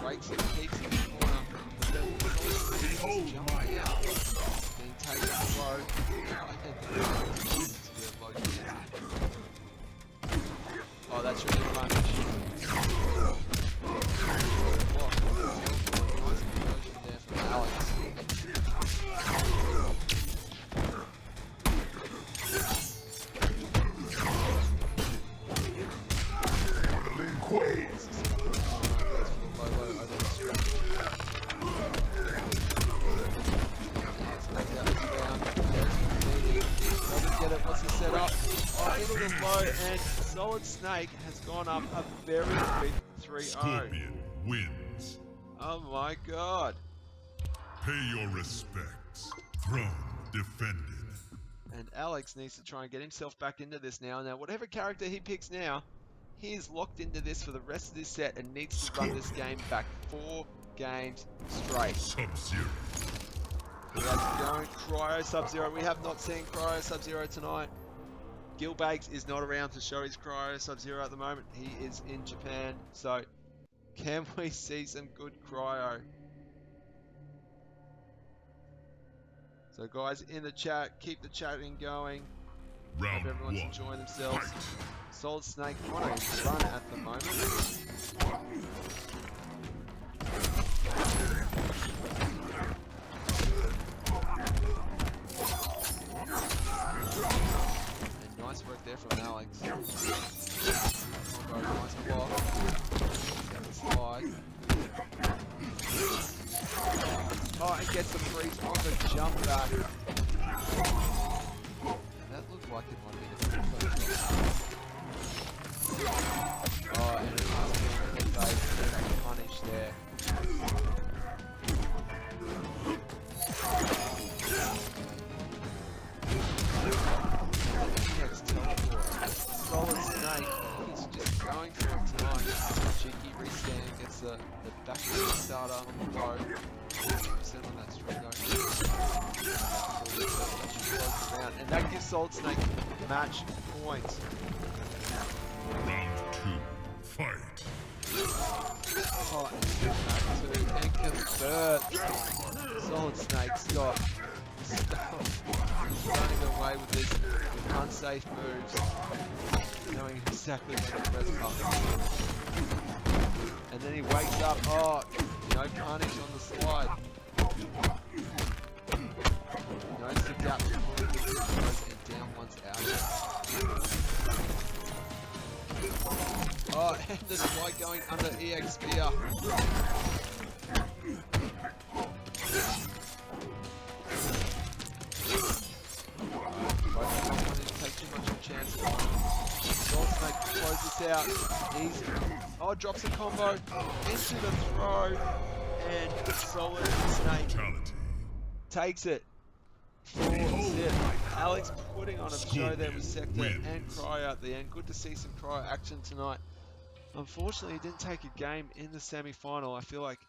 [SPEAKER 1] Breaks it, keeps it in the corner. But then SolidSnake jumping out. Being taken low. I think that's to be a low chance. Oh, that's really much. Nice conversion there from Alex. What's the setup? Oh, into the low, and SolidSnake has gone up a very quick 3-0.
[SPEAKER 2] Scorpion wins.
[SPEAKER 1] Oh my god.
[SPEAKER 2] Pay your respects. Throne defended.
[SPEAKER 1] And Alex needs to try and get himself back into this now. Now, whatever character he picks now, he is locked into this for the rest of this set and needs to run this game back 4 games straight.
[SPEAKER 2] Sub-Zero.
[SPEAKER 1] That's going Cryo Sub-Zero. We have not seen Cryo Sub-Zero tonight. Gilbakes is not around to show his Cryo Sub-Zero at the moment. He is in Japan. So, can we see some good Cryo? So guys, in the chat, keep the chatting going.
[SPEAKER 2] Round
[SPEAKER 1] Hope everyone's
[SPEAKER 2] 1.
[SPEAKER 1] enjoying themselves.
[SPEAKER 2] Fight.
[SPEAKER 1] SolidSnake on a run at the moment. And nice work there from Alex. Combo, nice block. Down the slide. Oh, and gets the freeze on the jump back. That looked like it might have been a bit close. Oh, and it must be a head punish there. MKX teleport. SolidSnake is just going for it tonight. Cheeky rescan gets the back starter on the low. Set on that string though. And that gives SolidSnake match points.
[SPEAKER 2] Round 2. Fight.
[SPEAKER 1] Oh, and back to second, third. SolidSnake Scott running away with this with unsafe moves, knowing exactly when to press button. And then he wakes up. Oh, no punish on the slide. Knows the gap before he goes and down once out. Oh, and the slide going under EX Spear. Take too much of a chance. SolidSnake closes out. Easy. Oh, drops a combo into the throw, and SolidSnake takes it. 4-zip. Alex putting on a show there with Sector and Cryo at the end. Good to see some Cryo action tonight. Unfortunately, he didn't take a game in the semi-final. I feel like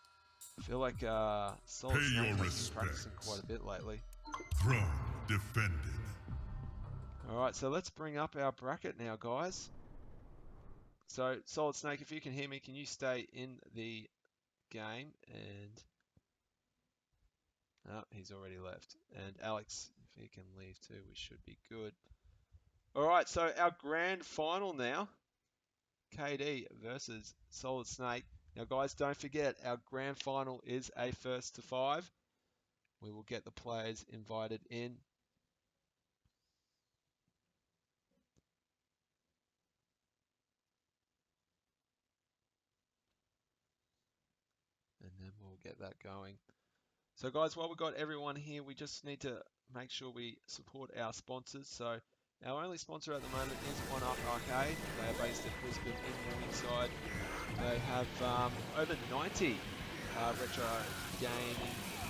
[SPEAKER 1] SolidSnake has been practicing quite a bit lately.
[SPEAKER 2] Throne defended.
[SPEAKER 1] All right, so let's bring up our bracket now, guys. So, SolidSnake, if you can hear me, can you stay in the game? And oh, he's already left. And Alex, if he can leave too, we should be good. All right, so our grand final now, Kdeee versus SolidSnake. Now, guys, don't forget, our grand final is a first to 5. We will get the players invited in. And then we'll get that going. So guys, while we've got everyone here, we just need to make sure we support our sponsors. So our only sponsor at the moment is One Up Arcade. They are based at Brisbane in Morningside. They have over 90 retro gaming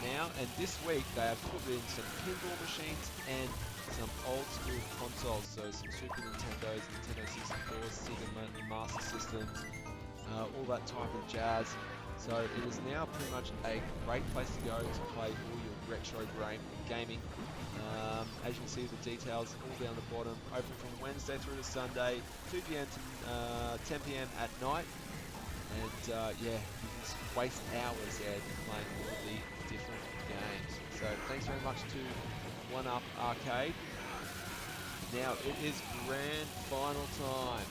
[SPEAKER 1] now, and this week they have put in some pinball machines and some old school consoles, so some Super Nintendos, Nintendo 64s, Sega Master Systems, all that type of jazz. So it is now pretty much a great place to go to play all your retro gaming. As you can see, the details all down the bottom. Open from Wednesday through to Sunday, 2 p.m. to 10 p.m. at night. And yeah, you can waste hours there playing all the different games. So thanks very much to One Up Arcade. Now it is grand final time.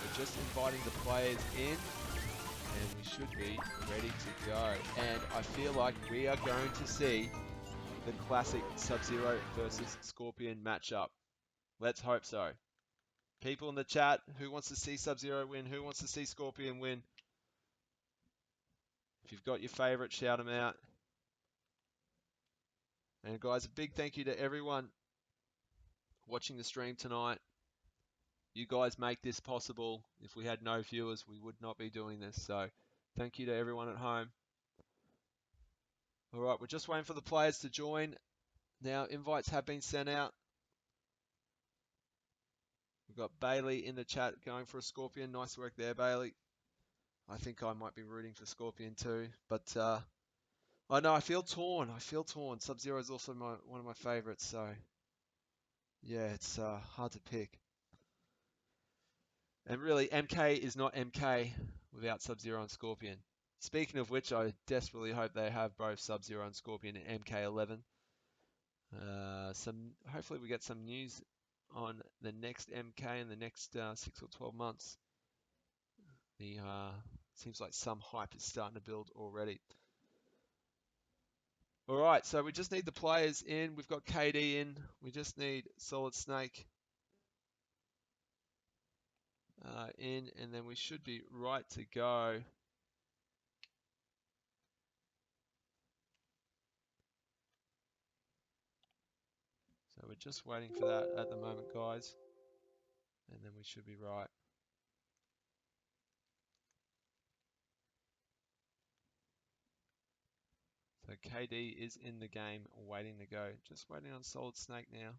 [SPEAKER 1] We're just inviting the players in, and we should be ready to go. And I feel like we are going to see the classic Sub-Zero versus Scorpion matchup. Let's hope so. People in the chat, who wants to see Sub-Zero win? Who wants to see Scorpion win? If you've got your favorite, shout them out. And guys, a big thank you to everyone watching the stream tonight. You guys make this possible. If we had no viewers, we would not be doing this. So thank you to everyone at home. All right, we're just waiting for the players to join. Now, invites have been sent out. We've got Bailey in the chat going for a Scorpion. Nice work there, Bailey. I think I might be rooting for Scorpion too. But I know I feel torn. Sub-Zero is also one of my favorites. So yeah, it's hard to pick. And really, MK is not MK without Sub-Zero and Scorpion. Speaking of which, I desperately hope they have both Sub-Zero and Scorpion in MK11. Hopefully we get some news on the next MK in the next 6 or 12 months. Seems like some hype is starting to build already. All right, so we just need the players in. We've got Kdeee in. We just need SolidSnake in, and then we should be right to go. So we're just waiting for that at the moment, guys, and then we should be right. So Kdeee is in the game, waiting to go. Just waiting on SolidSnake now.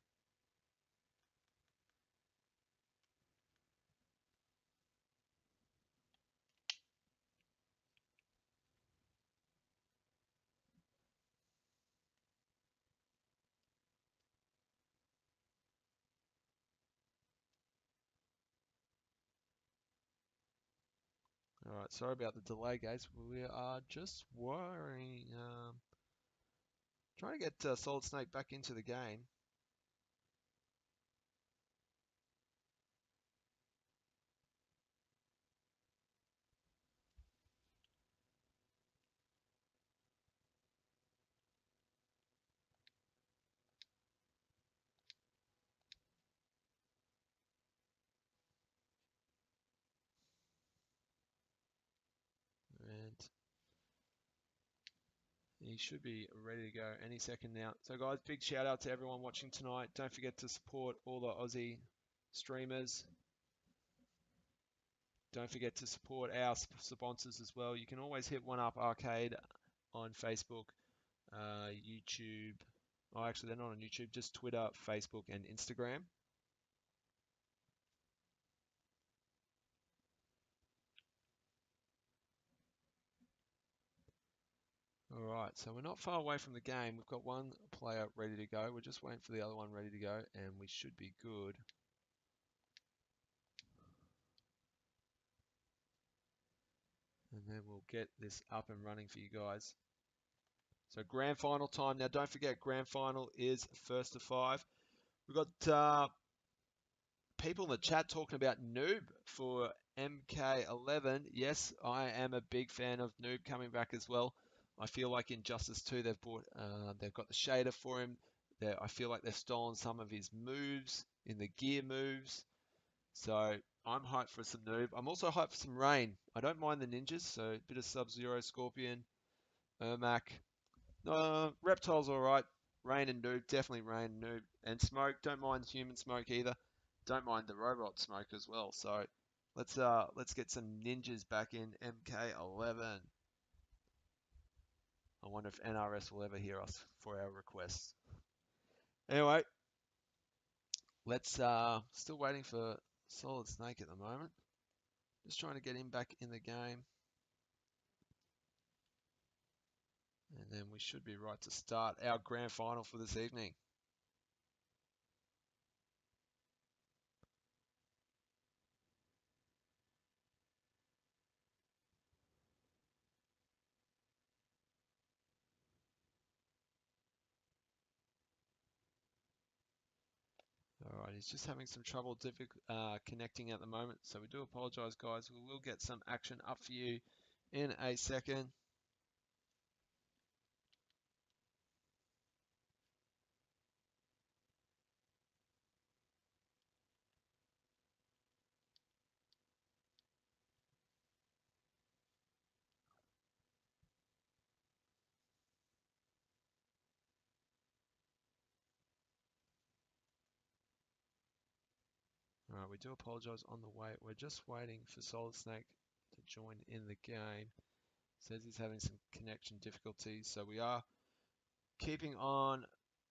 [SPEAKER 1] All Alright, sorry about the delay, guys. We are just worrying, trying to get SolidSnake back into the game. And he should be ready to go any second now. So guys, big shout out to everyone watching tonight. Don't forget to support all the Aussie streamers. Don't forget to support our sponsors as well. You can always hit One Up Arcade on Facebook, YouTube. Oh, actually, they're not on YouTube, just Twitter, Facebook, and Instagram. All right, so we're not far away from the game. We've got one player ready to go. We're just waiting for the other one ready to go, and we should be good. And then we'll get this up and running for you guys. So grand final time. Now, don't forget, grand final is first to 5. We've got people in the chat talking about Noob for MK11. Yes, I am a big fan of Noob coming back as well. I feel like in Justice 2 they've got the shader for him. I feel like they've stolen some of his moves in the gear moves. So I'm hyped for some Noob. I'm also hyped for some Rain. I don't mind the ninjas, so a bit of Sub-Zero, Scorpion, Ermac. Reptile's alright. Rain and Noob, definitely Rain and Noob. And Smoke, don't mind human Smoke either. Don't mind the robot Smoke as well. So let's get some ninjas back in MK11. I wonder if NRS will ever hear us for our requests. Anyway, let's still waiting for SolidSnake at the moment. Just trying to get him back in the game. And then we should be right to start our grand final for this evening. Alright, he's just having some trouble connecting at the moment, so we do apologize, guys. We will get some action up for you in a second. Alright, we do apologize on the wait. We're just waiting for SolidSnake to join in the game. Says he's having some connection difficulties, so we are keeping on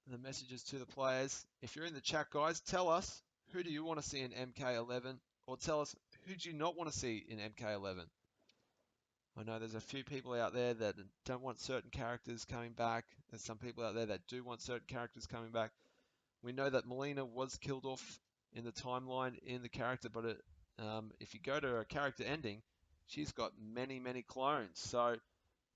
[SPEAKER 1] the messages to the players. If you're in the chat, guys, tell us, who do you want to see in MK11? Or tell us, who do you not want to see in MK11? I know there's a few people out there that don't want certain characters coming back. There's some people out there that do want certain characters coming back. We know that Melina was killed off in the timeline in the character, but if you go to her character ending, she's got many, many clones. So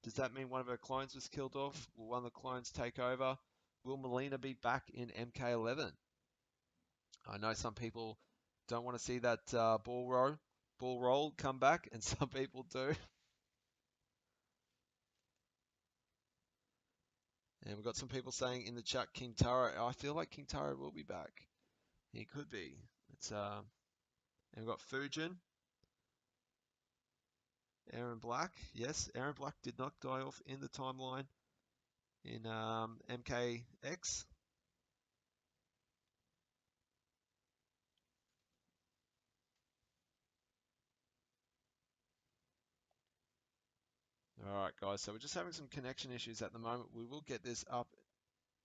[SPEAKER 1] does that mean one of her clones was killed off? Will one of the clones take over? Will Melina be back in MK11? I know some people don't want to see that ball roll come back, and some people do. And we've got some people saying in the chat, King Taro. I feel like King Taro will be back. He could be. And we've got Fujin. Aaron Black. Yes, Aaron Black did not die off in the timeline in MKX. Alright guys, so we're just having some connection issues at the moment. We will get this up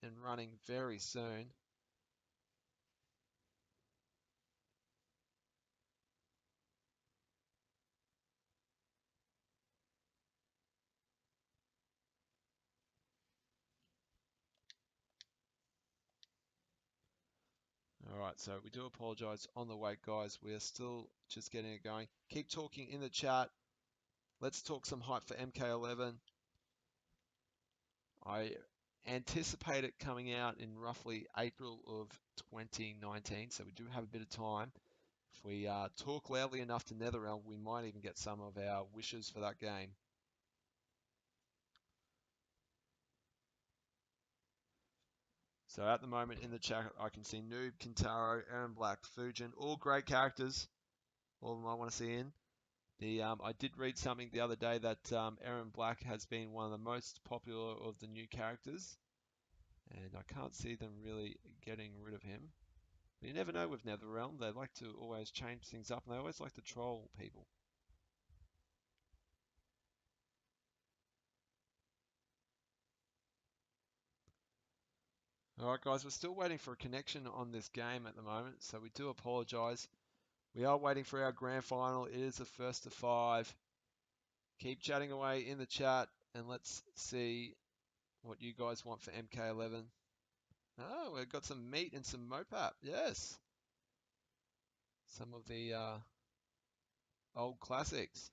[SPEAKER 1] and running very soon. Alright, so we do apologize on the wait, guys. We are still just getting it going. Keep talking in the chat. let's talk some hype for MK11. I anticipate it coming out in roughly April of 2019, so we do have a bit of time. If we talk loudly enough to NetherRealm, we might even get some of our wishes for that game. So at the moment in the chat, I can see Noob, Kintaro, Aaron Black, Fujin, all great characters. All of them I want to see in. I did read something the other day that Aaron Black has been one of the most popular of the new characters, and I can't see them really getting rid of him. But you never know with NetherRealm. They like to always change things up, and they always like to troll people. Alright guys, we're still waiting for a connection on this game at the moment, so we do apologise. We are waiting for our grand final. It is the first to 5. Keep chatting away in the chat, and let's see what you guys want for MK11. Oh, we've got some meat and some mopap. Yes. Some of the old classics.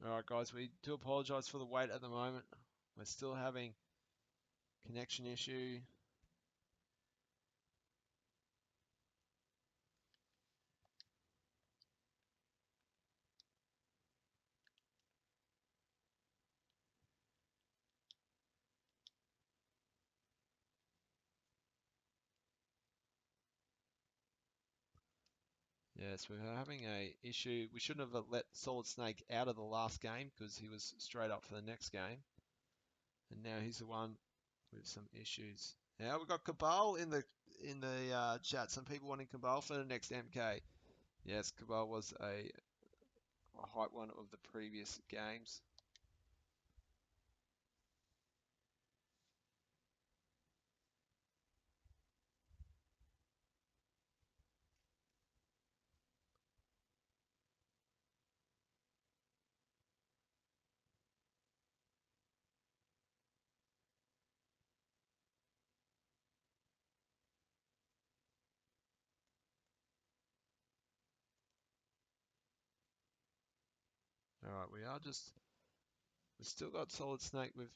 [SPEAKER 1] Alright guys, we do apologise for the wait at the moment. We're still having connection issue. Yes, we're having a issue. We shouldn't have let SolidSnake out of the last game because he was straight up for the next game. And now he's the one with some issues. Now we've got Cabal in the chat. Some people wanting Cabal for the next MK. Yes, Cabal was a hype one of the previous games. Alright, we've still got SolidSnake with,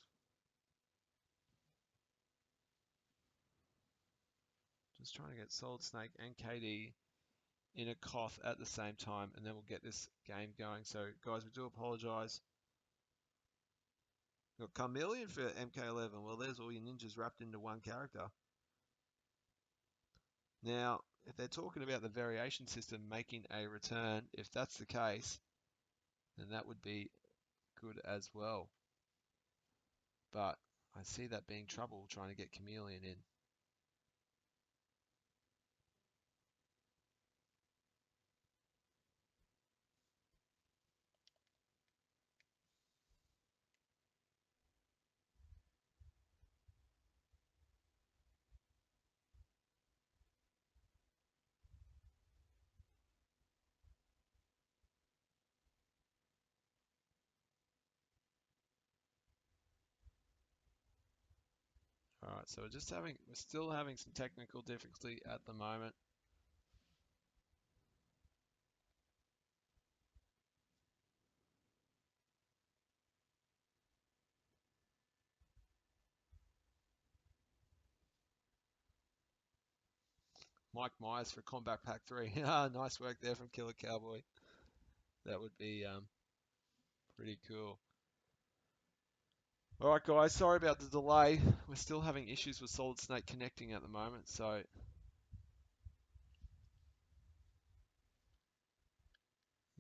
[SPEAKER 1] just trying to get SolidSnake and Kdeee in a cough at the same time, and then we'll get this game going. So guys, we do apologise. Got Chameleon for MK11. Well, there's all your ninjas wrapped into one character. Now, if they're talking about the variation system making a return, if that's the case, then that would be good as well. But I see that being trouble trying to get Chameleon in. Alright, so we're still having some technical difficulty at the moment. Mike Myers for Combat Pack 3. Nice work there from Killer Cowboy. That would be pretty cool. Alright guys, sorry about the delay. We're still having issues with SolidSnake connecting at the moment, so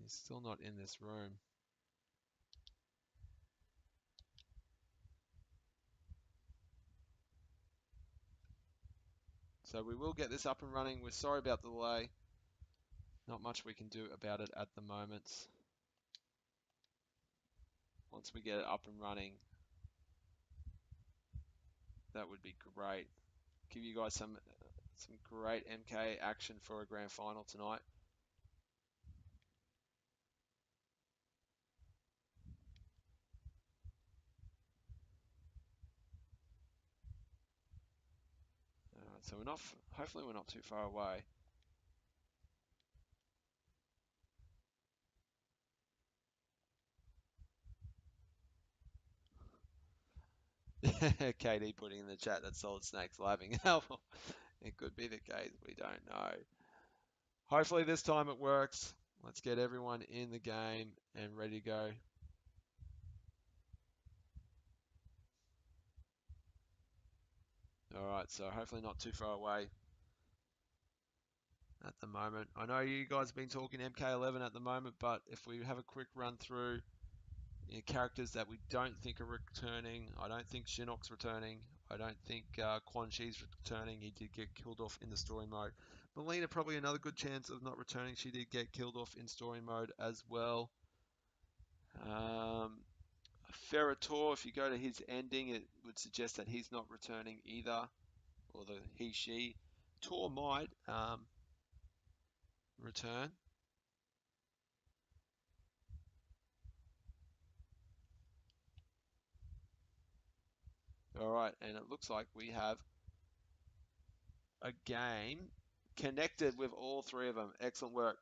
[SPEAKER 1] he's still not in this room. So we will get this up and running. We're sorry about the delay. Not much we can do about it at the moment. Once we get it up and running, that would be great. give you guys some great MK action for a grand final tonight. So hopefully we're not too far away. Kdeee putting in the chat that SolidSnake's laughing. It could be the case, we don't know. Hopefully this time it works. Let's get everyone in the game and ready to go. Alright, so hopefully not too far away at the moment. I know you guys have been talking MK11 at the moment, but if we have a quick run through characters that we don't think are returning, I don't think Shinnok's returning. I don't think Quan Chi's returning. He did get killed off in the story mode. Melina, probably another good chance of not returning. She did get killed off in story mode as well. Ferrator, if you go to his ending, it would suggest that he's not returning either, or the he, she. Tor might return. All right, and it looks like we have a game connected with all three of them. Excellent work.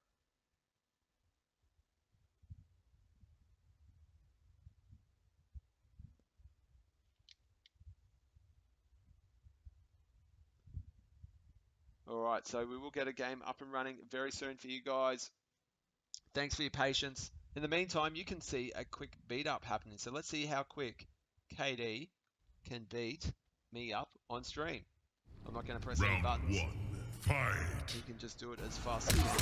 [SPEAKER 1] All right, so we will get a game up and running very soon for you guys. Thanks for your patience. In the meantime, you can see a quick beat up happening. So let's see how quick Kdeee can beat me up on stream. I'm not going to press any buttons.
[SPEAKER 2] Round 1, fight!
[SPEAKER 1] You can just do it as fast as you can.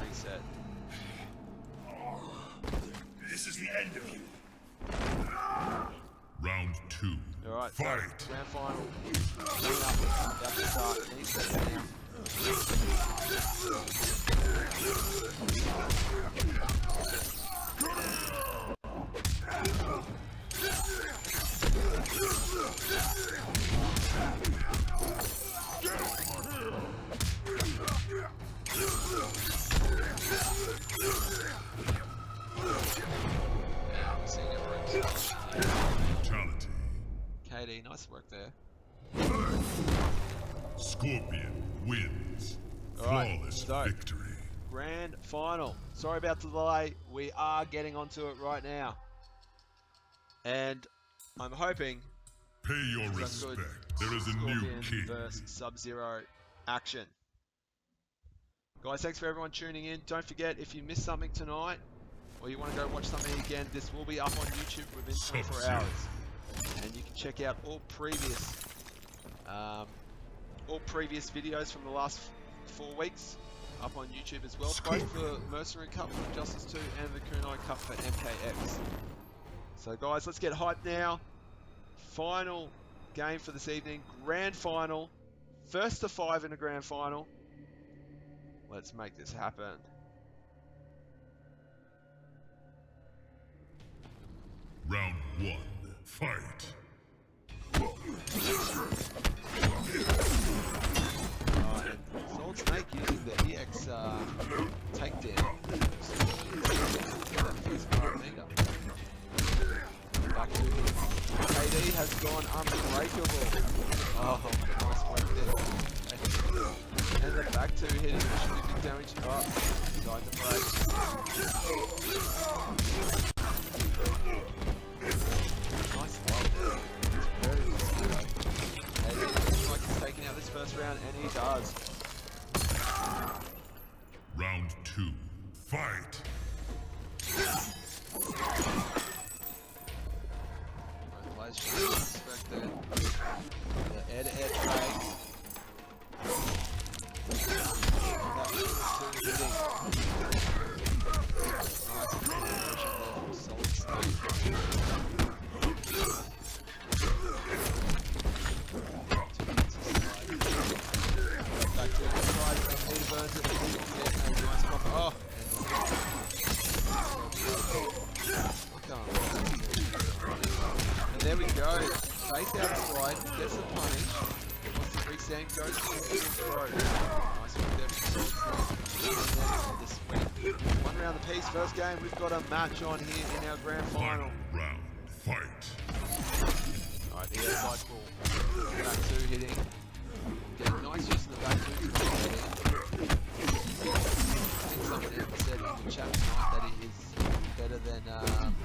[SPEAKER 1] Reset.
[SPEAKER 2] This is the end of you. Round 2,
[SPEAKER 1] Alright,
[SPEAKER 2] fight!
[SPEAKER 1] So, grand final. Coming up, about to start. Any second now.
[SPEAKER 2] Brutality.
[SPEAKER 1] Kdeee, nice work there.
[SPEAKER 2] Scorpion wins.
[SPEAKER 1] Alright,
[SPEAKER 2] Flawless
[SPEAKER 1] so
[SPEAKER 2] victory.
[SPEAKER 1] grand final. Sorry about the delay. We are getting onto it right now. And I'm hoping
[SPEAKER 2] Pay your
[SPEAKER 1] some
[SPEAKER 2] respect.
[SPEAKER 1] good
[SPEAKER 2] There is a new
[SPEAKER 1] Scorpion
[SPEAKER 2] king.
[SPEAKER 1] versus Sub-Zero action. Guys, thanks for everyone tuning in. Don't forget, if you missed something tonight, or you want to go watch something again, this will be up on YouTube within 24 hours. And you can check out all previous videos from the last 4 weeks up on YouTube as well, both for Mercenary Cup for Justice 2 and the Kunai Kup for MKX. So guys, let's get hyped now. Final game for this evening, grand final, first to 5 in a grand final. Let's make this happen.
[SPEAKER 2] Round 1, fight!
[SPEAKER 1] SolidSnake using the EX takedown. Back to Kdeee has gone unbreakable. Oh, nice work there. And the back two hitting should be big damage. Oh, died the break. Nice love there. It's very risky though. Kdeee looks like he's taking out this first round, and he does.
[SPEAKER 2] Round 2, fight!
[SPEAKER 1] Both players showing respect there. The air-to-air trade. That was two hitting. Nice combination there from SolidSnake. Back to the side, Peter burns it, and nice copy there we go. Face out slide, gets the punish. Wants to restand, goes to the throw. Nice one there from SolidSnake. The swing. One round apiece, first game. We've got a match on here in our grand final.
[SPEAKER 2] Round, fight.
[SPEAKER 1] Alright, the outside ball. Back two hitting. Getting nice use in the back two. I think someone else said in the chat tonight that he is better than and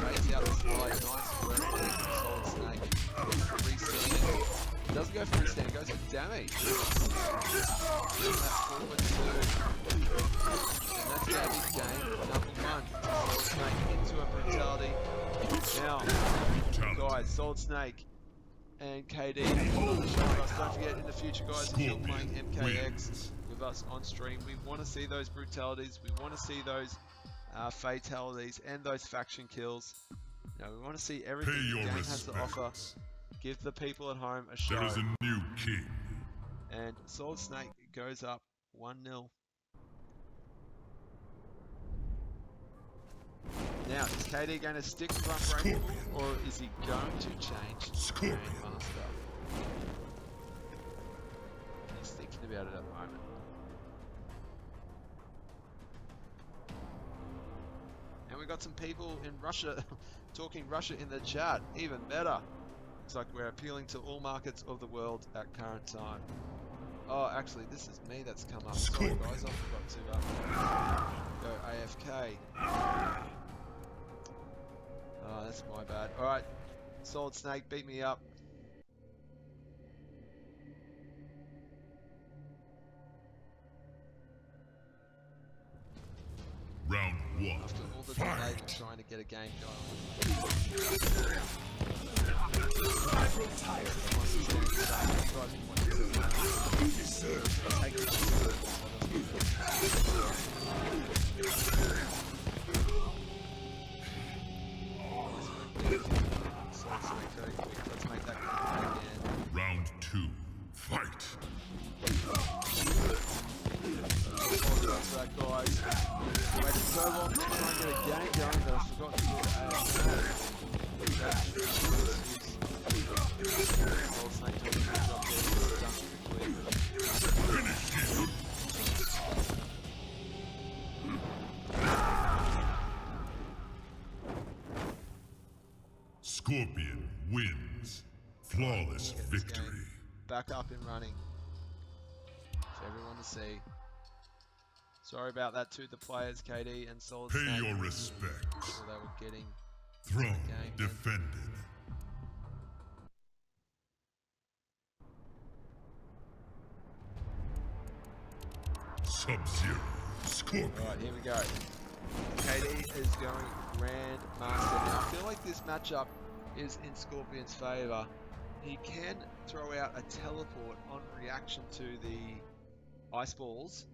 [SPEAKER 1] raise out the slide. Nice work from SolidSnake. Restand. Doesn't go for restand, goes for damage. That forward two. And that's our big game. Number one. SolidSnake into a brutality. Now, guys, SolidSnake and Kdeee. Don't forget in the future, guys, if you're playing MKX with us on stream, we want to see those brutalities. We want to see those fatalities and those faction kills. You know, we want to see everything the game has to offer. Give the people at home a show.
[SPEAKER 2] There is a new king.
[SPEAKER 1] And SolidSnake goes up 1-0. Now, is Kdeee going to stick to Unbreakable, or is he going to change to Grandmaster? He's thinking about it at the moment. And we got some people in Russia talking Russia in the chat. Even better. Looks like we're appealing to all markets of the world at current time. Oh, actually, this is me that's come up. Sorry, guys, I forgot to go AFK. Oh, that's my bad. Alright, SolidSnake, beat me up.
[SPEAKER 2] Round one.
[SPEAKER 1] After all the delay of trying to get a game going. Let's make that again.
[SPEAKER 2] Round two, fight.
[SPEAKER 1] Apologize for that, guys. Waited so long to try and get a game going that I forgot to do the SolidSnake told me to drop there, done quickly.
[SPEAKER 2] Scorpion wins. Flawless victory.
[SPEAKER 1] Back up and running for everyone to see. Sorry about that to the players, Kdeee and SolidSnake.
[SPEAKER 2] Pay your respects.
[SPEAKER 1] So they were getting
[SPEAKER 2] Throne defended. Sub-Zero. Scorpion.
[SPEAKER 1] Alright, here we go. Kdeee is going Grandmaster. Now, I feel like this matchup is in Scorpion's favour. He can throw out a teleport on reaction to the ice balls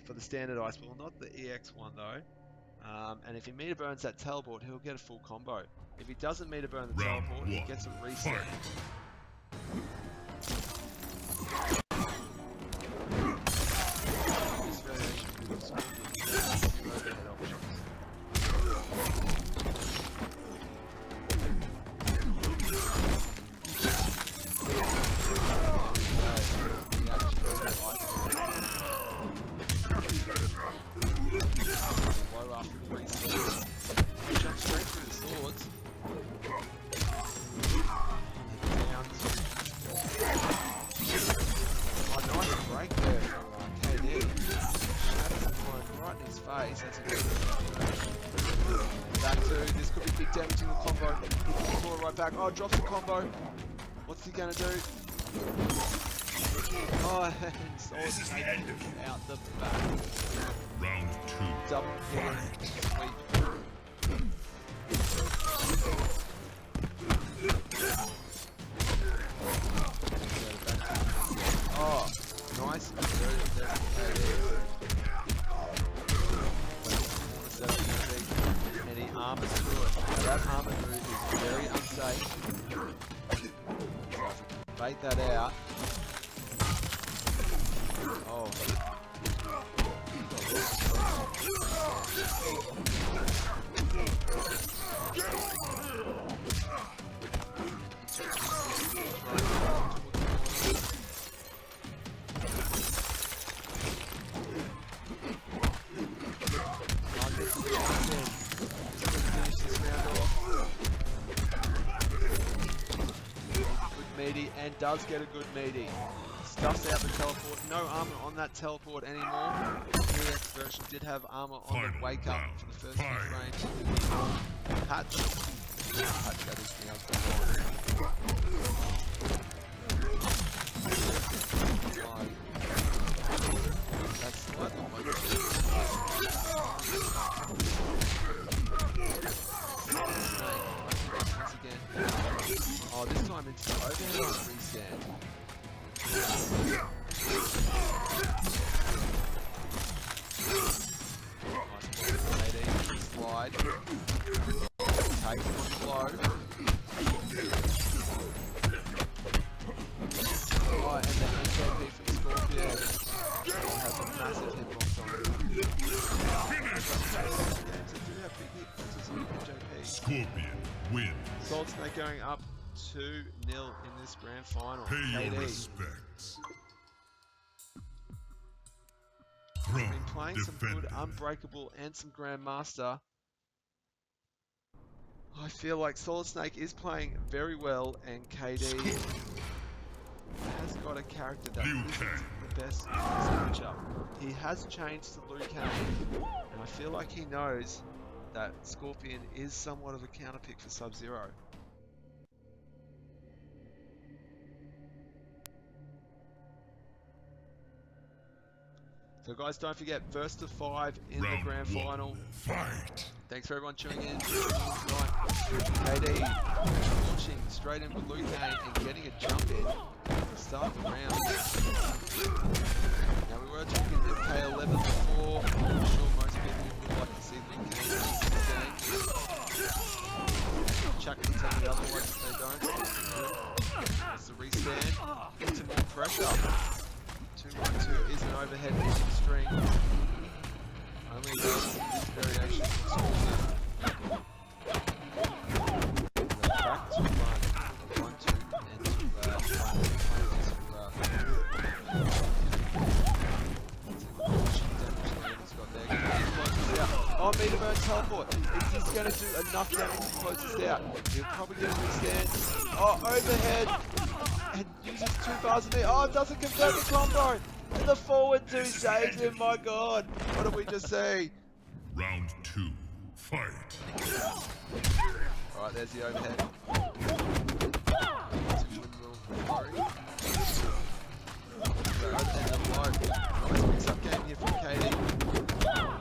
[SPEAKER 1] for the standard ice ball, not the EX one though. And if he meter burns that teleport, he'll get a full combo. If he doesn't meter burn the
[SPEAKER 2] Round
[SPEAKER 1] teleport, he
[SPEAKER 2] one,
[SPEAKER 1] gets a reset.
[SPEAKER 2] fight.
[SPEAKER 1] This variation with Scorpion overhead options. Low after 3 seconds. Jump straight through the swords. Down to... Oh, nice break there from Kdeee. Shatters the point right in his face. That's a good back two. This could be big damage in the combo. He can pull it right back. Oh, drops the combo. What's he gonna do? Oh, and SolidSnake out the back.
[SPEAKER 2] Round two.
[SPEAKER 1] Double hit. Sweep. Oh, nice. And he armors through it. Now that armor move is very unsafe. So if we can bait that out. Oh. and does get a good meaty. Stuffs out the teleport. No armor on that teleport anymore. The PX version did have armor on the wake up for the first few frames. Patch. Patch that is the else That's slightly once again. Oh, this time it's the overhead on restand. Nice slide. Take him on the blow. Oh, and then HLP from Scorpion. Has a massive hitbox on it.
[SPEAKER 2] Scorpion wins.
[SPEAKER 1] SolidSnake going up 2-0 in this grand final.
[SPEAKER 2] Pay your
[SPEAKER 1] Kdeee.
[SPEAKER 2] respects.
[SPEAKER 1] He's been playing some good Unbreakable and some Grandmaster. I feel like SolidSnake is playing very well, and Kdeee has got a character that isn't the best in this matchup. He has changed to Liu Kang, and I feel like he knows that Scorpion is somewhat of a counterpick for Sub-Zero. So guys, don't forget, first to 5 in the grand final.
[SPEAKER 2] Fight.
[SPEAKER 1] Thanks for everyone tuning in tonight. Kdeee launching straight in with Liu Kang and getting a jump in to start the round. Now we were talking MK11 before. I'm sure most people would like to see Liu Kang in this game. Chuck can tell me otherwise if they don't. That's the restand. Into more pressure. 2-1-2 is an overhead missing string. Only does this variation from Scorpion. Back to 1-2 and to oh, meter burn teleport. Is going to do enough damage to close this out? He'll probably get a restand. Oh, overhead. And uses 2 bars of me. Oh, it doesn't convert the combo. And the forward 2 saves him. My God. What did we just see?
[SPEAKER 2] Round 2. Fight.
[SPEAKER 1] Alright, there's the overhead. And the blow. Nice mix up game here from Kdeee.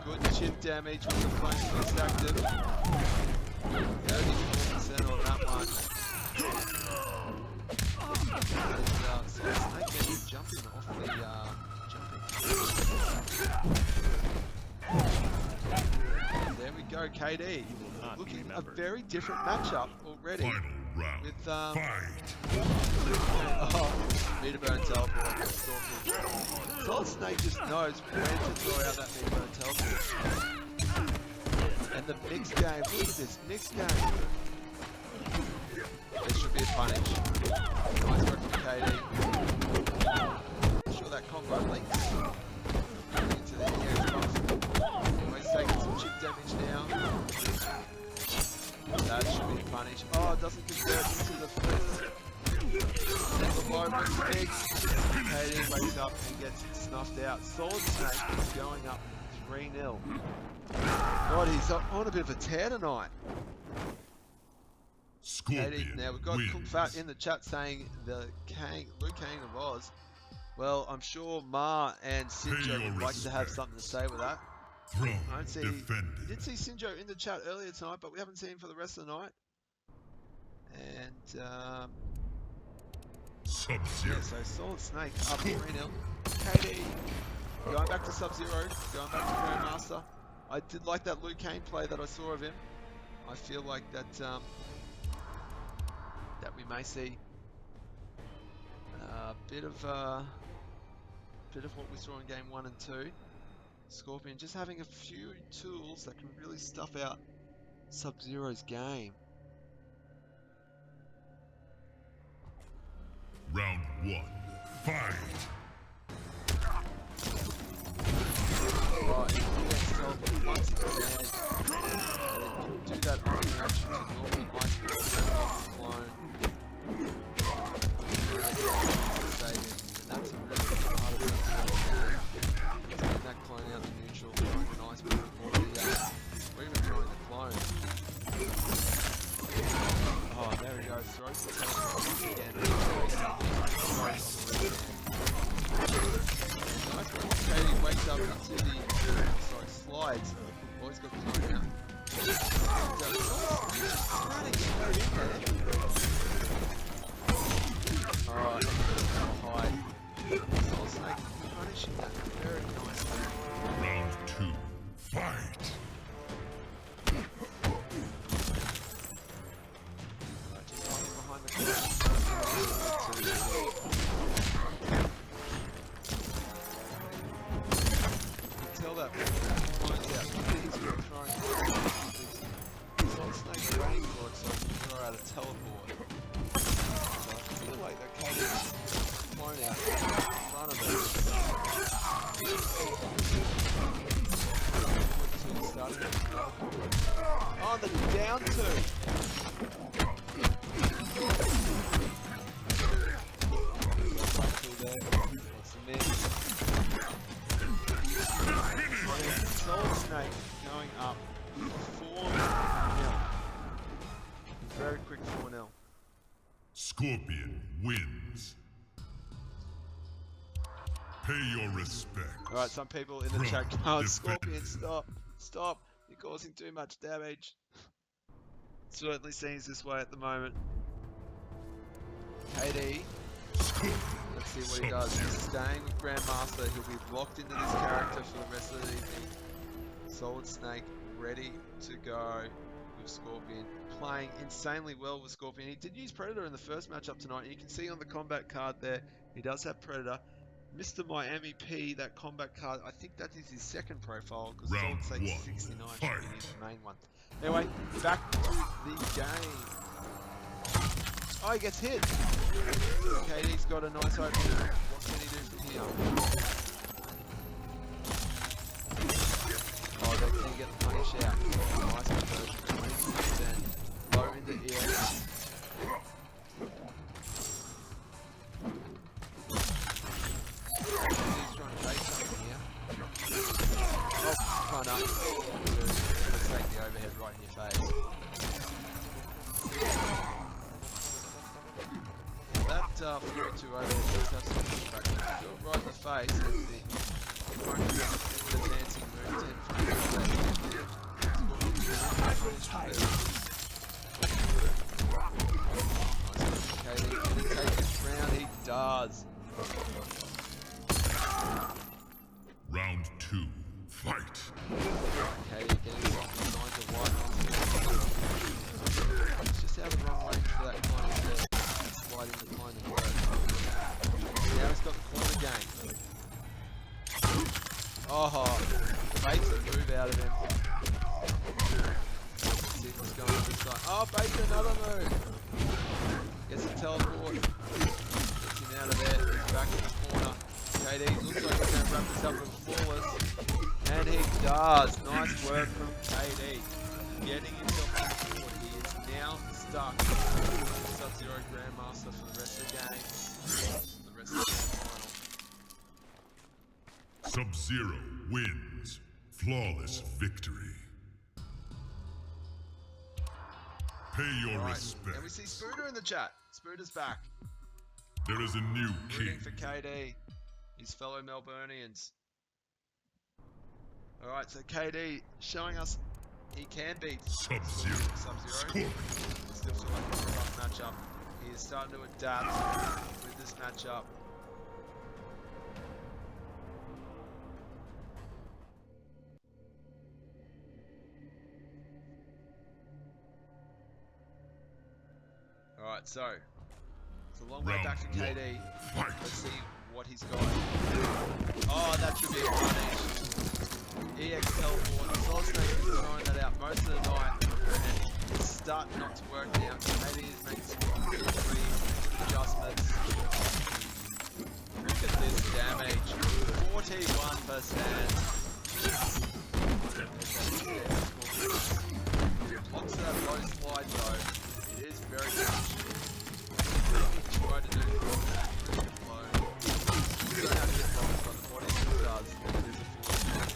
[SPEAKER 1] Good chip damage with the flame fist active. 34% on that one. SolidSnake maybe jumping off the jumping. There we go, Kdeee. Looking a very different matchup already.
[SPEAKER 2] Final round.
[SPEAKER 1] With
[SPEAKER 2] Fight.
[SPEAKER 1] meter burn teleport. SolidSnake just knows when to throw out that meter burn teleport. And the mixed game, look at this, mixed game. There should be a punish. Nice work from Kdeee. Sure that combo leaks. Into the air buff. Anyways, taking some chip damage now. That should be a punish. Oh, it doesn't convert into the flip. And the low was big. Kdeee wakes up and gets snuffed out. SolidSnake is going up 3-0. God, he's on a bit of a tear tonight.
[SPEAKER 2] Scorpion
[SPEAKER 1] now we've got
[SPEAKER 2] wins.
[SPEAKER 1] Kung Fat in the chat saying the Liu Kang of Oz. Well, I'm sure Ma and Sinjo would like to have something to say with that.
[SPEAKER 2] Throne
[SPEAKER 1] I don't see.
[SPEAKER 2] defended.
[SPEAKER 1] We did see Sinjo in the chat earlier tonight, but we haven't seen him for the rest of the night. And
[SPEAKER 2] Sub-Zero.
[SPEAKER 1] yeah, so SolidSnake up 3-0. Kdeee going back to Sub-Zero, going back to Grandmaster. I did like that Liu Kang play that I saw of him. I feel like that that we may see a bit of what we saw in game 1 and 2. Scorpion just having a few tools that can really stuff out Sub-Zero's game.
[SPEAKER 2] Round 1. Fight.
[SPEAKER 1] Right, once again, do that on reaction to normal ice ball clone. special, throwing a nice move for the, or even throwing the clone. Oh, there he goes, throws the teleport again. Nice one. Kdeee wakes up into the, slides. Boy's got thrown out. Running straight in there. Alright, hide. SolidSnake punishing that very nicely.
[SPEAKER 2] Round 2, fight!
[SPEAKER 1] Right, just hiding behind the corner. You can tell that when the clone's out, he's throwing SolidSnake's waiting for it so he can throw out a teleport. So I feel like that Kdee's clone out in front of it. Oh, the down two. What's the miss? SolidSnake going up 4-0. Very quick 4-0.
[SPEAKER 2] Scorpion wins. Pay your respects.
[SPEAKER 1] Alright, some people in the chat go, Scorpion, stop, stop, you're causing too much damage. Certainly seems this way at the moment. Kdeee, let's see what he does. He's staying with Grandmaster, he'll be locked into this character for the rest of the evening. SolidSnake ready to go with Scorpion. Playing insanely well with Scorpion. He did use Predator in the first matchup tonight. You can see on the combat card there, he does have Predator. Mr. Miami P, that combat card, I think that is his second profile because SolidSnake's 69 should be his main one. Anyway, back to the game. Oh, he gets hit. Kdee's got a nice opening. What can he do from here? Oh, they can get the punish out. Nice conversion, 22%. Low in the ear. Front up. Let's take the overhead right in your face. That 42 overhead does have some impact. Right in the face as the dancing moves in front of Kdeee, can he take this round? He does.
[SPEAKER 2] Round 2, fight!
[SPEAKER 1] Kdeee getting off the lines of white on it's just out of the wrong range for that climb to slide into climb and work. Now he's got the corner game. Oh, baits a move out of him. Let's see what's going on this side. Oh, baits another move. Gets a teleport. Gets him out of there. He's back in the corner. Kdeee looks like he's going to wrap this up with flawless. And he does. Nice work from Kdeee. Getting himself on the board. He is now stuck with Sub-Zero Grandmaster for the rest of the game. For the rest of the final.
[SPEAKER 2] Sub-Zero wins. Flawless victory. Pay your respects.
[SPEAKER 1] And we see Spooder in the chat. Spooder's back.
[SPEAKER 2] There is a new king.
[SPEAKER 1] Rooting for Kdeee. His fellow Melburnians. Alright, so Kdeee showing us he can beat
[SPEAKER 2] Sub-Zero.
[SPEAKER 1] Sub-Zero. Still feel like it's a tough matchup. He is starting to adapt with this matchup. Alright, so it's a long way back to Kdeee. Let's see what he's got. Oh, that should be a punish. EX teleport. SolidSnake has been throwing that out most of the night, and it's starting not to work now. Kdeee is making some QF3 adjustments. Look at this damage. 41%. Blocks that low slide though. It is very good. Try to do it low. You don't have to get blocks on the body, it does. It is a full attack.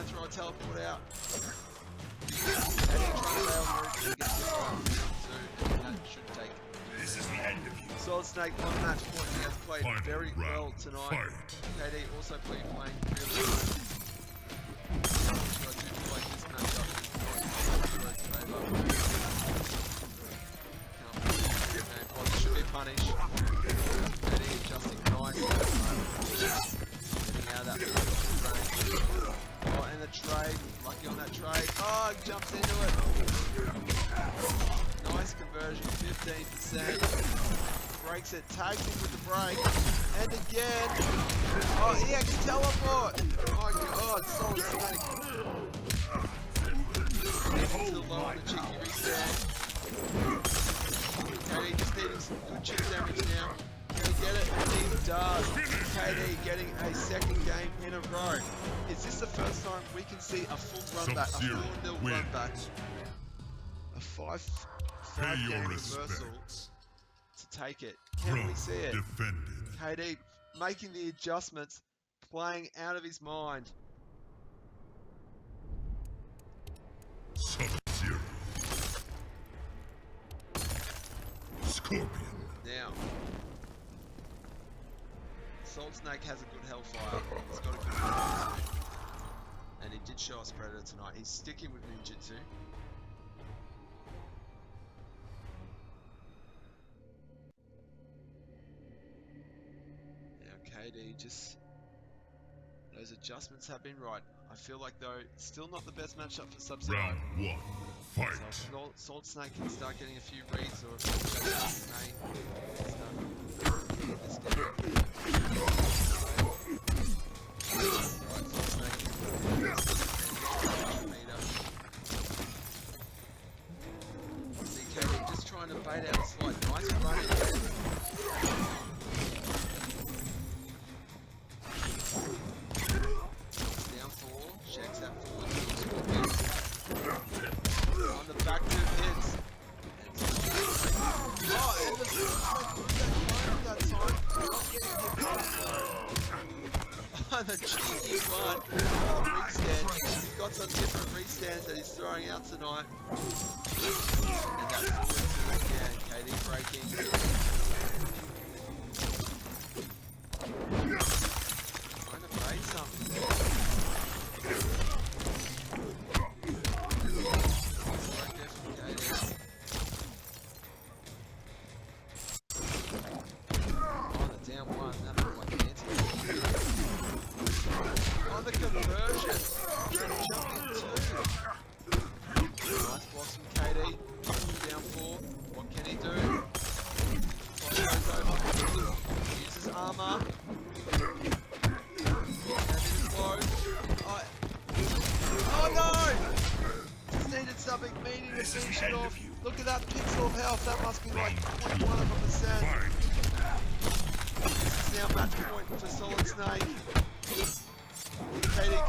[SPEAKER 1] gonna try to teleport out. Kdeee trying to bail through, he gets hit by two, and that should take.
[SPEAKER 2] This is the end of you.
[SPEAKER 1] SolidSnake on match point. He has played
[SPEAKER 2] Final
[SPEAKER 1] very well
[SPEAKER 2] round,
[SPEAKER 1] tonight.
[SPEAKER 2] fight.
[SPEAKER 1] Kdeee also playing really well. So I do feel like this matchup is not in Solid's favour. Oh, this should be punished. Kdeee adjusting nice. Getting out of that range. Oh, and the trade. Lucky on that trade. Oh, he jumps into it. Nice conversion, 15%. Breaks it, tags him with the break. And again. Oh, EX teleport. Oh my god, SolidSnake. Still low on the cheeky reset. Kdeee just needing some good chip damage now. Can he get it? And he does. Kdeee getting a second game in a row. Is this the first time we can see a full run back, a
[SPEAKER 2] Sub-Zero
[SPEAKER 1] 4-0 run back?
[SPEAKER 2] wins.
[SPEAKER 1] A five
[SPEAKER 2] Pay
[SPEAKER 1] game
[SPEAKER 2] your
[SPEAKER 1] reversal
[SPEAKER 2] respects.
[SPEAKER 1] to take it. Can we
[SPEAKER 2] Throne
[SPEAKER 1] see it?
[SPEAKER 2] defended.
[SPEAKER 1] Kdeee making the adjustments, playing out of his mind.
[SPEAKER 2] Sub-Zero. Scorpion.
[SPEAKER 1] Now, SolidSnake has a good hellfire. He's got a good ninjutsu. And he did show us Predator tonight. He's sticking with ninjutsu. Now Kdeee just... Those adjustments have been right. I feel like though, still not the best matchup for Sub-Zero.
[SPEAKER 2] Round one. Fight.
[SPEAKER 1] So SolidSnake can start getting a few reads or a few shots may start getting this down. Right, SolidSnake. See Kdeee just trying to bait out a slide. Nice running. Down four, checks that forward. On the back two hits. Oh, and the that time. On the cheeky one. Restand. He's got some different restands that he's throwing out tonight. And that's forward two again. Kdeee breaking. Trying to bait something. The conversion. Jumping two. Nice blocks from Kdeee. Down four. What can he do? Goes over. Uses armor. And in flow. Oh no! Just needed something meaty to finish it off. Look at that pixel of health. That must be like 0.1%. This is now match point for SolidSnake. Kdeee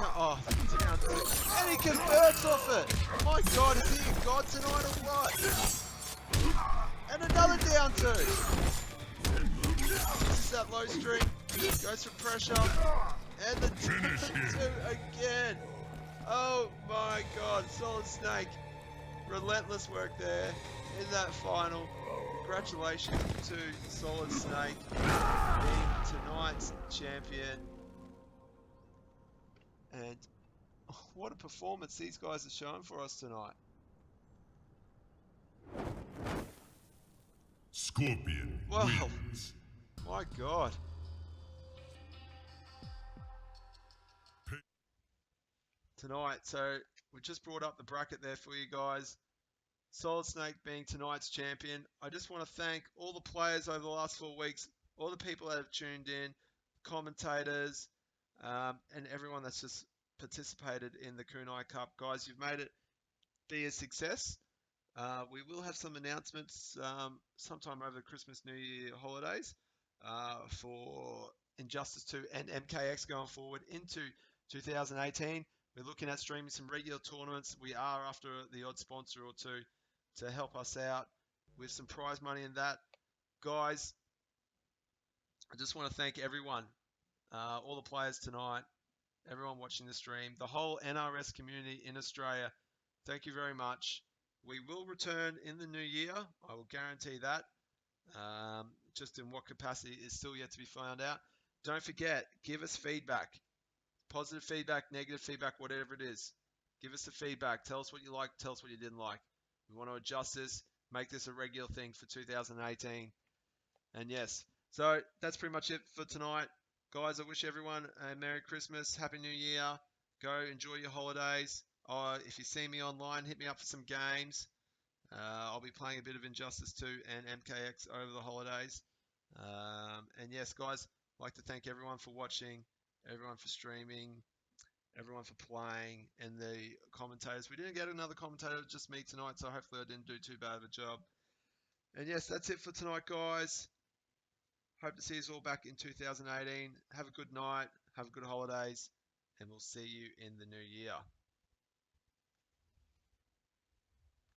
[SPEAKER 1] down two. And he converts off it! My god, is he a god tonight or what? And another down two! Uses that low string, goes for pressure, and the two again! Oh my god, SolidSnake. Relentless work there in that final. Congratulations to SolidSnake, being tonight's champion. And what a performance these guys are showing for us tonight.
[SPEAKER 2] Scorpion
[SPEAKER 1] Wow.
[SPEAKER 2] wins.
[SPEAKER 1] My god. Tonight, so we just brought up the bracket there for you guys. SolidSnake being tonight's champion. I just want to thank all the players over the last 4 weeks, all the people that have tuned in, commentators, and everyone that's just participated in the Kunai Cup. Guys, you've made it be a success. We will have some announcements sometime over the Christmas New Year holidays for Injustice 2 and MKX going forward into 2018. We're looking at streaming some regular tournaments. We are after the odd sponsor or two to help us out with some prize money in that. Guys, I just want to thank everyone, all the players tonight, everyone watching the stream, the whole NRS community in Australia. Thank you very much. We will return in the new year. I will guarantee that. Just in what capacity is still yet to be found out. Don't forget, give us feedback. Positive feedback, negative feedback, whatever it is. Give us the feedback. Tell us what you liked. Tell us what you didn't like. We want to adjust this, make this a regular thing for 2018. And yes, so that's pretty much it for tonight. Guys, I wish everyone a Merry Christmas, Happy New Year. Go enjoy your holidays. If you see me online, hit me up for some games. I'll be playing a bit of Injustice 2 and MKX over the holidays. And yes, guys, I'd like to thank everyone for watching, everyone for streaming, everyone for playing, and the commentators. We didn't get another commentator, just me tonight, so hopefully I didn't do too bad of a job. And yes, that's it for tonight, guys. Hope to see you all back in 2018. Have a good night, have a good holidays, and we'll see you in the new year.